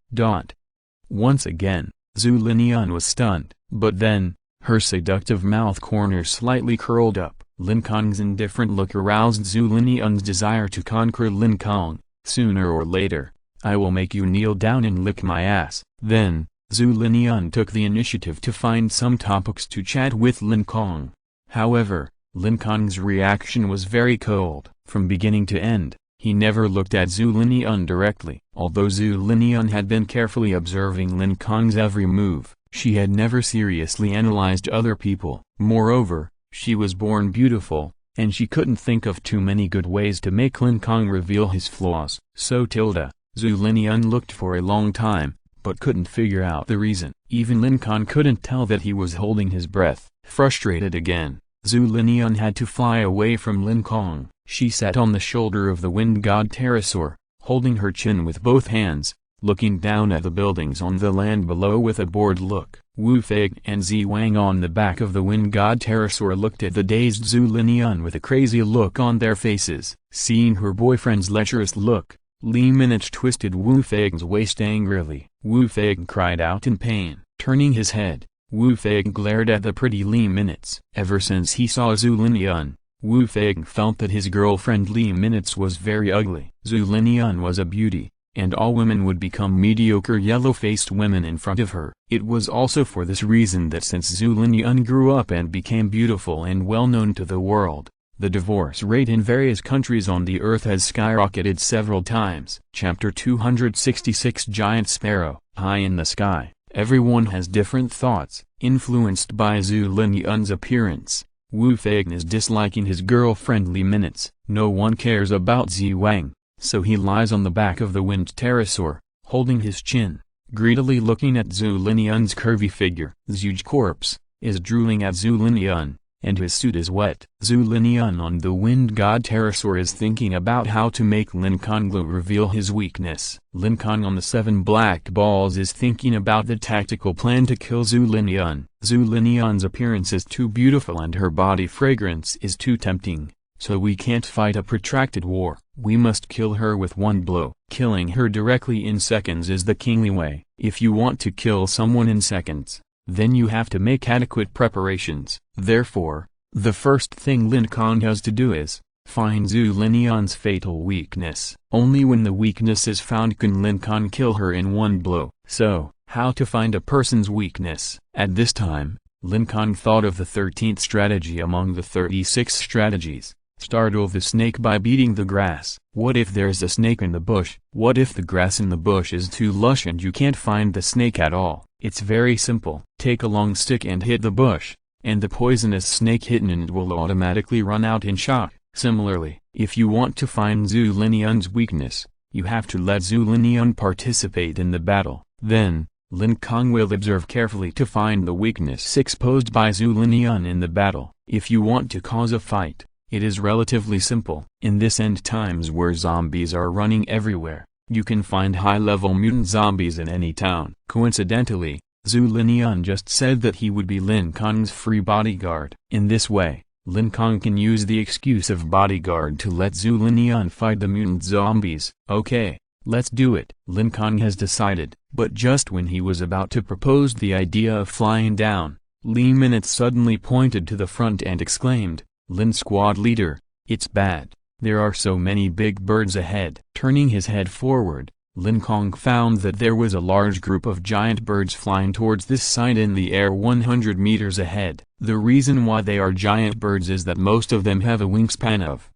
[SPEAKER 1] Once again, Zhu Linian was stunned, but then, her seductive mouth corners slightly curled up. Lin Kong's indifferent look aroused Zhu Linian's desire to conquer Lin Kong. Sooner or later, I will make you kneel down and lick my ass. Then, Zhu Linian took the initiative to find some topics to chat with Lin Kong. However, Lin Kong's reaction was very cold. From beginning to end, he never looked at Zhu Linian directly. Although Zhu Linian had been carefully observing Lin Kong's every move, she had never seriously analyzed other people. Moreover, she was born beautiful, and she couldn't think of too many good ways to make Lin Kong reveal his flaws. So Zhu Linian looked for a long time, but couldn't figure out the reason. Even Lin Kong couldn't tell that he was holding his breath. Frustrated again, Zhu Linian had to fly away from Lin Kong. She sat on the shoulder of the wind god pterosaur, holding her chin with both hands, looking down at the buildings on the land below with a bored look. Wu Fei and Zi Wang on the back of the wind god pterosaur looked at the dazed Zhu Linian with a crazy look on their faces. Seeing her boyfriend's lecherous look, Li Minich twisted Wu Fei's waist angrily. Wu Fei cried out in pain. Turning his head, Wu Fei glared at the pretty Li Minich. Ever since he saw Zhu Linian, Wu Fei felt that his girlfriend Li Minich was very ugly. Zhu Linian was a beauty, and all women would become mediocre yellow-faced women in front of her. It was also for this reason that since Zhu Linian grew up and became beautiful and well-known to the world, the divorce rate in various countries on the earth has skyrocketed several times. Chapter 266 Giant Sparrow. High in the sky, everyone has different thoughts, influenced by Zhu Linian's appearance. Wu Feigen is disliking his girlfriend Li Minutes. No one cares about Zi Wang, so he lies on the back of the winged pterosaur, holding his chin, greedily looking at Zhu Linian's curvy figure. Zhu's corpse is drooling at Zhu Linian, and his suit is wet. Zhu Linian on the wind god pterosaur is thinking about how to make Lin Kong reveal his weakness. Lin Kong on the 7 black balls is thinking about the tactical plan to kill Zhu Linian. Zhu Linian's appearance is too beautiful and her body fragrance is too tempting, so we can't fight a protracted war. We must kill her with one blow. Killing her directly in seconds is the kingly way. If you want to kill someone in seconds, then you have to make adequate preparations. Therefore, the first thing Lin Kong has to do is find Zhu Linian's fatal weakness. Only when the weakness is found can Lin Kong kill her in one blow. So, how to find a person's weakness? At this time, Lin Kong thought of the 13th strategy among the 36 strategies. Startle the snake by beating the grass. What if there's a snake in the bush? What if the grass in the bush is too lush and you can't find the snake at all? It's very simple. Take a long stick and hit the bush, and the poisonous snake hidden in it will automatically run out in shock. Similarly, if you want to find Zhu Linian's weakness, you have to let Zhu Linian participate in the battle. Then, Lin Kong will observe carefully to find the weakness exposed by Zhu Linian in the battle. If you want to cause a fight, it is relatively simple. In this end times where zombies are running everywhere, you can find high-level mutant zombies in any town. Coincidentally, Zhu Linian just said that he would be Lin Kong's free bodyguard. In this way, Lin Kong can use the excuse of bodyguard to let Zhu Linian fight the mutant zombies. Okay, let's do it. Lin Kong has decided, but just when he was about to propose the idea of flying down, Li Minutes suddenly pointed to the front and exclaimed, "Lin Squad Leader, it's bad. There are so many big birds ahead." Turning his head forward, Lin Kong found that there was a large group of giant birds flying towards this side in the air 100 meters ahead. The reason why they are giant birds is that most of them have a wingspan of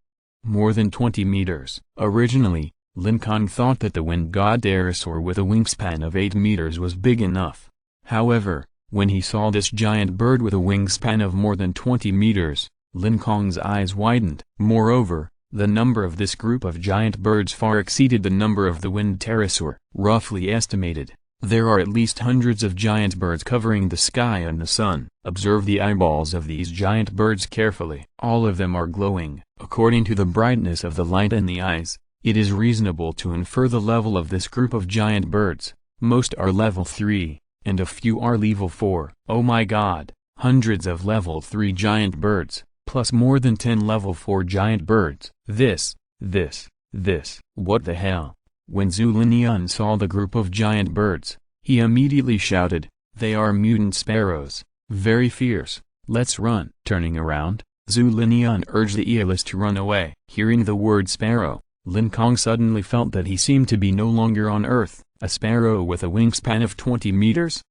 [SPEAKER 1] more than 20 meters. Originally, Lin Kong thought that the wind god pterosaur with a wingspan of 8 meters was big enough. However, when he saw this giant bird with a wingspan of more than 20 meters, Lin Kong's eyes widened. Moreover, the number of this group of giant birds far exceeded the number of the winged pterosaur. Roughly estimated, there are at least hundreds of giant birds covering the sky and the sun. Observe the eyeballs of these giant birds carefully. All of them are glowing. According to the brightness of the light in the eyes, it is reasonable to infer the level of this group of giant birds. Most are level 3, and a few are level 4. Oh my god, hundreds of level 3 giant birds, plus more than 10 level 4 giant birds. This. What the hell? When Zhu Linian saw the group of giant birds, he immediately shouted, "They are mutant sparrows, very fierce, let's run." Turning around, Zhu Linian urged the Eolus to run away. Hearing the word sparrow, Lin Kong suddenly felt that he seemed to be no longer on Earth. A sparrow with a wingspan of 20 meters?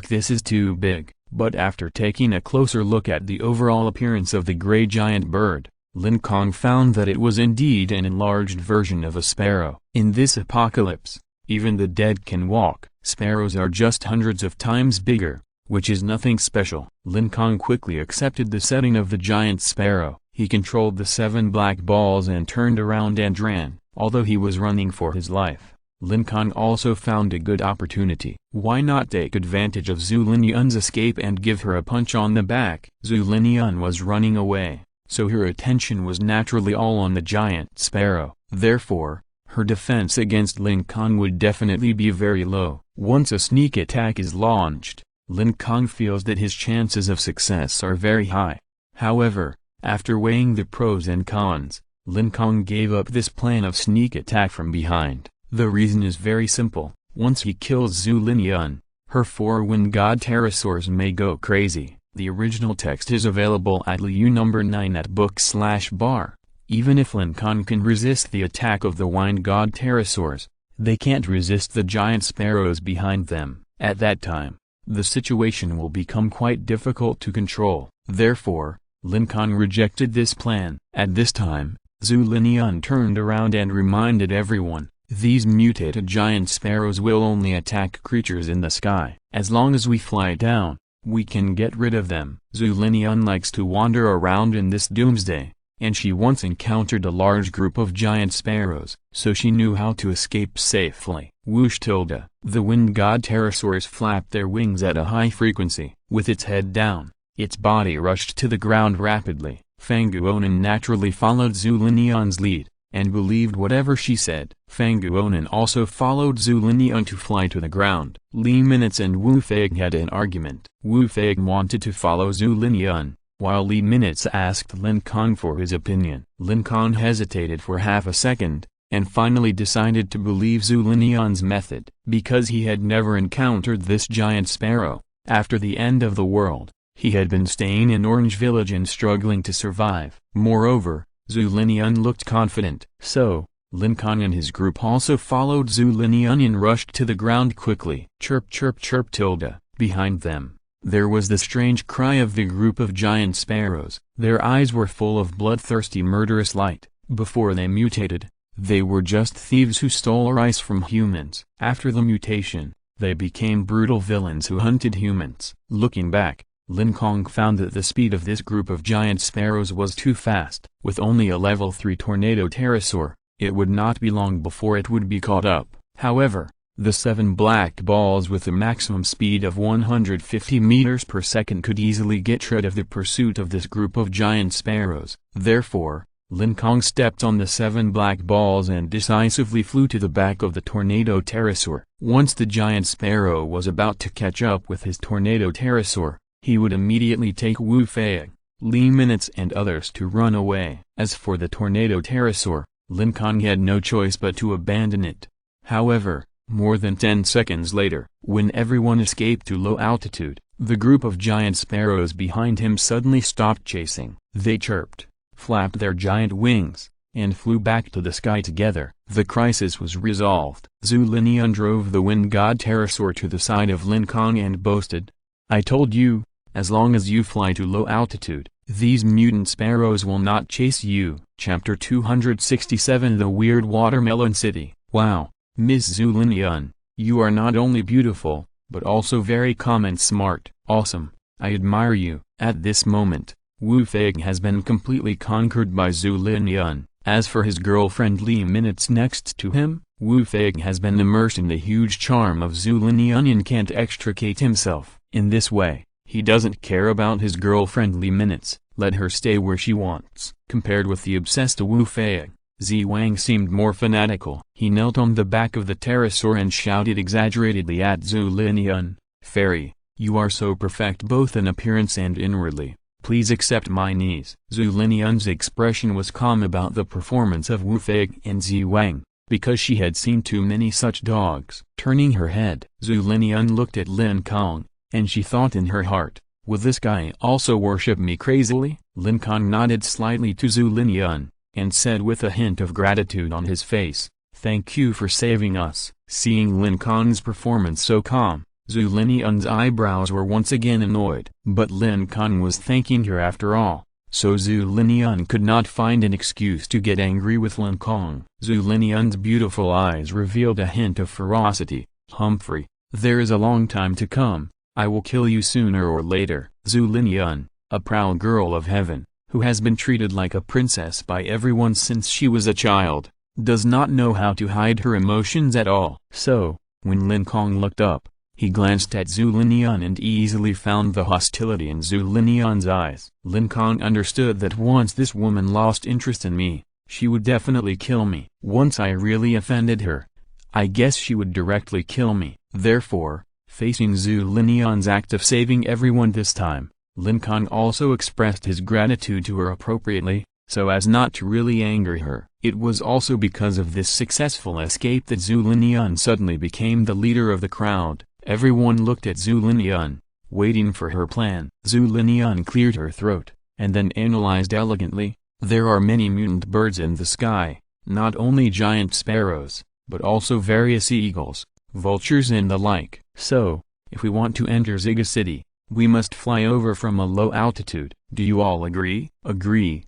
[SPEAKER 1] This is too big. But after taking a closer look at the overall appearance of the gray giant bird, Lin Kong found that it was indeed an enlarged version of a sparrow. In this apocalypse, even the dead can walk. Sparrows are just hundreds of times bigger, which is nothing special. Lin Kong quickly accepted the setting of the giant sparrow. He controlled the 7 black balls and turned around and ran. Although he was running for his life, Lin Kong also found a good opportunity. Why not take advantage of Zhu Linian's escape and give her a punch on the back? Zhu Linian was running away, so her attention was naturally all on the giant sparrow. Therefore, her defense against Lin Kong would definitely be very low. Once a sneak attack is launched, Lin Kong feels that his chances of success are very high. However, after weighing the pros and cons, Lin Kong gave up this plan of sneak attack from behind. The reason is very simple. Once he kills Zhu Linian, her 4 wind god pterosaurs may go crazy. The original text is available at Liu number 9 at book/bar. Even if Lin Kong can resist the attack of the wind god pterosaurs, They can't resist the giant sparrows behind them. At that time, the situation will become quite difficult to control. Therefore, Lin Kong rejected this plan. At this time, Zhu Linian turned around and reminded everyone, these mutated giant sparrows will only attack creatures in the sky. As long as we fly down, we can get rid of them. Zhu Linian likes to wander around in this doomsday, and she once encountered a large group of giant sparrows, so she knew how to escape safely. Whoosh tilde. The wind god pterosaurs flapped their wings at a high frequency. With its head down, its body rushed to the ground rapidly. Fanguonan naturally followed Zhu Linian's lead, and believed whatever she said. Fanguonan also followed Zhu Linian to fly to the ground. Li Minutes and Wu Feigang had an argument. Wu Feigang wanted to follow Zhu Linian, while Li Minutes asked Lin Kong for his opinion. Lin Kong hesitated for half a second, and finally decided to believe Zhu Linian's method. Because he had never encountered this giant sparrow, after the end of the world, he had been staying in Orange Village and struggling to survive. Moreover, Zhu Linian looked confident. So, Lin Kong and his group also followed Zhu Linian and rushed to the ground quickly. Chirp chirp chirp tilde. Behind them, there was the strange cry of the group of giant sparrows. Their eyes were full of bloodthirsty murderous light. Before they mutated, they were just thieves who stole rice from humans. After the mutation, they became brutal villains who hunted humans. Looking back, Lin Kong found that the speed of this group of giant sparrows was too fast. With only a level 3 tornado pterosaur, it would not be long before it would be caught up. However, the 7 black balls with a maximum speed of 150 meters per second could easily get rid of the pursuit of this group of giant sparrows. Therefore, Lin Kong stepped on the 7 black balls and decisively flew to the back of the tornado pterosaur. Once the giant sparrow was about to catch up with his tornado pterosaur, he would immediately take Wu Feigang, Li Minutes and others to run away. As for the tornado pterosaur, Lin Kong had no choice but to abandon it. However, more than 10 seconds later, when everyone escaped to low altitude, the group of giant sparrows behind him suddenly stopped chasing. They chirped, flapped their giant wings, and flew back to the sky together. The crisis was resolved. Zhu Linian drove the wind god pterosaur to the side of Lin Kong and boasted, "I told you, as long as you fly to low altitude, these mutant sparrows will not chase you." Chapter 267 The Weird Watermelon City. Wow, Miss Zhu Linian, you are not only beautiful, but also very calm and smart. Awesome, I admire you. At this moment, Wu Feigang has been completely conquered by Zhu Linian. As for his girlfriend Li Minutes next to him, Wu Feigang has been immersed in the huge charm of Zhu Linian and can't extricate himself. In this way, he doesn't care about his girlfriend Li Minutes, let her stay where she wants. Compared with the obsessed Wu Feigang, Zi Wang seemed more fanatical. He knelt on the back of the pterosaur and shouted exaggeratedly at Zhu Linian, "Fairy, you are so perfect both in appearance and inwardly. Please accept my knees." Zhu Linian's expression was calm about the performance of Wu Feigang and Zi Wang, because she had seen too many such dogs. Turning her head, Zhu Linian looked at Lin Kong, and she thought in her heart, will this guy also worship me crazily? Lin Kong nodded slightly to Zhu Linian, and said with a hint of gratitude on his face, "Thank you for saving us." Seeing Lin Kong's performance so calm, Zhu Linian's eyebrows were once again annoyed. But Lin Kong was thanking her after all, so Zhu Linian could not find an excuse to get angry with Lin Kong. Zhu Linian's beautiful eyes revealed a hint of ferocity. "Humphrey, there is a long time to come. I will kill you sooner or later." Zhu Linian, a proud girl of heaven, who has been treated like a princess by everyone since she was a child, does not know how to hide her emotions at all. So, when Lin Kong looked up, he glanced at Zhu Linian and easily found the hostility in Zhu Linian's eyes. Lin Kong understood that once this woman lost interest in me, she would definitely kill me. Once I really offended her, I guess she would directly kill me. Therefore, facing Zhu Linian's act of saving everyone this time, Lin Kong also expressed his gratitude to her appropriately, so as not to really anger her. It was also because of this successful escape that Zhu Linian suddenly became the leader of the crowd. Everyone looked at Zhu Linian, waiting for her plan. Zhu Linian cleared her throat, and then analyzed elegantly, "There are many mutant birds in the sky, not only giant sparrows, but also various eagles, vultures and the like. So, if we want to enter Ziga City, we must fly over from a low altitude. Do you all agree? Agree,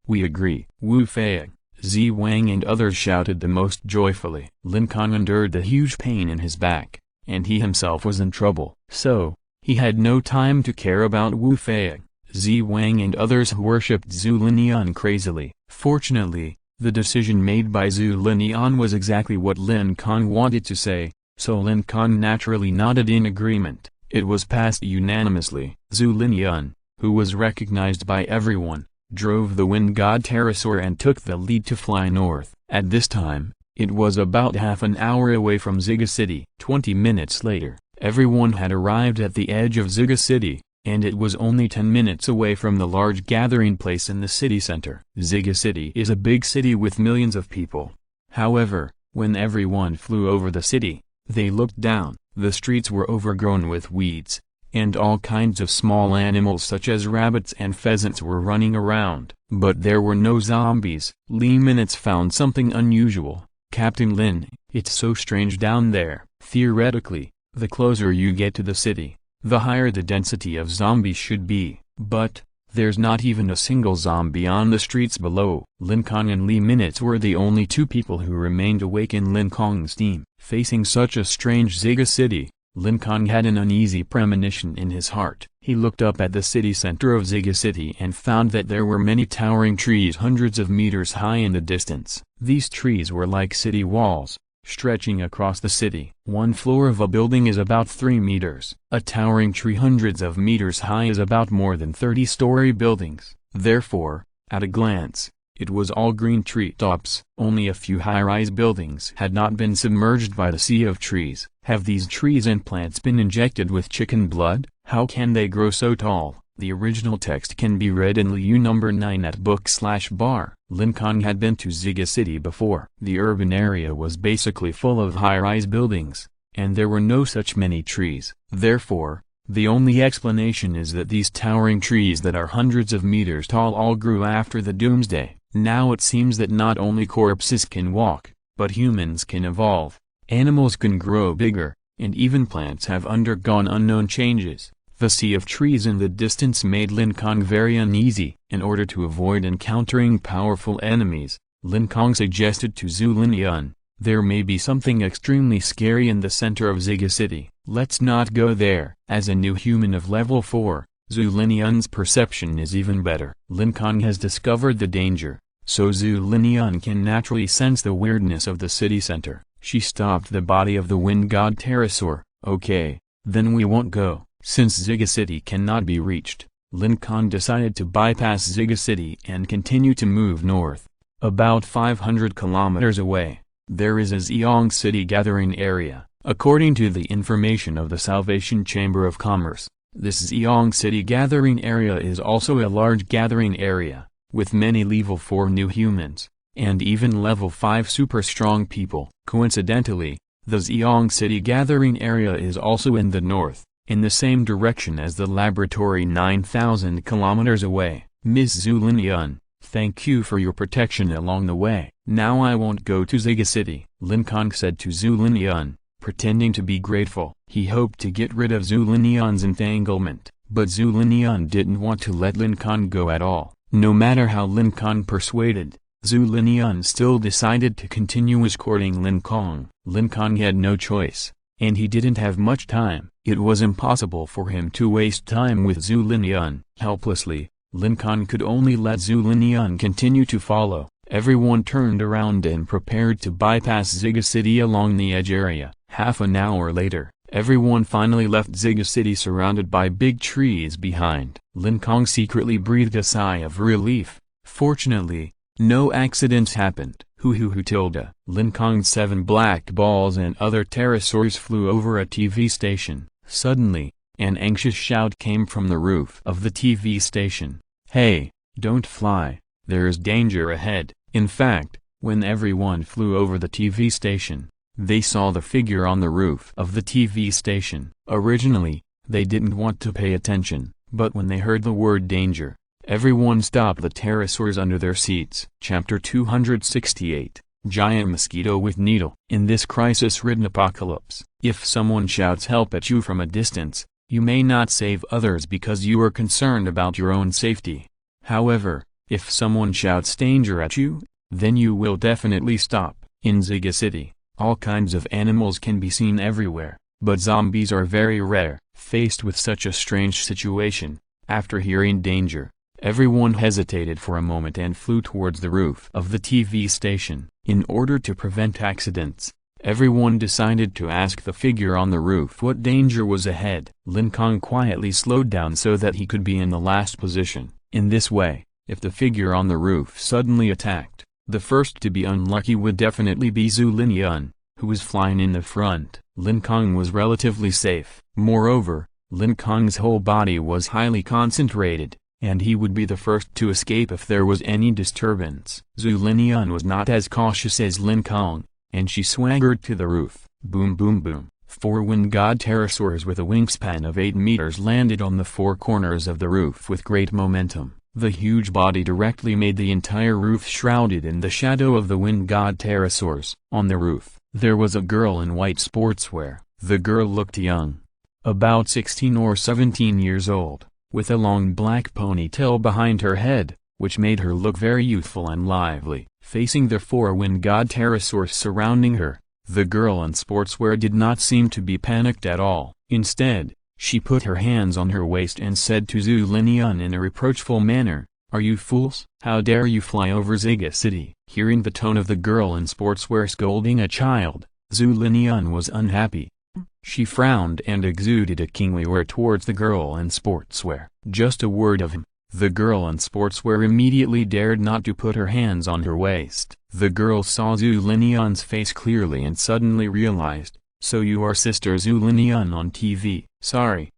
[SPEAKER 1] we agree. Wu Fei, Zi Wang and others shouted the most joyfully. Lin Kong endured the huge pain in his back, and he himself was in trouble. So, he had no time to care about Wu Fei, Zi Wang and others who worshipped Zhu Linian crazily. Fortunately, the decision made by Zhu Linian was exactly what Lin Kong wanted to say, so Lin Kong naturally nodded in agreement. It was passed unanimously. Zhu Linian, who was recognized by everyone, drove the wind god pterosaur and took the lead to fly north. At this time, it was about half an hour away from Ziga City. 20 minutes later, everyone had arrived at the edge of Ziga City, and it was only 10 minutes away from the large gathering place in the city center. Ziga City is a big city with millions of people. However, when everyone flew over the city, they looked down. The streets were overgrown with weeds, and all kinds of small animals such as rabbits and pheasants were running around. But there were no zombies. Li Minutes found something unusual. Captain Lin, it's so strange down there. Theoretically, the closer you get to the city, the higher the density of zombies should be. But, there's not even a single zombie on the streets below. Lin Kong and Li Minutes were the only two people who remained awake in Lin Kong's team. Facing such a strange Ziga City, Lin Kong had an uneasy premonition in his heart. He looked up at the city center of Ziga City and found that there were many towering trees hundreds of meters high in the distance. These trees were like city walls, stretching across the city. One floor of a building is about 3 meters. A towering tree hundreds of meters high is about more than 30-story buildings. Therefore, at a glance, it was all green treetops. Only a few high-rise buildings had not been submerged by the sea of trees. Have these trees and plants been injected with chicken blood? How can they grow so tall? The original text can be read in Liu number 9 at book/bar. Lin Kong had been to Ziga City before. The urban area was basically full of high-rise buildings, and there were no such many trees. Therefore, the only explanation is that these towering trees that are hundreds of meters tall all grew after the doomsday. Now it seems that not only corpses can walk, but humans can evolve, animals can grow bigger, and even plants have undergone unknown changes. The sea of trees in the distance made Lin Kong very uneasy. In order to avoid encountering powerful enemies, Lin Kong suggested to Zhu Linian, there may be something extremely scary in the center of Ziga City. Let's not go there. As a new human of level 4, Zhu Linian's perception is even better. Lin Kong has discovered the danger, so Zhu Linian can naturally sense the weirdness of the city center. She stopped the body of the wind god pterosaur. Okay, then we won't go. Since Ziga City cannot be reached, Lin Kong decided to bypass Ziga City and continue to move north. About 500 kilometers away, there is a Ziyang City gathering area. According to the information of the Salvation Chamber of Commerce, this Ziyang City gathering area is also a large gathering area, with many level 4 new humans, and even level 5 super strong people. Coincidentally, the Ziyang City gathering area is also in the north, in the same direction as the laboratory 9,000 kilometers away. Ms. Zhu Linian, thank you for your protection along the way. Now I won't go to Ziga City, Lin Kong said to Zhu Linian, pretending to be grateful. He hoped to get rid of Zhu Linian's entanglement, but Zhu Linian didn't want to let Lin Kong go at all. No matter how Lin Kong persuaded, Zhu Linian still decided to continue escorting Lin Kong. Lin Kong had no choice, and he didn't have much time. It was impossible for him to waste time with Zhu Linian. Helplessly, Lin Kong could only let Zhu Linian continue to follow. Everyone turned around and prepared to bypass Ziga City along the edge area. Half an hour later, everyone finally left Ziga City surrounded by big trees behind. Lin Kong secretly breathed a sigh of relief. Fortunately, no accidents happened. Tilda. Lin Kong's 7 black balls and other pterosaurs flew over a TV station. Suddenly, an anxious shout came from the roof of the TV station. Hey, don't fly, there is danger ahead. In fact, when everyone flew over the TV station, they saw the figure on the roof of the TV station. Originally, they didn't want to pay attention, but when they heard the word danger, everyone stopped the pterosaurs under their seats. Chapter 268 giant mosquito with needle. In this crisis-ridden apocalypse, if someone shouts help at you from a distance, you may not save others because you are concerned about your own safety. However, if someone shouts danger at you, then you will definitely stop. In Zyga City, all kinds of animals can be seen everywhere, but zombies are very rare. Faced with such a strange situation, after hearing danger, everyone hesitated for a moment and flew towards the roof of the TV station. In order to prevent accidents, everyone decided to ask the figure on the roof what danger was ahead. Lin Kong quietly slowed down so that he could be in the last position. In this way, if the figure on the roof suddenly attacked, the first to be unlucky would definitely be Zhu Linyun, who was flying in the front. Lin Kong was relatively safe. Moreover, Lin Kong's whole body was highly concentrated, and he would be the first to escape if there was any disturbance. Zhu Linyun was not as cautious as Lin Kong, and she swaggered to the roof. Boom boom boom. 4 wind god pterosaurs with a wingspan of 8 meters landed on the 4 corners of the roof with great momentum. The huge body directly made the entire roof shrouded in the shadow of the wind god pterosaurs. On the roof, there was a girl in white sportswear. The girl looked young, about 16 or 17 years old, with a long black ponytail behind her head, which made her look very youthful and lively. Facing the 4 wind god pterosaurs surrounding her, the girl in sportswear did not seem to be panicked at all. Instead, she put her hands on her waist and said to Zhu Linyun in a reproachful manner, "Are you fools? How dare you fly over Zyga City?" Hearing the tone of the girl in sportswear scolding a child, Zhu Linyun was unhappy. She frowned and exuded a kingly air towards the girl in sportswear. Just a word of him, the girl in sportswear immediately dared not to put her hands on her waist. The girl saw Zhu Linyun's face clearly and suddenly realized, "So you are Sister Zhu Linyun on TV. Sorry,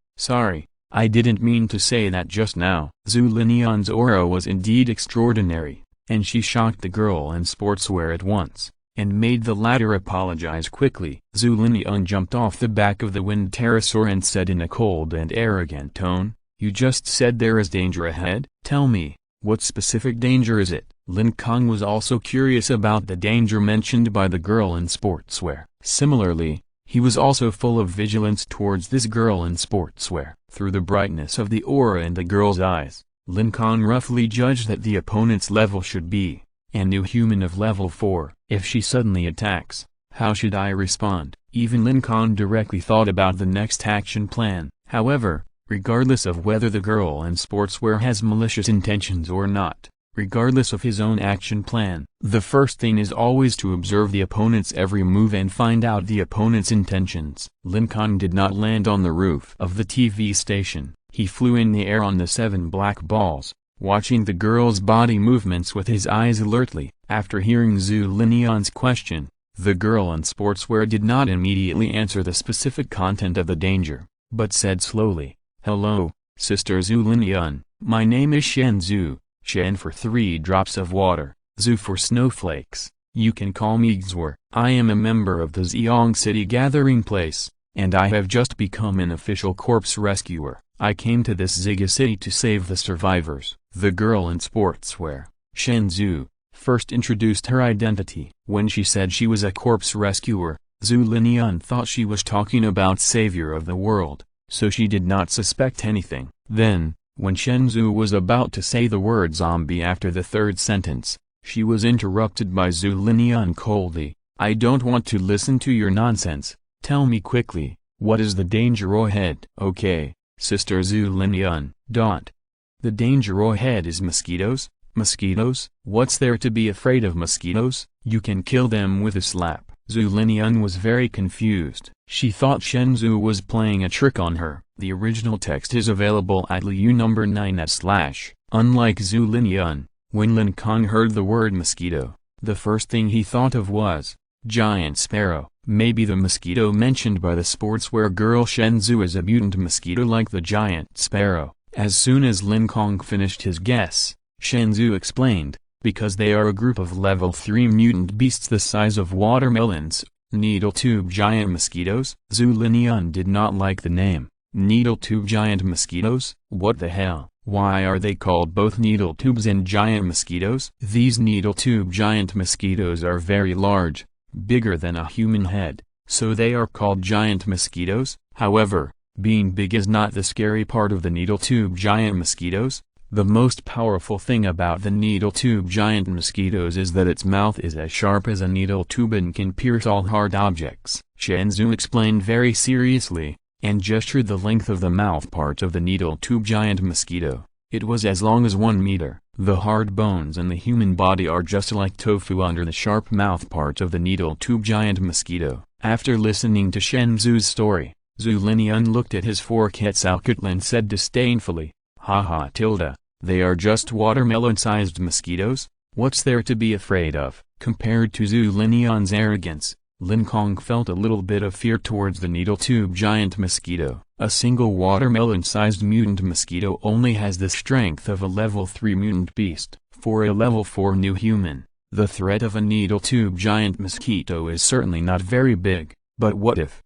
[SPEAKER 1] I didn't mean to say that just now." Zhu Linyun's aura was indeed extraordinary, and she shocked the girl in sportswear at once, and made the latter apologize quickly. Zhu Linyun jumped off the back of the wind pterosaur and said in a cold and arrogant tone, "You just said there is danger ahead? Tell me, what specific danger is it?" Lin Kong was also curious about the danger mentioned by the girl in sportswear. Similarly, he was also full of vigilance towards this girl in sportswear. Through the brightness of the aura in the girl's eyes, Lin Kong roughly judged that the opponent's level should be a new human of level 4. If she suddenly attacks, how should I respond? Even Lin Kong directly thought about the next action plan. However, regardless of whether the girl in sportswear has malicious intentions or not, regardless of his own action plan, the first thing is always to observe the opponent's every move and find out the opponent's intentions. Lin Kong did not land on the roof of the TV station. He flew in the air on the 7 black balls, watching the girl's body movements with his eyes alertly. After hearing Zhu Linyun's question, the girl in sportswear did not immediately answer the specific content of the danger, but said slowly, "Hello, Sister Zhu Linyun, my name is Shen Zhu. Shen for 3 drops of water, Zhu for snowflakes. You can call me Xwar. I am a member of the Xiong City gathering place, and I have just become an official corpse rescuer. I came to this Zyga City to save the survivors." The girl in sportswear, Shen Zhu, first introduced her identity. When she said she was a corpse rescuer, Zhu Linyun thought she was talking about savior of the world, so she did not suspect anything. Then, when Shen Zhu was about to say the word zombie after the 3rd sentence, she was interrupted by Zhu Linyun coldly. "I don't want to listen to your nonsense. Tell me quickly, what is the danger ahead?" "Okay, Sister Zhu Linyun. The danger ahead is mosquitoes." "Mosquitoes? What's there to be afraid of mosquitoes? You can kill them with a slap." Zhu Linyun was very confused. She thought Shen Zhu was playing a trick on her. The original text is available at Liu number 9/. Unlike Zhu Linyun, when Lin Kong heard the word mosquito, the first thing he thought of was giant sparrow. Maybe the mosquito mentioned by the sportswear girl Shen Zhu is a mutant mosquito like the giant sparrow. As soon as Lin Kong finished his guess, Shen Zhu explained, "Because they are a group of level 3 mutant beasts the size of watermelons, needle-tube giant mosquitoes." Zhu Linyun did not like the name. Needle-tube giant mosquitoes? What the hell? Why are they called both needle tubes and giant mosquitoes? These needle tube giant mosquitoes are very large, bigger than a human head, so they are called giant mosquitoes. However, being big is not the scary part of the needle tube giant mosquitoes. The most powerful thing about the needle tube giant mosquitoes is that its mouth is as sharp as a needle tube and can pierce all hard objects. Shenzhou explained very seriously, and gestured the length of the mouth part of the needle tube giant mosquito. It was as long as 1 meter. The hard bones in the human body are just like tofu under the sharp mouth part of the needle tube giant mosquito. After listening to Shenzhou's story, Zhu Linian looked at his 4 Quetzalcoatl and said disdainfully, "Haha tilde, they are just watermelon-sized mosquitoes, what's there to be afraid of?" Compared to Zhu Linian's arrogance, Lin Kong felt a little bit of fear towards the needle tube giant mosquito. A single watermelon-sized mutant mosquito only has the strength of a level 3 mutant beast. For a level 4 new human, the threat of a needle tube giant mosquito is certainly not very big. But what if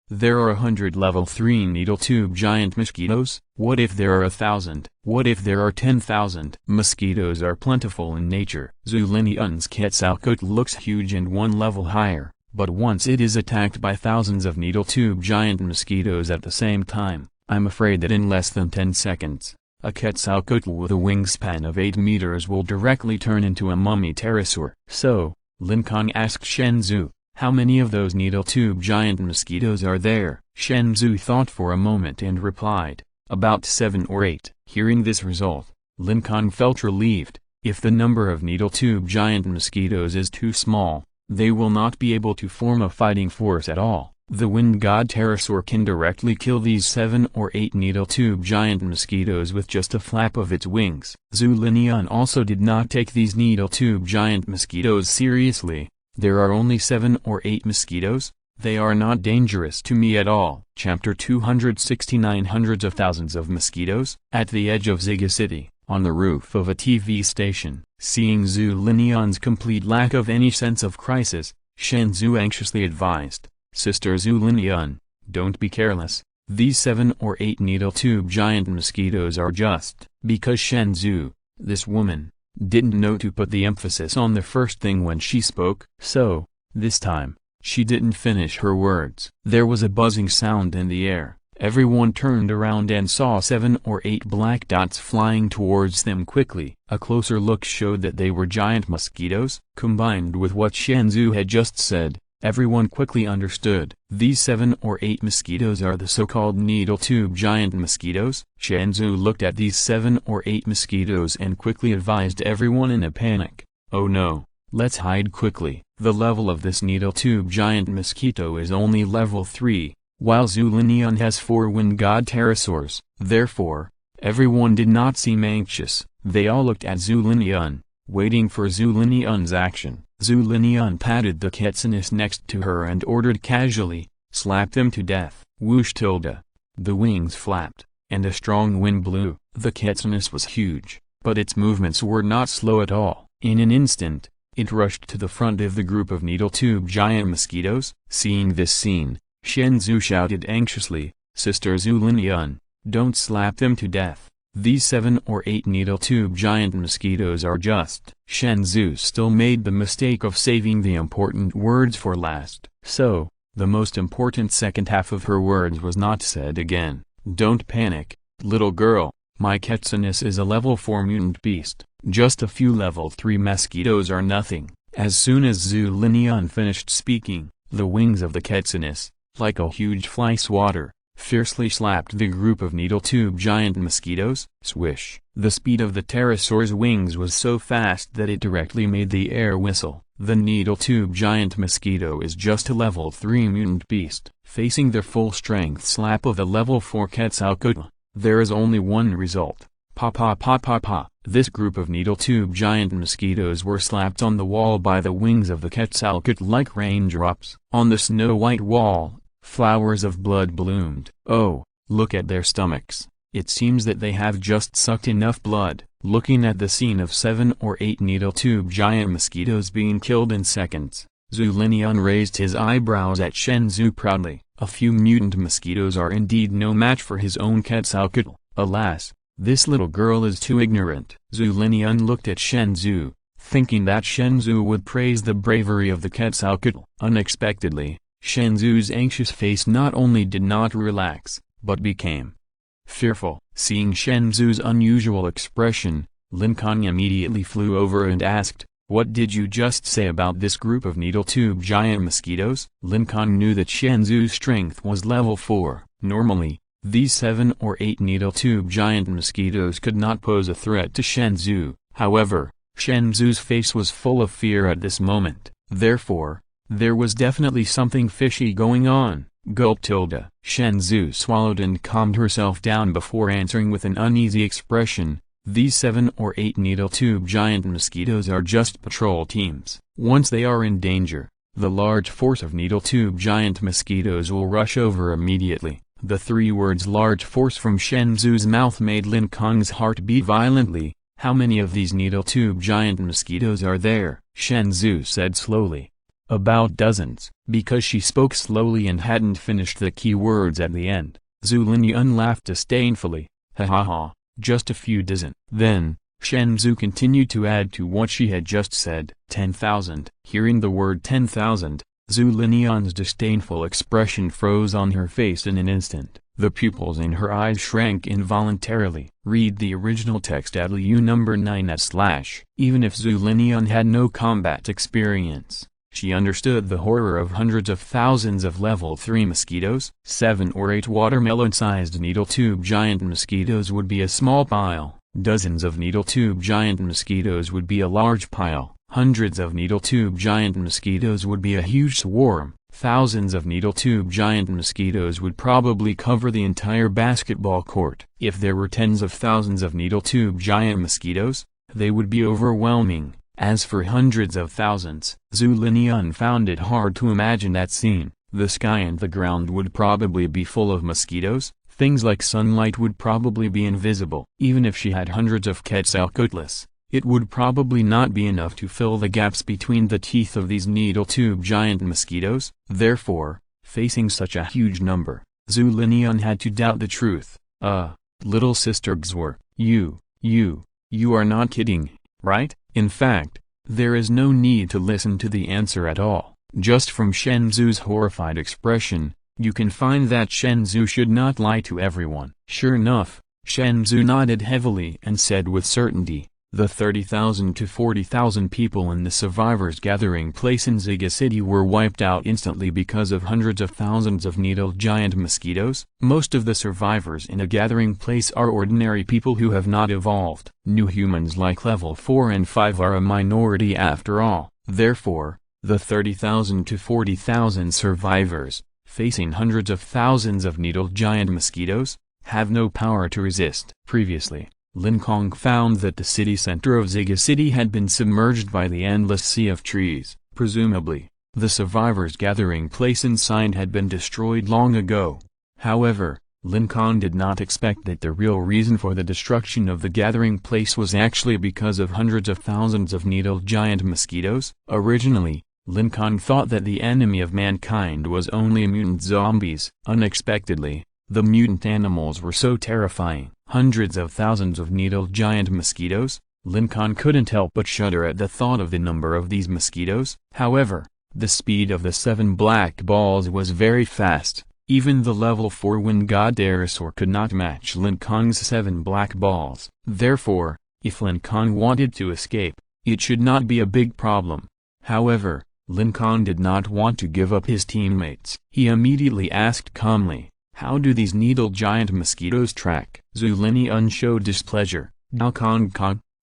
[SPEAKER 1] there are 100 level 3 needle tube giant mosquitoes? What if there are 1,000? What if there are 10,000? Mosquitoes are plentiful in nature. Zhu Linian's Quetzalcoatl looks huge and 1 level higher. But once it is attacked by thousands of needle tube giant mosquitoes at the same time, I'm afraid that in less than 10 seconds, a Quetzalcoatl with a wingspan of 8 meters will directly turn into a mummy pterosaur. So, Lin Kong asked Shenzhou, how many of those needle tube giant mosquitoes are there? Shenzhou thought for a moment and replied, about 7 or 8. Hearing this result, Lin Kong felt relieved. If the number of needle tube giant mosquitoes is too small, they will not be able to form a fighting force at all. The wind god pterosaur can directly kill these 7 or 8 needle tube giant mosquitoes with just a flap of its wings. Zhu Linian also did not take these needle tube giant mosquitoes seriously. There are only 7 or 8 mosquitoes, they are not dangerous to me at all. Chapter 269. Hundreds of thousands of mosquitoes. At the edge of Ziga City, on the roof of a TV station, seeing Zhu Linian's complete lack of any sense of crisis, Shenzhou anxiously advised, "Sister Zhu Linian, don't be careless, these 7 or 8 needle tube giant mosquitoes are just..." Because Shenzhou, this woman, didn't know to put the emphasis on the first thing when she spoke. So, this time, she didn't finish her words. There was a buzzing sound in the air. Everyone turned around and saw 7 or 8 black dots flying towards them quickly. A closer look showed that they were giant mosquitoes. Combined with what Shenzhou had just said, everyone quickly understood. These 7 or 8 mosquitoes are the so-called needle tube giant mosquitoes. Shenzhou looked at these 7 or 8 mosquitoes and quickly advised everyone in a panic, "Oh no, let's hide quickly." The level of this needle tube giant mosquito is only level 3. While Zhu Linian has 4 wind god pterosaurs. Therefore, everyone did not seem anxious. They all looked at Zhu Linian, waiting for Zhu Linian's action. Zhu Linian patted the Quetzalcoatl next to her and ordered casually, "Slap them to death." Whoosh tilde. The wings flapped, and a strong wind blew. The Quetzalcoatl was huge, but its movements were not slow at all. In an instant, it rushed to the front of the group of needle tube giant mosquitoes. Seeing this scene, Shenzhou shouted anxiously, "Sister Zhu Linian, don't slap them to death. These 7 or 8 needle tube giant mosquitoes are just..." Shenzhou still made the mistake of saving the important words for last. So, the most important second half of her words was not said again. "Don't panic, little girl, my Quetzalcoatl is a level 4 mutant beast. Just a few level 3 mosquitoes are nothing." As soon as Zhu Linian finished speaking, the wings of the Quetzalcoatl, like a huge fly swatter, fiercely slapped the group of needle tube giant mosquitoes. Swish! The speed of the pterosaur's wings was so fast that it directly made the air whistle. The needle tube giant mosquito is just a level 3 mutant beast. Facing the full strength slap of the level 4 Quetzalcoatl, there is only one result. Pa pa pa pa pa. This group of needle tube giant mosquitoes were slapped on the wall by the wings of the Quetzalcoatl like raindrops. On the snow-white wall, flowers of blood bloomed. Oh, look at their stomachs. It seems that they have just sucked enough blood. Looking at the scene of 7 or 8 needle tube giant mosquitoes being killed in seconds, Zhu Linian raised his eyebrows at Shenzhou proudly. A few mutant mosquitoes are indeed no match for his own Quetzalcoatl. Alas, This little girl is too ignorant. Zhu Linian looked at Shen Zhu, thinking that Shen Zhu would praise the bravery of the Quetzalcoatl. Unexpectedly, Shen Zhu's anxious face not only did not relax, but became fearful. Seeing Shen Zhu's unusual expression, Lin Kong immediately flew over and asked, "What did you just say about this group of needle-tube giant mosquitoes?" Lin Kong knew that Shen Zhu's strength was level 4. Normally, these 7 or 8 needle-tube giant mosquitoes could not pose a threat to Shen Zhu. However, Shen Zhu's face was full of fear at this moment. Therefore, there was definitely something fishy going on. Gulp tilde. Shen Zhu swallowed and calmed herself down before answering with an uneasy expression, "These 7 or 8 needle-tube giant mosquitoes are just patrol teams. Once they are in danger, the large force of needle-tube giant mosquitoes will rush over immediately." The 3 words "large force" from Shen Zhu's mouth made Lin Kong's heart beat violently. "How many of these needle-tube giant mosquitoes are there?" Shen Zhu said slowly. "About dozens." Because she spoke slowly and hadn't finished the key words at the end, Zhu Linian laughed disdainfully. "Ha ha ha, just a few dozen." Then, Shen Zhu continued to add to what she had just said. 10,000. Hearing the word 10,000, Zhu Linian's disdainful expression froze on her face in an instant. The pupils in her eyes shrank involuntarily. Read the original text at LU number 9/. Even if Zhu Linian had no combat experience, she understood the horror of hundreds of thousands of level 3 mosquitoes. 7 or 8 watermelon-sized needle-tube giant mosquitoes would be a small pile. Dozens of needle-tube giant mosquitoes would be a large pile. Hundreds of needle-tube giant mosquitoes would be a huge swarm. Thousands of needle-tube giant mosquitoes would probably cover the entire basketball court. If there were tens of thousands of needle-tube giant mosquitoes, they would be overwhelming. As for hundreds of thousands, Zhu Linian found it hard to imagine that scene. The sky and the ground would probably be full of mosquitoes. Things like sunlight would probably be invisible. Even if she had hundreds of Quetzalcoatls, it would probably not be enough to fill the gaps between the teeth of these needle-tube giant mosquitoes. Therefore, facing such a huge number, Zhu Linian had to doubt the truth. Little sister Xor, you are not kidding, right?" In fact, there is no need to listen to the answer at all. Just from Shen Zhu's horrified expression, you can find that Shen Zhu should not lie to everyone. Sure enough, Shen Zhu nodded heavily and said with certainty, "The 30,000 to 40,000 people in the survivors' gathering place in Zyga City were wiped out instantly because of hundreds of thousands of needle giant mosquitoes. Most of the survivors in a gathering place are ordinary people who have not evolved. New humans like level 4 and 5 are a minority after all. Therefore, the 30,000 to 40,000 survivors, facing hundreds of thousands of needle giant mosquitoes, have no power to resist." Previously, Lin Kong found that the city center of Zyga City had been submerged by the endless sea of trees. Presumably, the survivors' gathering place inside had been destroyed long ago. However, Lin Kong did not expect that the real reason for the destruction of the gathering place was actually because of hundreds of thousands of needle giant mosquitoes. Originally, Lin Kong thought that the enemy of mankind was only mutant zombies. Unexpectedly, the mutant animals were so terrifying. Hundreds of thousands of needle giant mosquitoes? Lin Kong couldn't help but shudder at the thought of the number of these mosquitoes. However, the speed of the 7 black balls was very fast. Even the level 4 wind god Dinosaur could not match Lin Kong's 7 black balls. Therefore, if Lin Kong wanted to escape, it should not be a big problem. However, Lin Kong did not want to give up his teammates. He immediately asked calmly, "How do these needle giant mosquitoes track?" Zhu Linian showed displeasure. "Now Kong,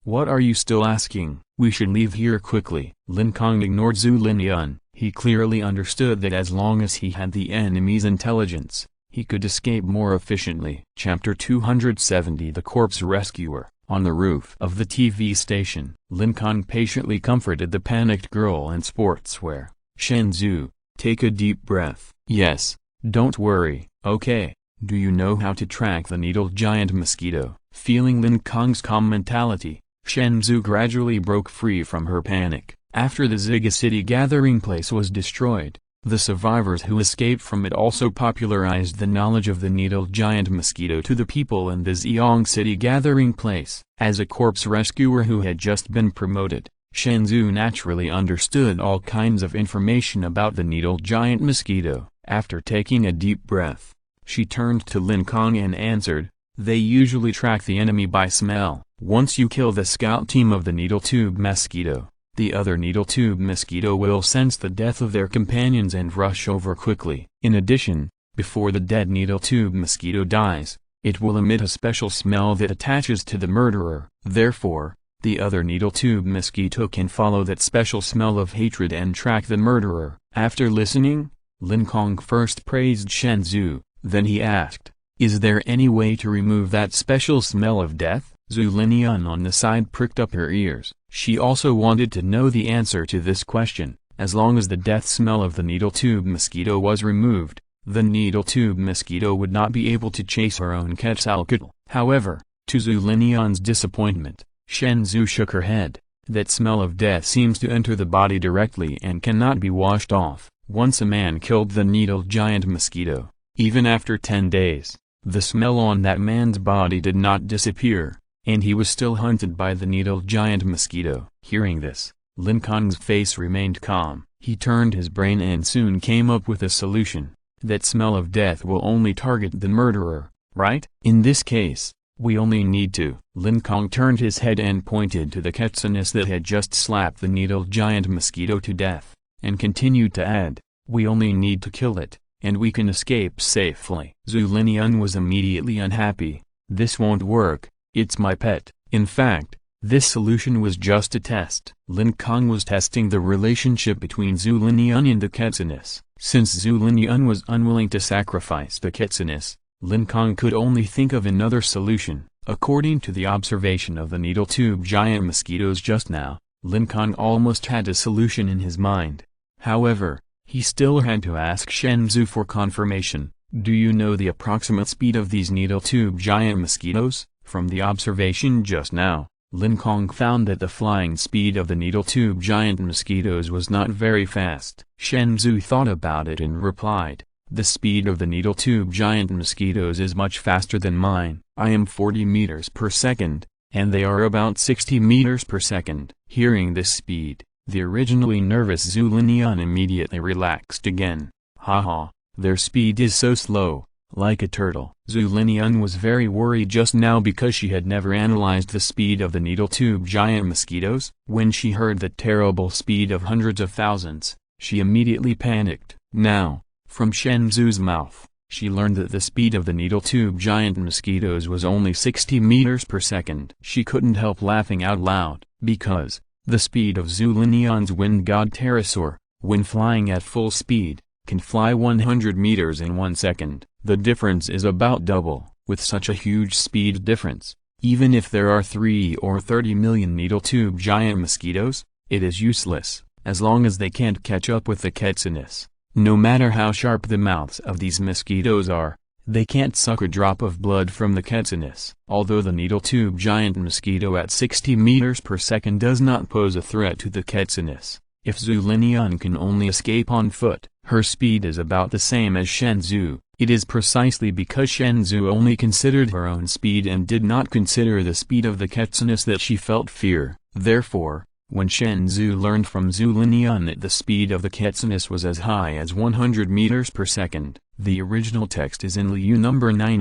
[SPEAKER 1] what are you still asking? We should leave here quickly." Lin Kong ignored Zhu Linian. He clearly understood that as long as he had the enemy's intelligence, he could escape more efficiently. Chapter 270 The Corpse Rescuer. On the roof of the TV station, Lin Kong patiently comforted the panicked girl in sportswear. "Shen Zhu, take a deep breath. Yes, don't worry, okay? Do you know how to track the needle giant mosquito?" Feeling Lin Kong's calm mentality, Shen Zhu gradually broke free from her panic. After the Zyga City gathering place was destroyed, The survivors who escaped from it also popularized the knowledge of the needle giant mosquito to the people in the Ziyang city gathering place. As a corpse rescuer who had just been promoted, Shenzhou naturally understood all kinds of information about the needle giant mosquito. After taking a deep breath, she turned to Lin Kong and answered, "They usually track the enemy by smell. Once you kill the scout team of the needle tube mosquito, the other needle tube mosquito will sense the death of their companions and rush over quickly. In addition, before the dead needle tube mosquito dies, it will emit a special smell that attaches to the murderer. Therefore, the other needle tube mosquito can follow that special smell of hatred and track the murderer." After listening, Lin Kong first praised Shenzhou, then he asked, "Is there any way to remove that special smell of death?" Zhu Linian on the side pricked up her ears. She also wanted to know the answer to this question. As long as the death smell of the needle tube mosquito was removed, the needle tube mosquito would not be able to chase her own Quetzalcoatl. However, to Zhu Linian's disappointment, Shenzhou shook her head. That smell of death seems to enter the body directly and cannot be washed off. Once a man killed the needle giant mosquito, even after 10 days, the smell on that man's body did not disappear, and he was still hunted by the needle giant mosquito. Hearing this, Lin Kong's face remained calm. He turned his brain and soon came up with a solution. That smell of death will only target the murderer, right? In this case, we only need to. Lin Kong turned his head and pointed to the Quetzalcoatl that had just slapped the needle giant mosquito to death, and continued to add, "We only need to kill it, and we can escape safely." Zhu Linian was immediately unhappy. "This won't work, it's my pet." In fact, this solution was just a test. Lin Kong was testing the relationship between Zhu Linian and the Quetzalcoatl. Since Zhu Linian was unwilling to sacrifice the Quetzalcoatl, Lin Kong could only think of another solution. According to the observation of the needle tube giant mosquitoes just now, Lin Kong almost had a solution in his mind. However, he still had to ask Shenzhou for confirmation. "Do you know the approximate speed of these needle tube giant mosquitoes?" From the observation just now, Lin Kong found that the flying speed of the needle tube giant mosquitoes was not very fast. Shenzhou thought about it and replied, "The speed of the needle tube giant mosquitoes is much faster than mine. I am 40 meters per second, and they are about 60 meters per second. Hearing this speed, the originally nervous Zhu Linian immediately relaxed again. "Haha, their speed is so slow, like a turtle." Zhu Linian was very worried just now because she had never analyzed the speed of the needle tube giant mosquitoes. When she heard the terrible speed of hundreds of thousands, she immediately panicked. Now, from Shenzhou's mouth, she learned that the speed of the needle tube giant mosquitoes was only 60 meters per second. She couldn't help laughing out loud, because the speed of Zhu Linian's wind god pterosaur, when flying at full speed, can fly 100 meters in 1 second. The difference is about double. With such a huge speed difference, even if there are 3 or 30 million needle tube giant mosquitoes, it is useless, as long as they can't catch up with the Quetzalcoatl. No matter how sharp the mouths of these mosquitoes are, they can't suck a drop of blood from the Quetzalcoatl. Although the needle tube giant mosquito at 60 meters per second does not pose a threat to the Quetzalcoatl, if Zhu Linian can only escape on foot, her speed is about the same as Shenzhou. It is precisely because Shenzhou only considered her own speed and did not consider the speed of the Quetzalcoatl that she felt fear. Therefore, when Shenzhou learned from Zhu Linian that the speed of the Quetzalcoatl was as high as 100 meters per second, the original text is in Liu number 9/.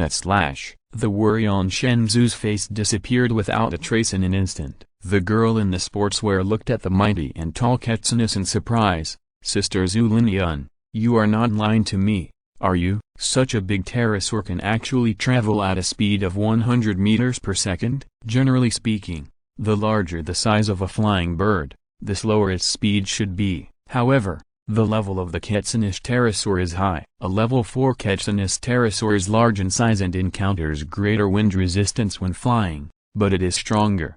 [SPEAKER 1] The worry on Shenzhou's face disappeared without a trace in an instant. The girl in the sportswear looked at the mighty and tall Quetzalcoatl in surprise. "Sister Zhu Linian, you are not lying to me, are you? Such a big pterosaur can actually travel at a speed of 100 meters per second? Generally speaking, the larger the size of a flying bird, the slower its speed should be. However, the level of the Quetzalcoatl pterosaur is high. A level 4 Quetzalcoatl pterosaur is large in size and encounters greater wind resistance when flying, but it is stronger.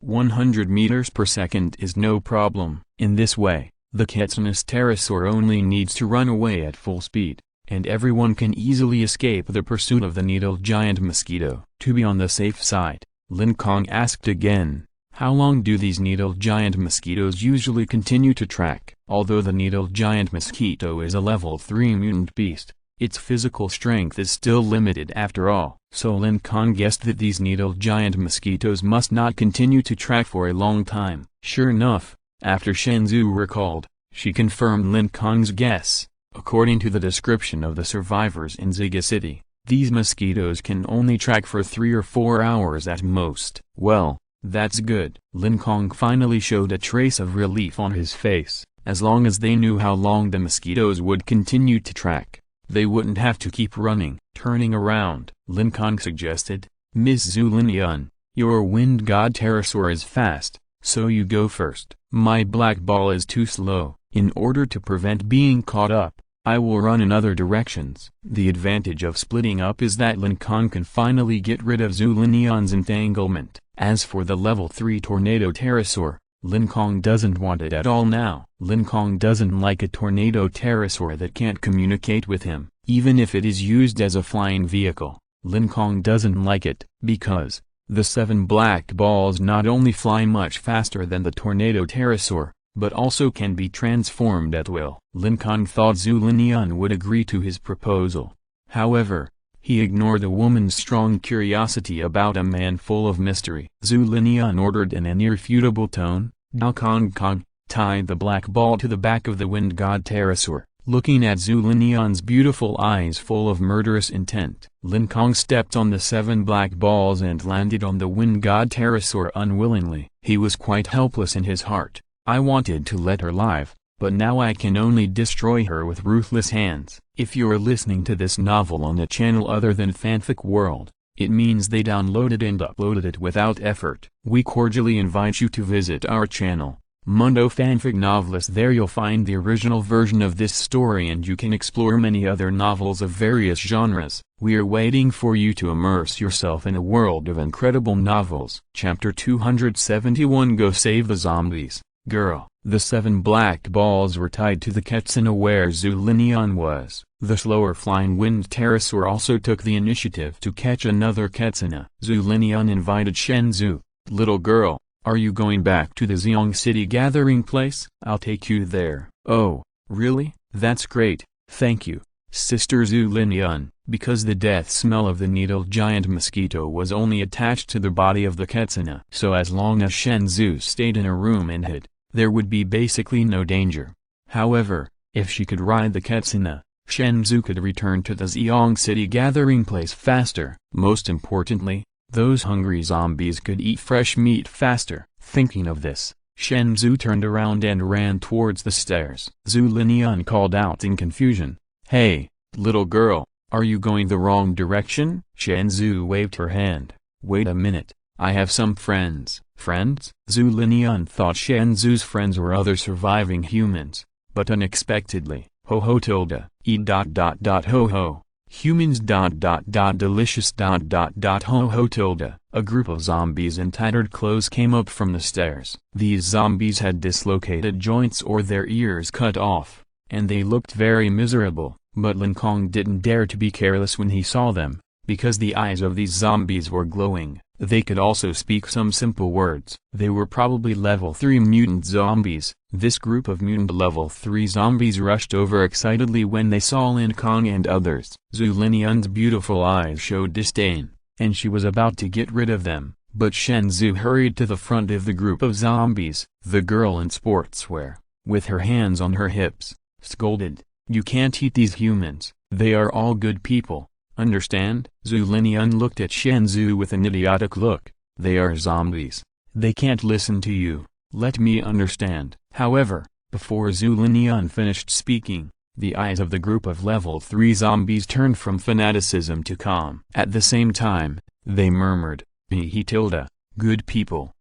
[SPEAKER 1] 100 meters per second is no problem." In this way, the Quetzalcoatl pterosaur only needs to run away at full speed, and everyone can easily escape the pursuit of the needle giant mosquito. To be on the safe side, Lin Kong asked again, "How long do these needle giant mosquitoes usually continue to track?" Although the needle giant mosquito is a level 3 mutant beast, its physical strength is still limited after all. So Lin Kong guessed that these needle giant mosquitoes must not continue to track for a long time. Sure enough, after Shenzhou recalled, she confirmed Lin Kong's guess. According to the description of the survivors in Ziga City, these mosquitoes can only track for 3 or 4 hours at most. Well, that's good. Lin Kong finally showed a trace of relief on his face. As long as they knew how long the mosquitoes would continue to track, they wouldn't have to keep running. Turning around, Lin Kong suggested, "Miss Zhu Linian, your wind god pterosaur is fast, so you go first. My black ball is too slow. In order to prevent being caught up, I will run in other directions." The advantage of splitting up is that Lin Kong can finally get rid of Zhu Linian's entanglement. As for the level 3 tornado pterosaur, Lin Kong doesn't want it at all now. Lin Kong doesn't like a tornado pterosaur that can't communicate with him, even if it is used as a flying vehicle. Lin Kong doesn't like it, because the 7 black balls not only fly much faster than the tornado pterosaur, but also can be transformed at will. Lin Kong thought Zhu Linian would agree to his proposal. However, he ignored the woman's strong curiosity about a man full of mystery. Zhu Linian ordered in an irrefutable tone, "Now Kong Kong, tie the black ball to the back of the wind god pterosaur." Looking at Zhu Linian's beautiful eyes full of murderous intent, Lin Kong stepped on the 7 black balls and landed on the wind god pterosaur unwillingly. He was quite helpless in his heart. "I wanted to let her live, but now I can only destroy her with ruthless hands." If you're listening to this novel on a channel other than Fanfic World, it means they downloaded and uploaded it without effort. We cordially invite you to visit our channel, Mundo Fanfic Novelist. There you'll find the original version of this story and you can explore many other novels of various genres. We are waiting for you to immerse yourself in a world of incredible novels. Chapter 271 Go Save the Zombies, Girl. The 7 black balls were tied to the Ketsuna where Zhu Linian was. The slower flying wind pterosaur also took the initiative to catch another Ketsuna. Zhu Linian invited Shenzhou, "Little girl, are you going back to the Xiong City gathering place? I'll take you there." "Oh, really? That's great, thank you, Sister Zhu Linian." Because the death smell of the needle giant mosquito was only attached to the body of the Ketsuna. So as long as Shenzhou stayed in a room and hid, there would be basically no danger. However, if she could ride the Ketsuna, Shenzhou could return to the Xiong City gathering place faster. Most importantly, those hungry zombies could eat fresh meat faster. Thinking of this, Shenzhou turned around and ran towards the stairs. Zhu Linian called out in confusion, "Hey, little girl, are you going the wrong direction?" Shenzhou waved her hand. "Wait a minute, I have some friends." "Friends?" Zhu Linian thought Shenzhou's friends were other surviving humans, but unexpectedly, ho ho tilde, ho ho, humans delicious ho ho tilde. A group of zombies in tattered clothes came up from the stairs. These zombies had dislocated joints or their ears cut off, and they looked very miserable, but Lin Kong didn't dare to be careless when he saw them, because the eyes of these zombies were glowing. They could also speak some simple words. They were probably level 3 mutant zombies. This group of mutant level 3 zombies rushed over excitedly when they saw Lin Kong and others. Zhu Linian's beautiful eyes showed disdain, and she was about to get rid of them, but Shenzhou hurried to the front of the group of zombies. The girl in sportswear, with her hands on her hips, scolded, "You can't eat these humans, they are all good people. Understand?" Zhu Linian looked at Shenzhou with an idiotic look. "They are zombies. They can't listen to you. Let me understand." However, before Zhu Linian finished speaking, the eyes of the group of level 3 zombies turned from fanaticism to calm. At the same time, they murmured, "He tilde, good people.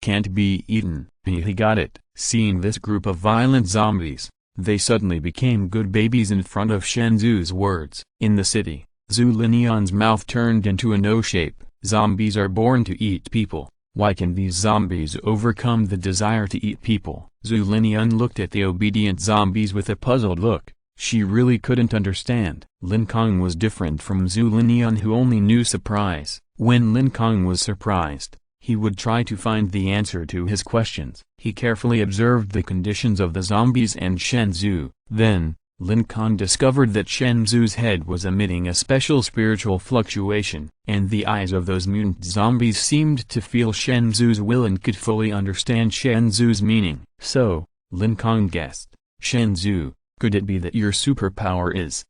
[SPEAKER 1] Can't be eaten." He got it. Seeing this group of violent zombies, they suddenly became good babies in front of Shenzhou's words. In the city, Zhu Linian's mouth turned into an O shape. Zombies are born to eat people. Why can these zombies overcome the desire to eat people? Zhu Linian looked at the obedient zombies with a puzzled look. She really couldn't understand. Lin Kong was different from Zhu Linian, who only knew surprise. When Lin Kong was surprised, He would try to find the answer to his questions. He carefully observed the conditions of the zombies and Shenzhou. Then, Lin Kong discovered that Shenzhou's head was emitting a special spiritual fluctuation, and the eyes of those mutant zombies seemed to feel Shenzhou's will and could fully understand Shenzhou's meaning. So, Lin Kong guessed, "Shenzhou, could it be that your superpower is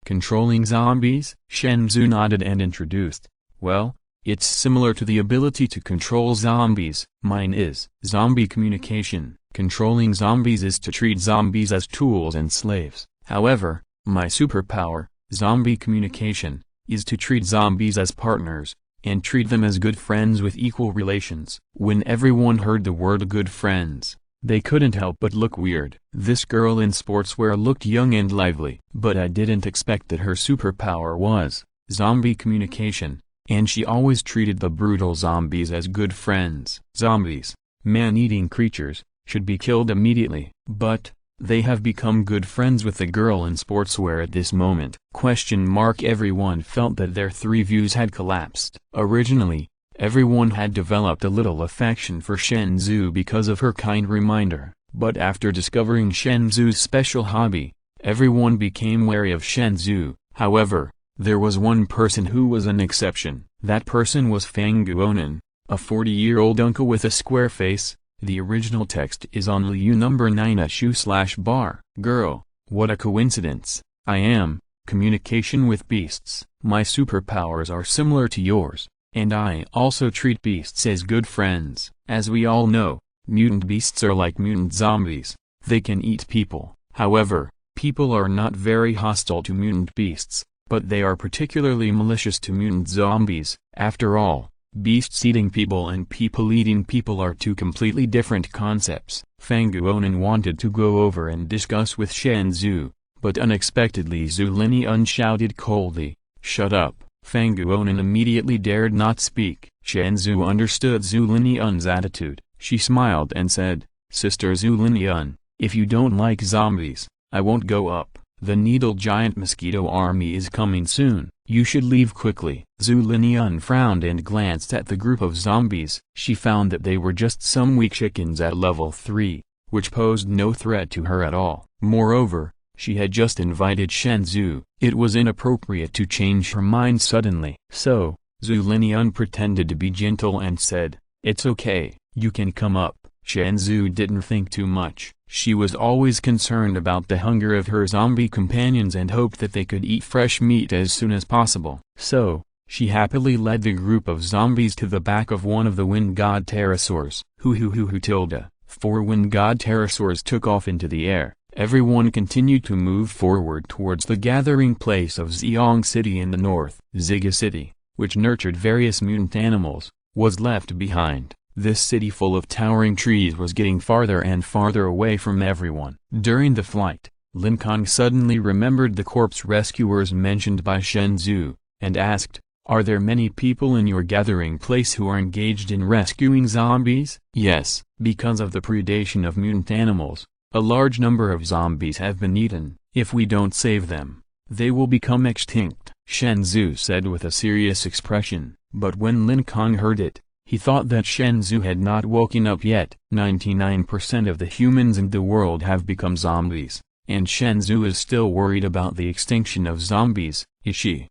[SPEAKER 1] controlling zombies?" Shenzhou nodded and introduced, "Well, it's similar to the ability to control zombies. Mine is zombie communication. Controlling zombies is to treat zombies as tools and slaves. However, my superpower, zombie communication, is to treat zombies as partners, and treat them as good friends with equal relations." When everyone heard the word good friends, they couldn't help but look weird. This girl in sportswear looked young and lively. But I didn't expect that her superpower was zombie communication, and she always treated the brutal zombies as good friends. Zombies, man-eating creatures, should be killed immediately. But they have become good friends with the girl in sportswear at this moment. Everyone felt that their three views had collapsed. Originally, everyone had developed a little affection for Shenzhou because of her kind reminder. But after discovering Shenzhou's special hobby, everyone became wary of Shenzhou. However, there was one person who was an exception. That person was Fang Guonan, a 40-year-old uncle with a square face. The original text is on Liu number 9/bar. Girl, what a coincidence. I am, communication with beasts. My superpowers are similar to yours, and I also treat beasts as good friends. As we all know, mutant beasts are like mutant zombies. They can eat people. However, people are not very hostile to mutant beasts, but they are particularly malicious to mutant zombies. After all, beasts eating people and people eating people are two completely different concepts. Fang Guonan wanted to go over and discuss with Shenzhou, but unexpectedly Zhu Linian shouted coldly, "Shut up!" Fang Guonan immediately dared not speak. Shenzhou understood Zhu Linian's attitude. She smiled and said, "Sister Zhu Linian, if you don't like zombies, I won't go up. The needle giant mosquito army is coming soon. You should leave quickly." Zhu Linian frowned and glanced at the group of zombies. She found that they were just some weak chickens at level 3, which posed no threat to her at all. Moreover, she had just invited Shenzhou. It was inappropriate to change her mind suddenly. So, Zhu Linian pretended to be gentle and said, "It's okay, you can come up." Shenzhou didn't think too much. She was always concerned about the hunger of her zombie companions and hoped that they could eat fresh meat as soon as possible. So, she happily led the group of zombies to the back of one of the wind god pterosaurs. Tilda. 4 wind god pterosaurs took off into the air. Everyone continued to move forward towards the gathering place of Xiong City in the north. Xiga City, which nurtured various mutant animals, was left behind. This city full of towering trees was getting farther and farther away from everyone. During the flight, Lin Kong suddenly remembered the corpse rescuers mentioned by Shenzhou, and asked, "Are there many people in your gathering place who are engaged in rescuing zombies?" "Yes, because of the predation of mutant animals, a large number of zombies have been eaten. If we don't save them, they will become extinct," Shenzhou said with a serious expression. But when Lin Kong heard it, he thought that Shenzhou had not woken up yet. 99% of the humans in the world have become zombies, and Shenzhou is still worried about the extinction of zombies. Is she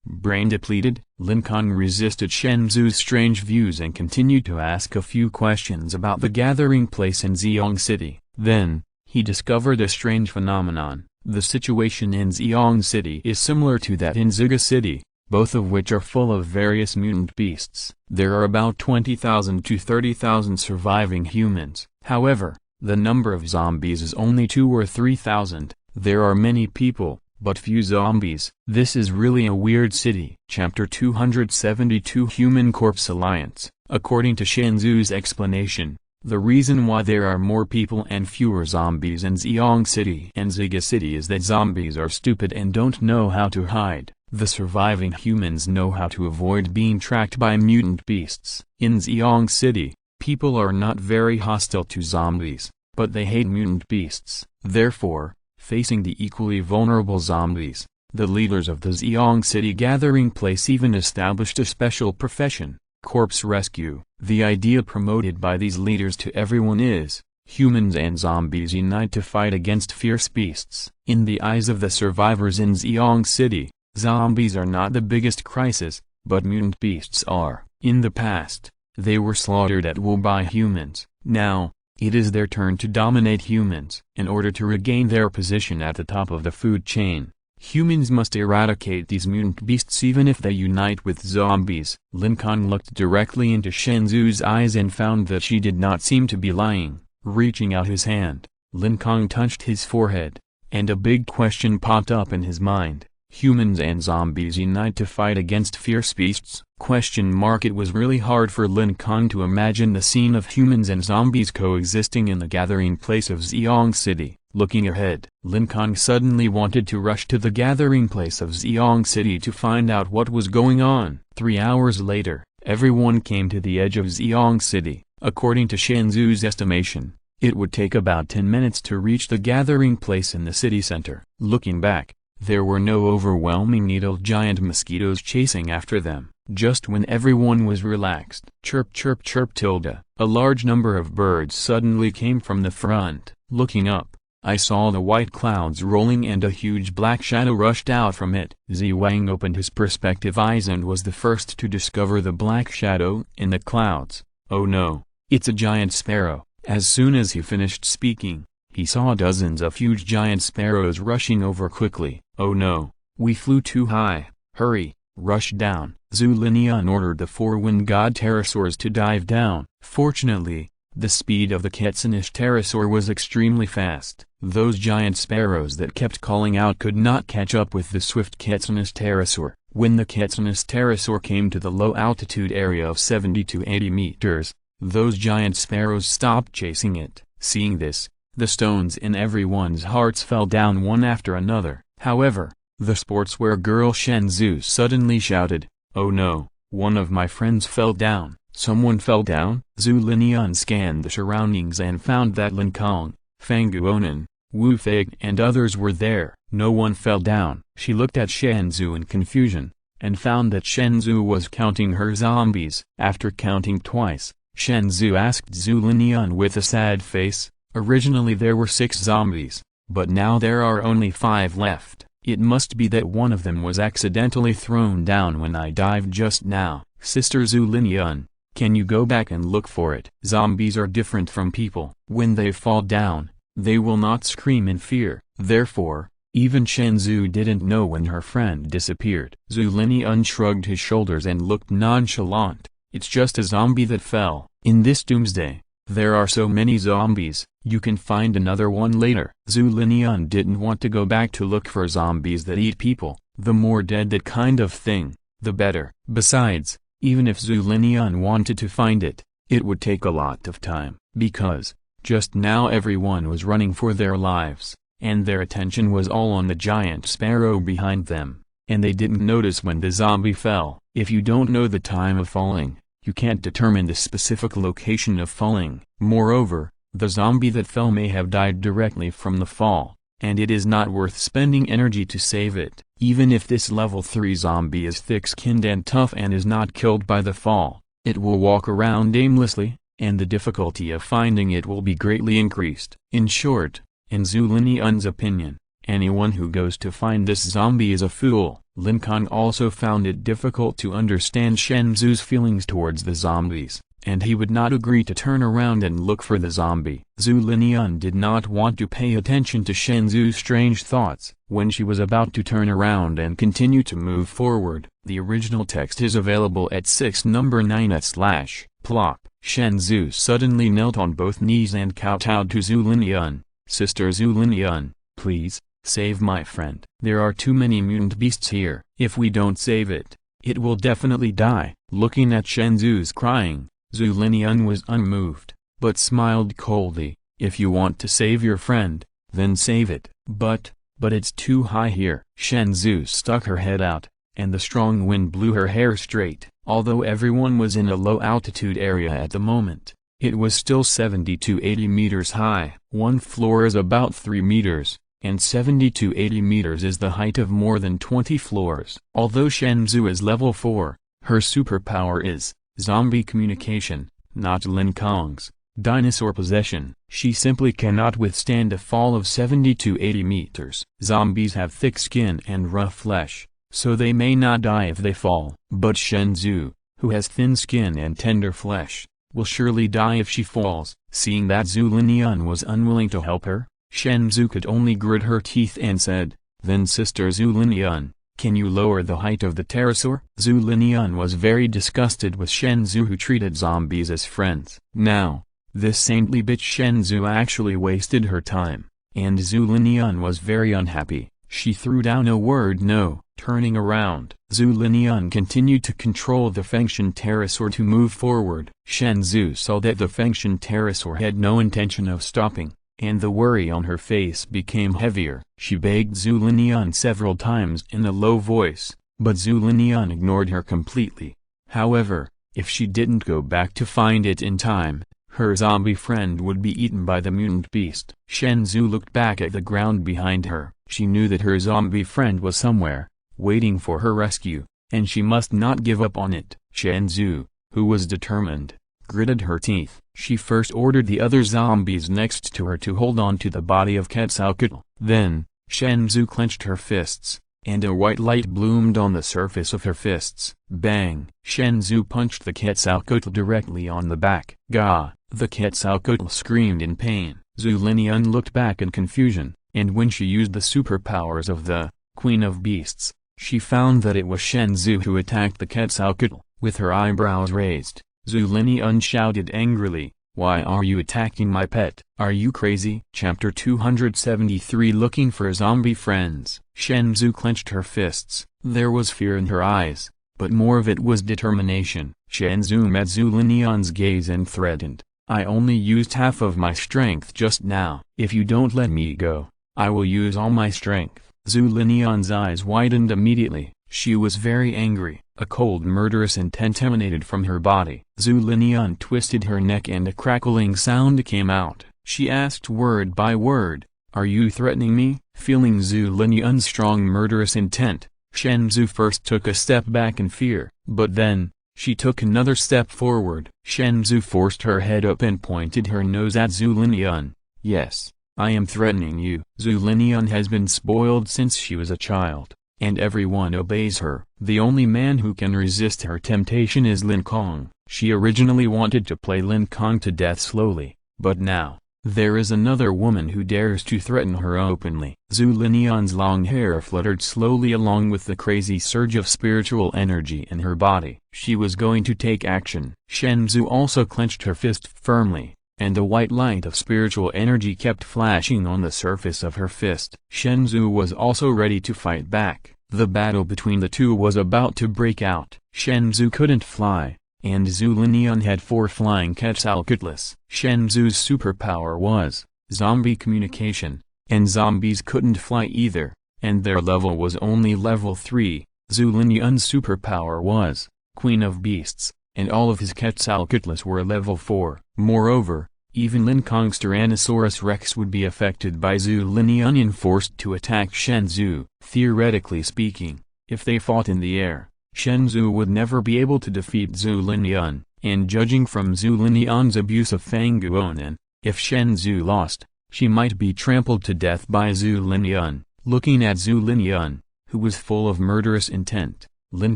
[SPEAKER 1] brain depleted? Lin Kong resisted Shenzhou's strange views and continued to ask a few questions about the gathering place in Xiong City. Then, he discovered a strange phenomenon. The situation in Xiong City is similar to that in Xiga City, both of which are full of various mutant beasts. There are about 20,000 to 30,000 surviving humans. However, the number of zombies is only 2 or 3,000. There are many people, but few zombies. This is really a weird city. Chapter 272 Human Corpse Alliance. According to Shenzhou's explanation, the reason why there are more people and fewer zombies in Xiong City and Xiga City is that zombies are stupid and don't know how to hide. The surviving humans know how to avoid being tracked by mutant beasts. In Xiong City, people are not very hostile to zombies, but they hate mutant beasts. Therefore, facing the equally vulnerable zombies, the leaders of the Xiong City gathering place even established a special profession. Corpse rescue. The idea promoted by these leaders to everyone is, humans and zombies unite to fight against fierce beasts. In the eyes of the survivors in Xiong City, zombies are not the biggest crisis, but mutant beasts are. In the past, they were slaughtered at will by humans. Now, it is their turn to dominate humans. In order to regain their position at the top of the food chain, humans must eradicate these mutant beasts even if they unite with zombies. Lin Kong looked directly into Shenzhou's eyes and found that she did not seem to be lying. Reaching out his hand, Lin Kong touched his forehead, and a big question popped up in his mind. Humans and zombies unite to fight against fierce beasts? It was really hard for Lin Kong to imagine the scene of humans and zombies coexisting in the gathering place of Xiong City. Looking ahead, Lin Kong suddenly wanted to rush to the gathering place of Xiong City to find out what was going on. 3 hours later, everyone came to the edge of Xiong City. According to Shenzhou's estimation, it would take about 10 minutes to reach the gathering place in the city center. Looking back, there were no overwhelming needle-giant mosquitoes chasing after them. Just when everyone was relaxed, chirp chirp chirp tilde, a large number of birds suddenly came from the front. Looking up, I saw the white clouds rolling and a huge black shadow rushed out from it. Wang opened his perspective eyes and was the first to discover the black shadow in the clouds. Oh no, it's a giant sparrow. As soon as he finished speaking, he saw dozens of huge giant sparrows rushing over quickly. Oh no, we flew too high, hurry, rush down. Zhu Linian ordered the 4-winged god pterosaurs to dive down. Fortunately, the speed of the Quetzalcoatl pterosaur was extremely fast. Those giant sparrows that kept calling out could not catch up with the swift Quetzalcoatl pterosaur. When the Quetzalcoatl pterosaur came to the low altitude area of 70 to 80 meters, those giant sparrows stopped chasing it. Seeing this, the stones in everyone's hearts fell down one after another. However, the sportswear girl Shenzhou suddenly shouted, "Oh no, one of my friends fell down." Someone fell down? Zhu Linian scanned the surroundings and found that Lin Kong, Fang Guonan, Wu Fei and others were there. No one fell down. She looked at Shenzhou in confusion, and found that Shenzhou was counting her zombies. After counting twice, Shenzhou asked Zhu Linian with a sad face, "Originally there were 6 zombies, but now there are only 5 left. It must be that one of them was accidentally thrown down when I dived just now." Sister Zhu Linian, can you go back and look for it? Zombies are different from people. When they fall down, they will not scream in fear. Therefore, even Shenzhou didn't know when her friend disappeared. Zhu Linian shrugged his shoulders and looked nonchalant. It's just a zombie that fell. In this doomsday, there are so many zombies, you can find another one later. Zhu Linian didn't want to go back to look for zombies that eat people. The more dead that kind of thing, the better. Besides, even if Zhu Linian wanted to find it, it would take a lot of time. Because, just now everyone was running for their lives, and their attention was all on the giant sparrow behind them, and they didn't notice when the zombie fell. If you don't know the time of falling, you can't determine the specific location of falling. Moreover, the zombie that fell may have died directly from the fall, and it is not worth spending energy to save it. Even if this level 3 zombie is thick-skinned and tough and is not killed by the fall, it will walk around aimlessly, and the difficulty of finding it will be greatly increased. In short, in Zhu Linian's opinion, anyone who goes to find this zombie is a fool. Lin Kong also found it difficult to understand Shenzhou's feelings towards the zombies, and he would not agree to turn around and look for the zombie. Zhu Linian did not want to pay attention to Shenzhou's strange thoughts. When she was about to turn around and continue to move forward, the original text is available at 6:9/plop. Shenzhou suddenly knelt on both knees and kowtowed to Zhu Linian. "Sister Zhu Linian, please, save my friend. There are too many mutant beasts here. If we don't save it, it will definitely die." Looking at Shenzhou's crying, Zhu Linian was unmoved, but smiled coldly. "If you want to save your friend, then save it. But it's too high here." Shenzhou stuck her head out, and the strong wind blew her hair straight. Although everyone was in a low-altitude area at the moment, it was still 70 to 80 meters high. One floor is about 3 meters, and 70 to 80 meters is the height of more than 20 floors. Although Shenzhou is level 4, her superpower is Zombie communication, not Lin Kong's dinosaur possession. She simply cannot withstand a fall of 70 to 80 meters. Zombies have thick skin and rough flesh, so they may not die if they fall. But Shenzhou, who has thin skin and tender flesh, will surely die if she falls. Seeing that Zhu Linian was unwilling to help her, Shenzhou could only grit her teeth and said, "Then Sister Zhu Linian, can you lower the height of the pterosaur?" Zhu Linian was very disgusted with Shenzhou, who treated zombies as friends. Now, this saintly bitch Shenzhou actually wasted her time, and Zhu Linian was very unhappy. She threw down a word no. Turning around, Zhu Linian continued to control the Fengshan pterosaur to move forward. Shenzhou saw that the Fengshan pterosaur had no intention of stopping, and the worry on her face became heavier. She begged Zhu Linian several times in a low voice, but Zhu Linian ignored her completely. However, if she didn't go back to find it in time, her zombie friend would be eaten by the mutant beast. Shenzhou looked back at the ground behind her. She knew that her zombie friend was somewhere, waiting for her rescue, and she must not give up on it. Shenzhou, who was determined, gritted her teeth. She first ordered the other zombies next to her to hold on to the body of Quetzalcoatl. Then, Shenzhou clenched her fists, and a white light bloomed on the surface of her fists. Bang! Shenzhou punched the Quetzalcoatl directly on the back. Gah! The Quetzalcoatl screamed in pain. Zhu Linian looked back in confusion, and when she used the superpowers of the Queen of Beasts, she found that it was Shenzhou who attacked the Quetzalcoatl. With her eyebrows raised, Zhu Linian shouted angrily, "Why are you attacking my pet? Are you crazy?" Chapter 273 Looking for zombie friends. Shenzhou clenched her fists. There was fear in her eyes, but more of it was determination. Shenzhou met Zhu Linian's gaze and threatened, "I only used half of my strength just now. If you don't let me go, I will use all my strength." Zhu Linian's eyes widened immediately. She was very angry. A cold murderous intent emanated from her body. Zhu Linian twisted her neck and a crackling sound came out. She asked word by word, "Are you threatening me?" Feeling Zhu Linian's strong murderous intent, Shenzhou first took a step back in fear, but then, she took another step forward. Shenzhou forced her head up and pointed her nose at Zhu Linian. "Yes, I am threatening you." Zhu Linian has been spoiled since she was a child, and everyone obeys her. The only man who can resist her temptation is Lin Kong. She originally wanted to play Lin Kong to death slowly, but now, there is another woman who dares to threaten her openly. Zhu Linian's long hair fluttered slowly along with the crazy surge of spiritual energy in her body. She was going to take action. Shenzhou also clenched her fist firmly, and the white light of spiritual energy kept flashing on the surface of her fist. Shenzhou was also ready to fight back. The battle between the two was about to break out. Shenzhou couldn't fly, and Zhu Linian had 4 flying Quetzalcoatls. Shenzhou's superpower was zombie communication, and zombies couldn't fly either, and their level was only level 3. Zhu Linian's superpower was Queen of Beasts, and all of his Quetzalcoatls were level 4. Moreover, even Lin Kong's Tyrannosaurus Rex would be affected by Zhu Linian and forced to attack Shenzhou. Theoretically speaking, if they fought in the air, Shenzhou would never be able to defeat Zhu Linian, and judging from Zhu Linian's abuse of Fang Guonan, if Shenzhou lost, she might be trampled to death by Zhu Linian. Looking at Zhu Linian, who was full of murderous intent, Lin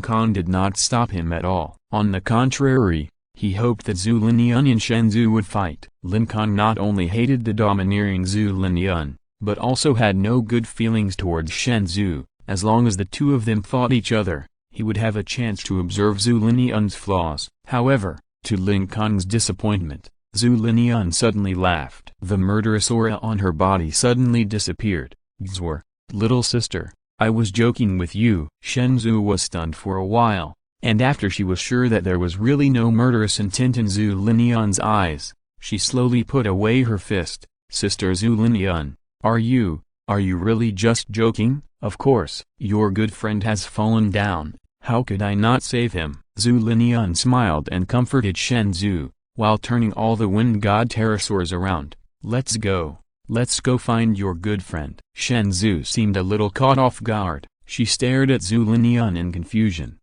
[SPEAKER 1] Kong did not stop him at all. On the contrary, he hoped that Zhu Linian and Shenzhou would fight. Lin Kong not only hated the domineering Zhu Linian, but also had no good feelings towards Shenzhou. As long as the two of them fought each other, he would have a chance to observe Zhu Linian's flaws. However, to Lin Kong's disappointment, Zhu Linian suddenly laughed. The murderous aura on her body suddenly disappeared. "Xwar, little sister, I was joking with you." Shenzhou was stunned for a while, and after she was sure that there was really no murderous intent in Zhu Linian's eyes, she slowly put away her fist. "Sister Zhu Linian, are you really just joking? Of course. Your good friend has fallen down, how could I not save him?" Zhu Linian smiled and comforted Shenzhou, while turning all the wind god pterosaurs around. Let's go find your good friend." Shenzhou seemed a little caught off guard. She stared at Zhu Linian in confusion.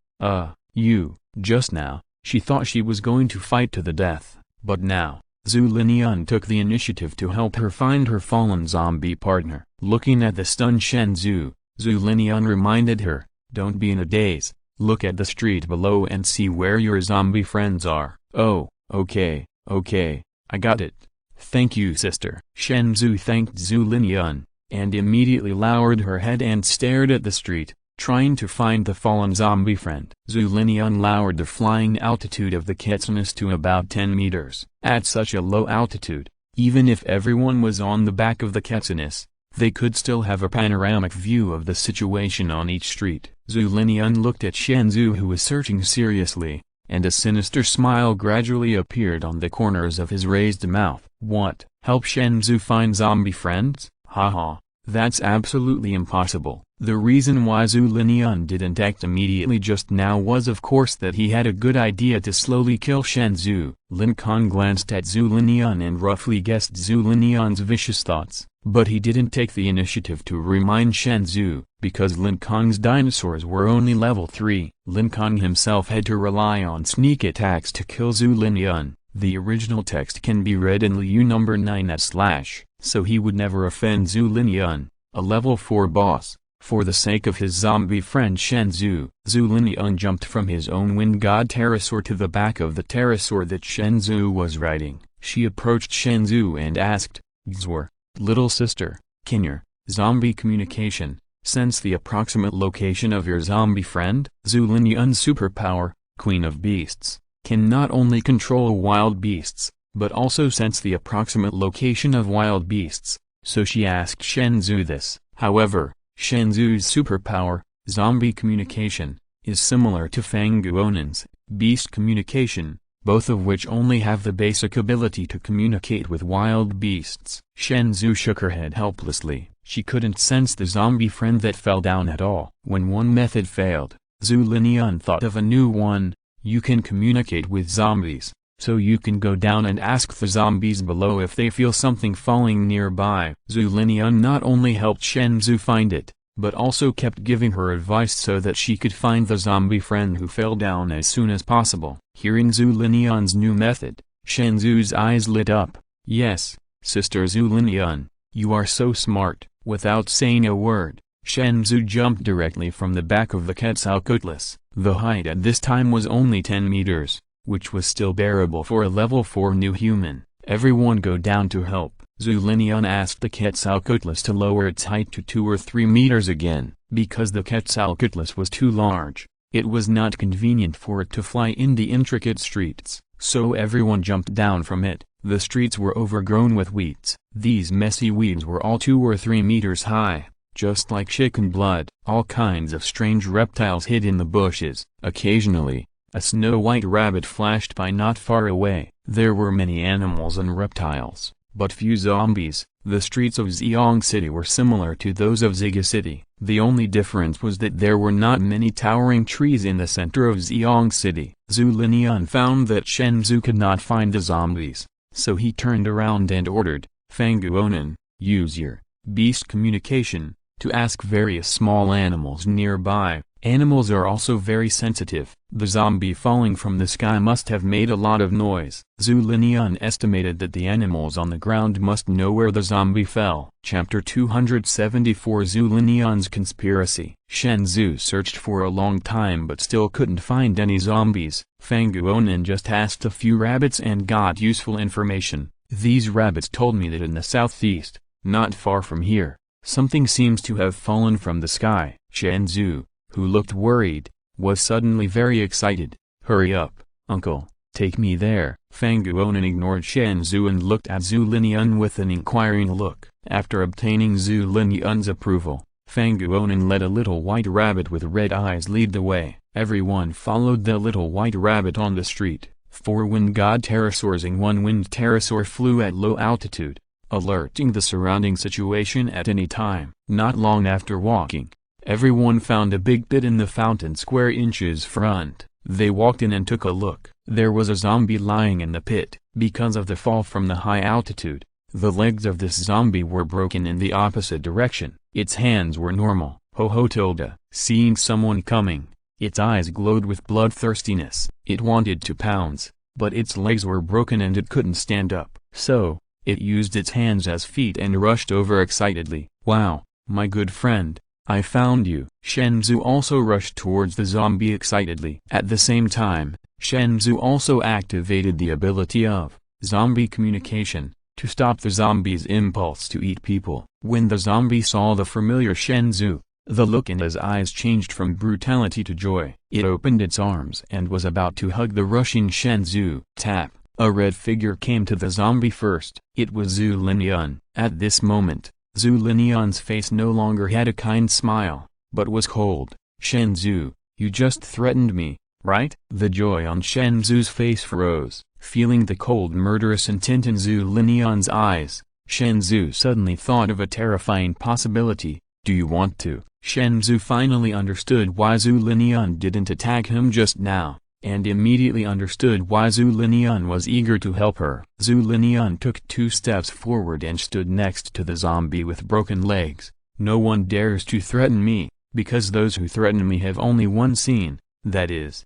[SPEAKER 1] You, just now, She thought she was going to fight to the death, but now, Zhu Linian took the initiative to help her find her fallen zombie partner. Looking at the stunned Shenzhou, Zhu Linian reminded her, "Don't be in a daze, look at the street below and see where your zombie friends are." "Oh, okay, I got it. Thank you, sister." Shenzhou thanked Zhu Linian, and immediately lowered her head and stared at the street, trying to find the fallen zombie friend. Zhu Linian lowered the flying altitude of the Quetzalcoatl to about 10 meters. At such a low altitude, even if everyone was on the back of the Quetzalcoatl, they could still have a panoramic view of the situation on each street. Zhu Linian looked at Shenzhou, who was searching seriously, and a sinister smile gradually appeared on the corners of his raised mouth. "What? Help Shenzhou find zombie friends? Haha, that's absolutely impossible." The reason why Zhu Linian didn't act immediately just now was of course that he had a good idea to slowly kill Shenzhou. Lin Kong glanced at Zhu Linian and roughly guessed Zhu Linian's vicious thoughts, but he didn't take the initiative to remind Shenzhou, because Lin Kong's dinosaurs were only level 3. Lin Kong himself had to rely on sneak attacks to kill Zhu Linian. The original text can be read in Liu number 9/, so he would never offend Zhu Linian, a level 4 boss, for the sake of his zombie friend Shenzhou. Zhu Linian jumped from his own wind god pterosaur to the back of the pterosaur that Shenzhou was riding. She approached Shenzhou and asked, "Gzor, little sister, can your zombie communication sense the approximate location of your zombie friend?" Zhu Linian's superpower, Queen of Beasts, can not only control wild beasts, but also sense the approximate location of wild beasts, so she asked Shenzhou this. However, Shenzhou's superpower, zombie communication, is similar to Fang Guonan's beast communication, both of which only have the basic ability to communicate with wild beasts. Shenzhou shook her head helplessly. She couldn't sense the zombie friend that fell down at all. When one method failed, Zhu Linian thought of a new one. You can communicate with zombies, so you can go down and ask the zombies below if they feel something falling nearby. Zhu Linian not only helped Shenzhou find it, but also kept giving her advice so that she could find the zombie friend who fell down as soon as possible. Hearing Zhu Linian's new method, Shenzhou's eyes lit up. "Yes, Sister Zhu Linian, you are so smart." Without saying a word, Shenzhou jumped directly from the back of the Quetzalcoatl. The height at this time was only 10 meters, which was still bearable for a level 4 new human. "Everyone go down to help." Zhu Linian asked the Quetzalcoatl to lower its height to 2 or 3 meters again. Because the Quetzalcoatl was too large, it was not convenient for it to fly in the intricate streets, so everyone jumped down from it. The streets were overgrown with weeds. These messy weeds were all 2 or 3 meters high, just like chicken blood. All kinds of strange reptiles hid in the bushes. Occasionally, a snow-white rabbit flashed by not far away. There were many animals and reptiles, but few zombies. The streets of Xiong City were similar to those of Ziga City. The only difference was that there were not many towering trees in the center of Xiong City. Zhu Linian found that Shenzhou could not find the zombies, so he turned around and ordered, "Fang Guonan, use your beast communication to ask various small animals nearby." Animals are also very sensitive. The zombie falling from the sky must have made a lot of noise. Zhu Linian estimated that the animals on the ground must know where the zombie fell. Chapter 274 Zhu Linian's Conspiracy. Shenzhou searched for a long time but still couldn't find any zombies. Fang Guonan just asked a few rabbits and got useful information. "These rabbits told me that in the southeast, not far from here, something seems to have fallen from the sky." Shenzhou, who looked worried, was suddenly very excited. "Hurry up, uncle, take me there." Fang Guonan ignored Shenzhou and looked at Zhu Linian with an inquiring look. After obtaining Zhu Linian's approval, Fang Guonan let a little white rabbit with red eyes lead the way. Everyone followed the little white rabbit on the street. 4 wind god pterosaurs and 1 wind pterosaur flew at low altitude, alerting the surrounding situation at any time. Not long after walking, everyone found a big pit in the fountain square inches front. They walked in and took a look. There was a zombie lying in the pit. Because of the fall from the high altitude, the legs of this zombie were broken in the opposite direction. Its hands were normal. Ho ho tilde. Seeing someone coming, Its eyes glowed with bloodthirstiness. It wanted to pounce, but its legs were broken and it couldn't stand up. So, it used its hands as feet and rushed over excitedly. "Wow, my good friend, I found you." Shenzhou also rushed towards the zombie excitedly. At the same time, Shenzhou also activated the ability of zombie communication to stop the zombie's impulse to eat people. When the zombie saw the familiar Shenzhou, the look in his eyes changed from brutality to joy. It opened its arms and was about to hug the rushing Shenzhou. Tap! A red figure came to the zombie first. It was Zhu Linian. At this moment, Zhu Linian's face no longer had a kind smile, but was cold. "Shenzhou, you just threatened me, right?" The joy on Shenzhou's face froze. Feeling the cold murderous intent in Zhu Linian's eyes, Shenzhou suddenly thought of a terrifying possibility. "Do you want to?" Shenzhou finally understood why Zhu Linian didn't attack him just now, and immediately understood why Zhu Linian was eager to help her. Zhu Linian took 2 steps forward and stood next to the zombie with broken legs. "No one dares to threaten me, because those who threaten me have only one scene, that is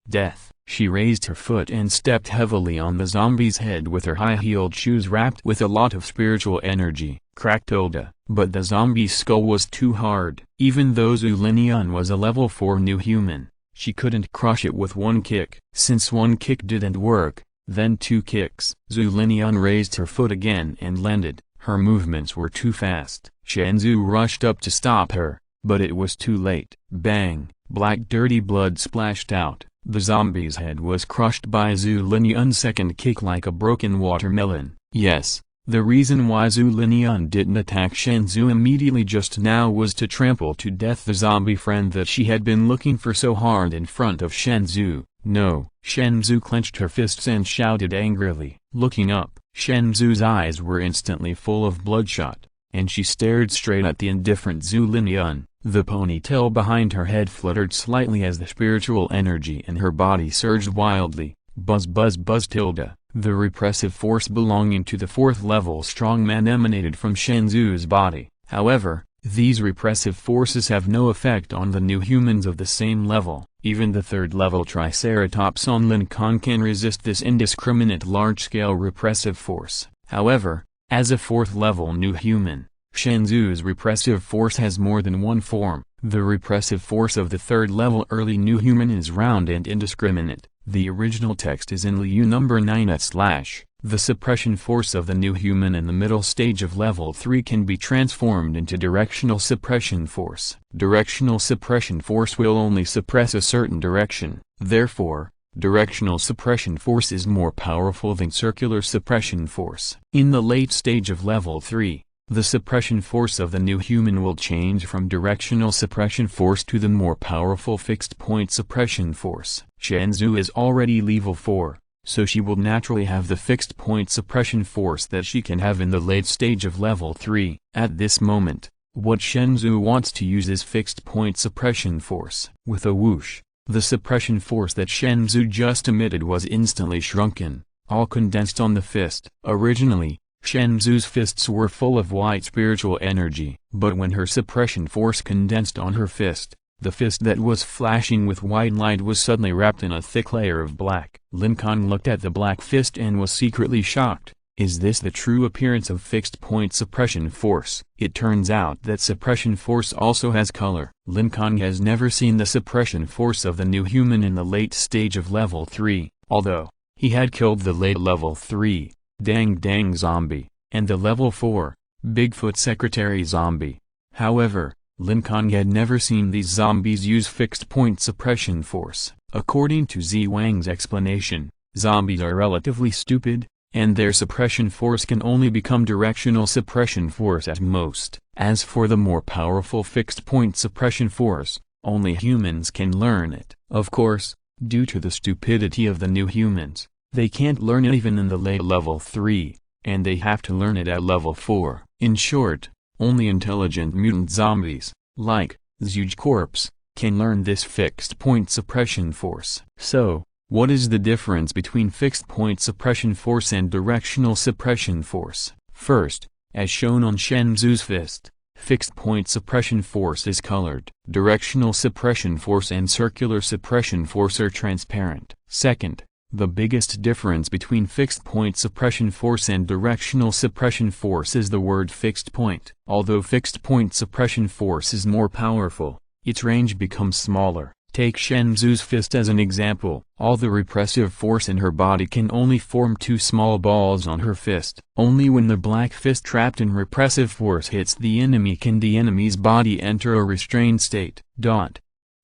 [SPEAKER 1] death." She raised her foot and stepped heavily on the zombie's head with her high-heeled shoes wrapped with a lot of spiritual energy. Crack Tilda. But the zombie's skull was too hard. Even though Zhu Linian was a level 4 new human, she couldn't crush it with one kick. Since one kick didn't work, then 2 kicks. Zhu Linian raised her foot again and landed. Her movements were too fast. Shenzhou rushed up to stop her, but it was too late. Bang! Black dirty blood splashed out. The zombie's head was crushed by Zhu Linian's second kick like a broken watermelon. Yes, the reason why Zhu Linian didn't attack Shenzhou immediately just now was to trample to death the zombie friend that she had been looking for so hard in front of Shenzhou. "No!" Shenzhou clenched her fists and shouted angrily. Looking up, Shenzhou's eyes were instantly full of bloodshot, and she stared straight at the indifferent Zhu Linian. The ponytail behind her head fluttered slightly as the spiritual energy in her body surged wildly. Buzz buzz buzz tilde. The repressive force belonging to the 4th level strongman emanated from Shenzhou's body. However, these repressive forces have no effect on the new humans of the same level. Even the 3rd level Triceratops on Lin Kong can resist this indiscriminate large-scale repressive force. However, as a 4th level new human, Shenzhou's repressive force has more than one form. The repressive force of the 3rd level early new human is round and indiscriminate. The original text is in Liu number 9/. The suppression force of the new human in the middle stage of level 3 can be transformed into directional suppression force. Directional suppression force will only suppress a certain direction. Therefore, directional suppression force is more powerful than circular suppression force. In the late stage of level 3, the suppression force of the new human will change from directional suppression force to the more powerful fixed-point suppression force. Shenzhou is already level 4, so she will naturally have the fixed-point suppression force that she can have in the late stage of level 3. At this moment, what Shenzhou wants to use is fixed-point suppression force. With a whoosh, the suppression force that Shenzhou just emitted was instantly shrunken, all condensed on the fist. Originally, Shenzhou's fists were full of white spiritual energy, but when her suppression force condensed on her fist, the fist that was flashing with white light was suddenly wrapped in a thick layer of black. Lin Kong looked at the black fist and was secretly shocked. Is this the true appearance of fixed-point suppression force? It turns out that suppression force also has color. Lin Kong has never seen the suppression force of the new human in the late stage of level 3, although he had killed the late level 3. Dang Dang zombie, and the level 4, Bigfoot Secretary zombie. However, Lin Kong had never seen these zombies use fixed-point suppression force. According to Z Wang's explanation, zombies are relatively stupid, and their suppression force can only become directional suppression force at most. As for the more powerful fixed-point suppression force, only humans can learn it. Of course, due to the stupidity of the new humans, they can't learn it even in the late level 3, and they have to learn it at level 4. In short, only intelligent mutant zombies, like Zhuge Corpse, can learn this fixed-point suppression force. So, what is the difference between fixed-point suppression force and directional suppression force? First, as shown on Shenzhou's fist, Fixed point suppression force is colored. Directional suppression force and circular suppression force are transparent. Second, the biggest difference between fixed point suppression force and directional suppression force is the word fixed point. Although fixed point suppression force is more powerful, its range becomes smaller. Take Shenzhou's fist as an example. All the repressive force in her body can only form two small balls on her fist. Only when the black fist trapped in repressive force hits the enemy can the enemy's body enter a restrained state.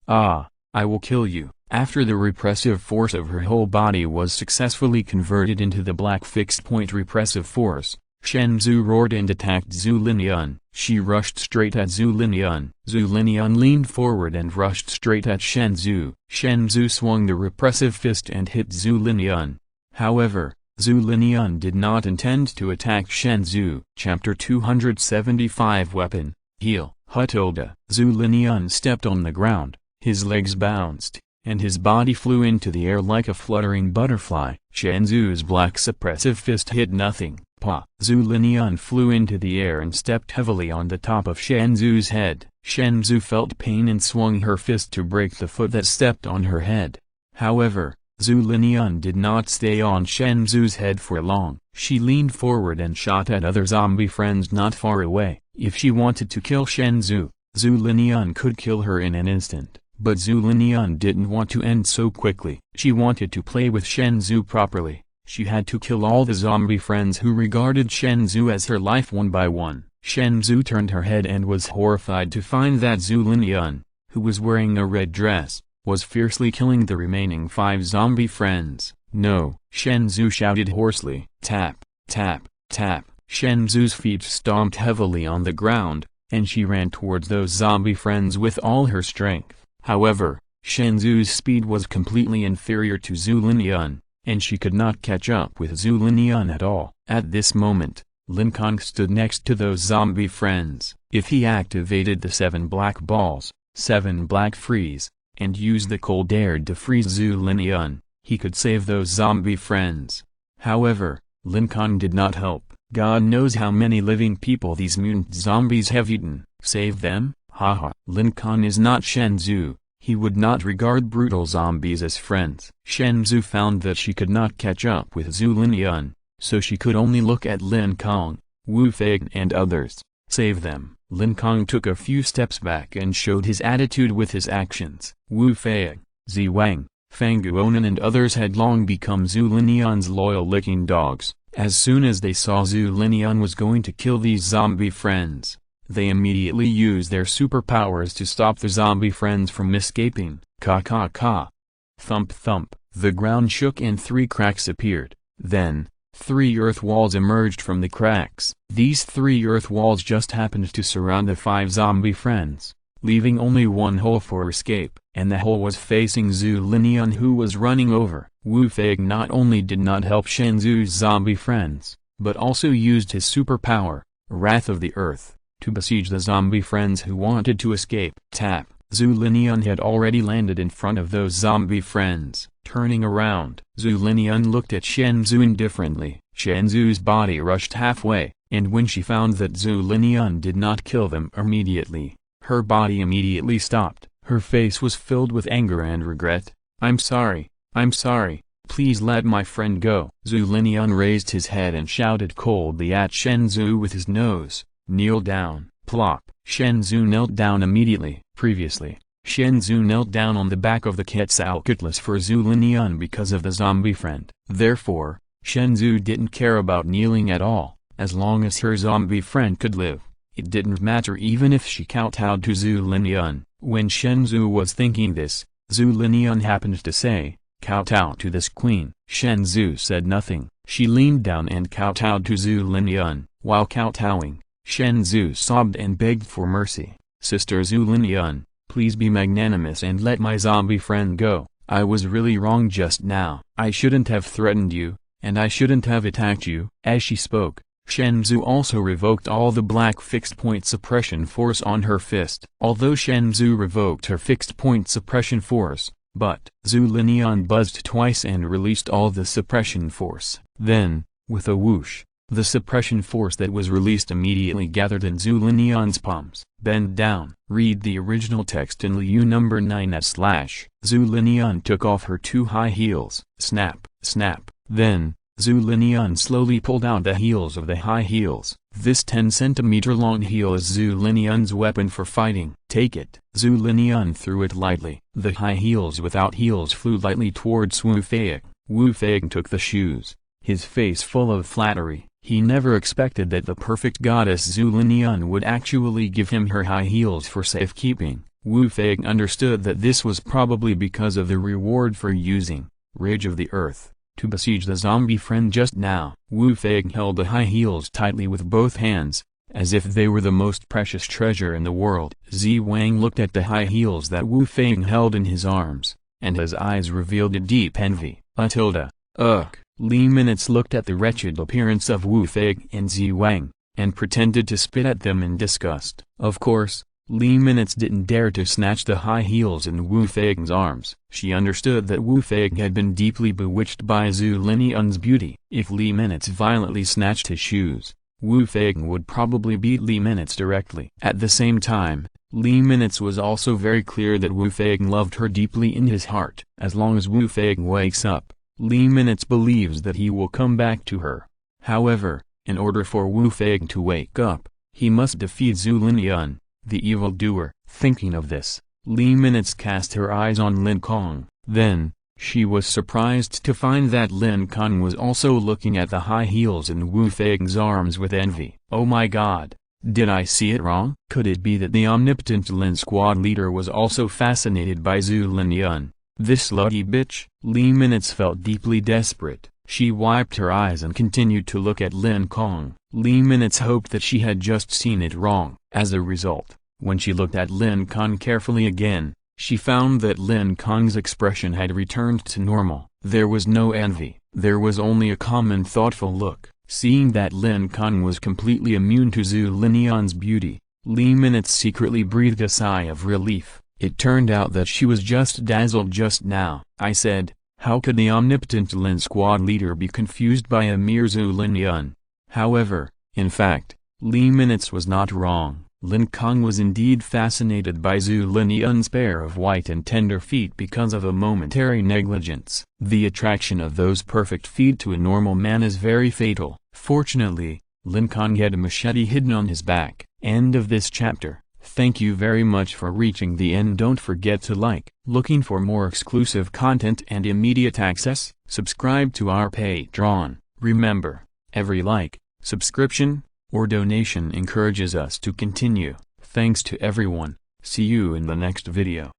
[SPEAKER 1] I will kill you. After the repressive force of her whole body was successfully converted into the black fixed point repressive force, Shenzhou roared and attacked Zhu Linian. She rushed straight at Zhu Linian. Zhu Linian leaned forward and rushed straight at Shenzhou. Shenzhou swung the repressive fist and hit Zhu Linian. However, Zhu Linian did not intend to attack Shenzhou. Chapter 275 Weapon, Heal, Hutilda. Zhu Linian stepped on the ground, his legs bounced, and his body flew into the air like a fluttering butterfly. Shenzhou's black suppressive fist hit nothing. Zhu Linian flew into the air and stepped heavily on the top of Shenzhou's head. Shenzhou felt pain and swung her fist to break the foot that stepped on her head. However, Zhu Linian did not stay on Shenzhou's head for long. She leaned forward and shot at other zombie friends not far away. If she wanted to kill Shenzhou, Zhu Linian could kill her in an instant. But Zhu Linian didn't want to end so quickly. She wanted to play with Shenzhou properly. She had to kill all the zombie friends who regarded Shenzhou as her life one by one. Shenzhou turned her head and was horrified to find that Zhu Linian, who was wearing a red dress, was fiercely killing the remaining 5 zombie friends. No, Shenzhou shouted hoarsely. Tap, tap, tap. Shenzhou's feet stomped heavily on the ground, and she ran towards those zombie friends with all her strength. However, Shenzhou's speed was completely inferior to Zhu Linian, and she could not catch up with Zhu Linian at all. At this moment, Lin Kong stood next to those zombie friends. If he activated the 7 black balls, 7 black freeze, and used the cold air to freeze Zhu Linian, he could save those zombie friends. However, Lin Kong did not help. God knows how many living people these mutant zombies have eaten. Save them? Haha. Lin Kong is not Shenzhou. He would not regard brutal zombies as friends. Shenzhou found that she could not catch up with Zhu Linian, so she could only look at Lin Kong, Wu Fei and others. Save them. Lin Kong took a few steps back and showed his attitude with his actions. Wu Fei, Zi Wang, Fang Guonan and others had long become Zhu Linian's loyal licking dogs. As soon as they saw Zhu Linian was going to kill these zombie friends, they immediately used their superpowers to stop the zombie friends from escaping. Ka. Thump thump. The ground shook and 3 cracks appeared. Then, 3 earth walls emerged from the cracks. These 3 earth walls just happened to surround the 5 zombie friends, leaving only one hole for escape, and the hole was facing Zhu Linian, who was running over. Wu Fei not only did not help Shenzhou's zombie friends, but also used his superpower, Wrath of the Earth, to besiege the zombie friends who wanted to escape. Tap. Zhu Linian had already landed in front of those zombie friends. Turning around, Zhu Linian looked at Shenzhou indifferently. Shenzhou's body rushed halfway, and when she found that Zhu Linian did not kill them immediately, her body immediately stopped. Her face was filled with anger and regret. I'm sorry, please let my friend go. Zhu Linian raised his head and shouted coldly at Shenzhou with his nose. Kneel down. Plop. Shenzhou knelt down immediately. Previously, Shenzhou knelt down on the back of the Quetzalcoatlus for Zhu Linian because of the zombie friend. Therefore, Shenzhou didn't care about kneeling at all. As long as her zombie friend could live, it didn't matter even if she kowtowed to Zhu Linian. When Shenzhou was thinking this, Zhu Linian happened to say, "Kowtow to this queen." Shenzhou said nothing. She leaned down and kowtowed to Zhu Linian. While kowtowing, Shenzhou sobbed and begged for mercy. Sister Zhu Linian, please be magnanimous and let my zombie friend go. I was really wrong just now. I shouldn't have threatened you, and I shouldn't have attacked you. As she spoke, Shenzhou also revoked all the black fixed-point suppression force on her fist. Although Shenzhou revoked her fixed-point suppression force, but Zhu Linian buzzed twice and released all the suppression force. Then, with a whoosh, The suppression force that was released immediately gathered in Zhu Linian's palms. Bend down. Read the original text in Liu number 9 / Zhu Linian took off her 2 high heels. Snap, snap. Then, Zhu Linian slowly pulled out the heels of the high heels. This 10-centimeter long heel is Zhu Linian's weapon for fighting. Take it. Zhu Linian threw it lightly. The high heels without heels flew lightly towards Wu Fei. Wu Fei took the shoes, his face full of flattery. He never expected that the perfect goddess Zhu Linian would actually give him her high heels for safekeeping. Wu Fei understood that this was probably because of the reward for using Rage of the Earth to besiege the zombie friend just now. Wu Fei held the high heels tightly with both hands, as if they were the most precious treasure in the world. Zi Wang looked at the high heels that Wu Fei held in his arms, and his eyes revealed a deep envy. Ugh. Li Minutes looked at the wretched appearance of Wu Fei and Zi Wang, and pretended to spit at them in disgust. Of course, Li Minutes didn't dare to snatch the high heels in Wu Fei's arms. She understood that Wu Fei had been deeply bewitched by Zhu Linian's beauty. If Li Minutes violently snatched his shoes, Wu Fei would probably beat Li Minutes directly. At the same time, Li Minutes was also very clear that Wu Fei loved her deeply in his heart. As long as Wu Fei wakes up, Li Minutes believes that he will come back to her. However, in order for Wu Fei to wake up, he must defeat Zhu Linian, the evildoer. Thinking of this, Li Minutes cast her eyes on Lin Kong. Then, she was surprised to find that Lin Kong was also looking at the high heels in Wu Fei's arms with envy. Oh my god, did I see it wrong? Could it be that the omnipotent Lin squad leader was also fascinated by Zhu Linian? This slutty bitch? Li Minutes felt deeply desperate. She wiped her eyes and continued to look at Lin Kong. Li Minutes hoped that she had just seen it wrong. As a result, when she looked at Lin Kong carefully again, she found that Lin Kong's expression had returned to normal. There was no envy. There was only a calm and thoughtful look. Seeing that Lin Kong was completely immune to Zhu Linian's beauty, Li Minutes secretly breathed a sigh of relief. It turned out that she was just dazzled just now. I said, how could the omnipotent Lin squad leader be confused by a mere Zhu Linian? However, in fact, Li Minutes was not wrong. Lin Kong was indeed fascinated by Zhu Linian's pair of white and tender feet because of a momentary negligence. The attraction of those perfect feet to a normal man is very fatal. Fortunately, Lin Kong had a machete hidden on his back. End of this chapter. Thank you very much for reaching the end. Don't forget to like. Looking for more exclusive content and immediate access? Subscribe to our Patreon. Remember, every like, subscription, or donation encourages us to continue. Thanks to everyone. See you in the next video.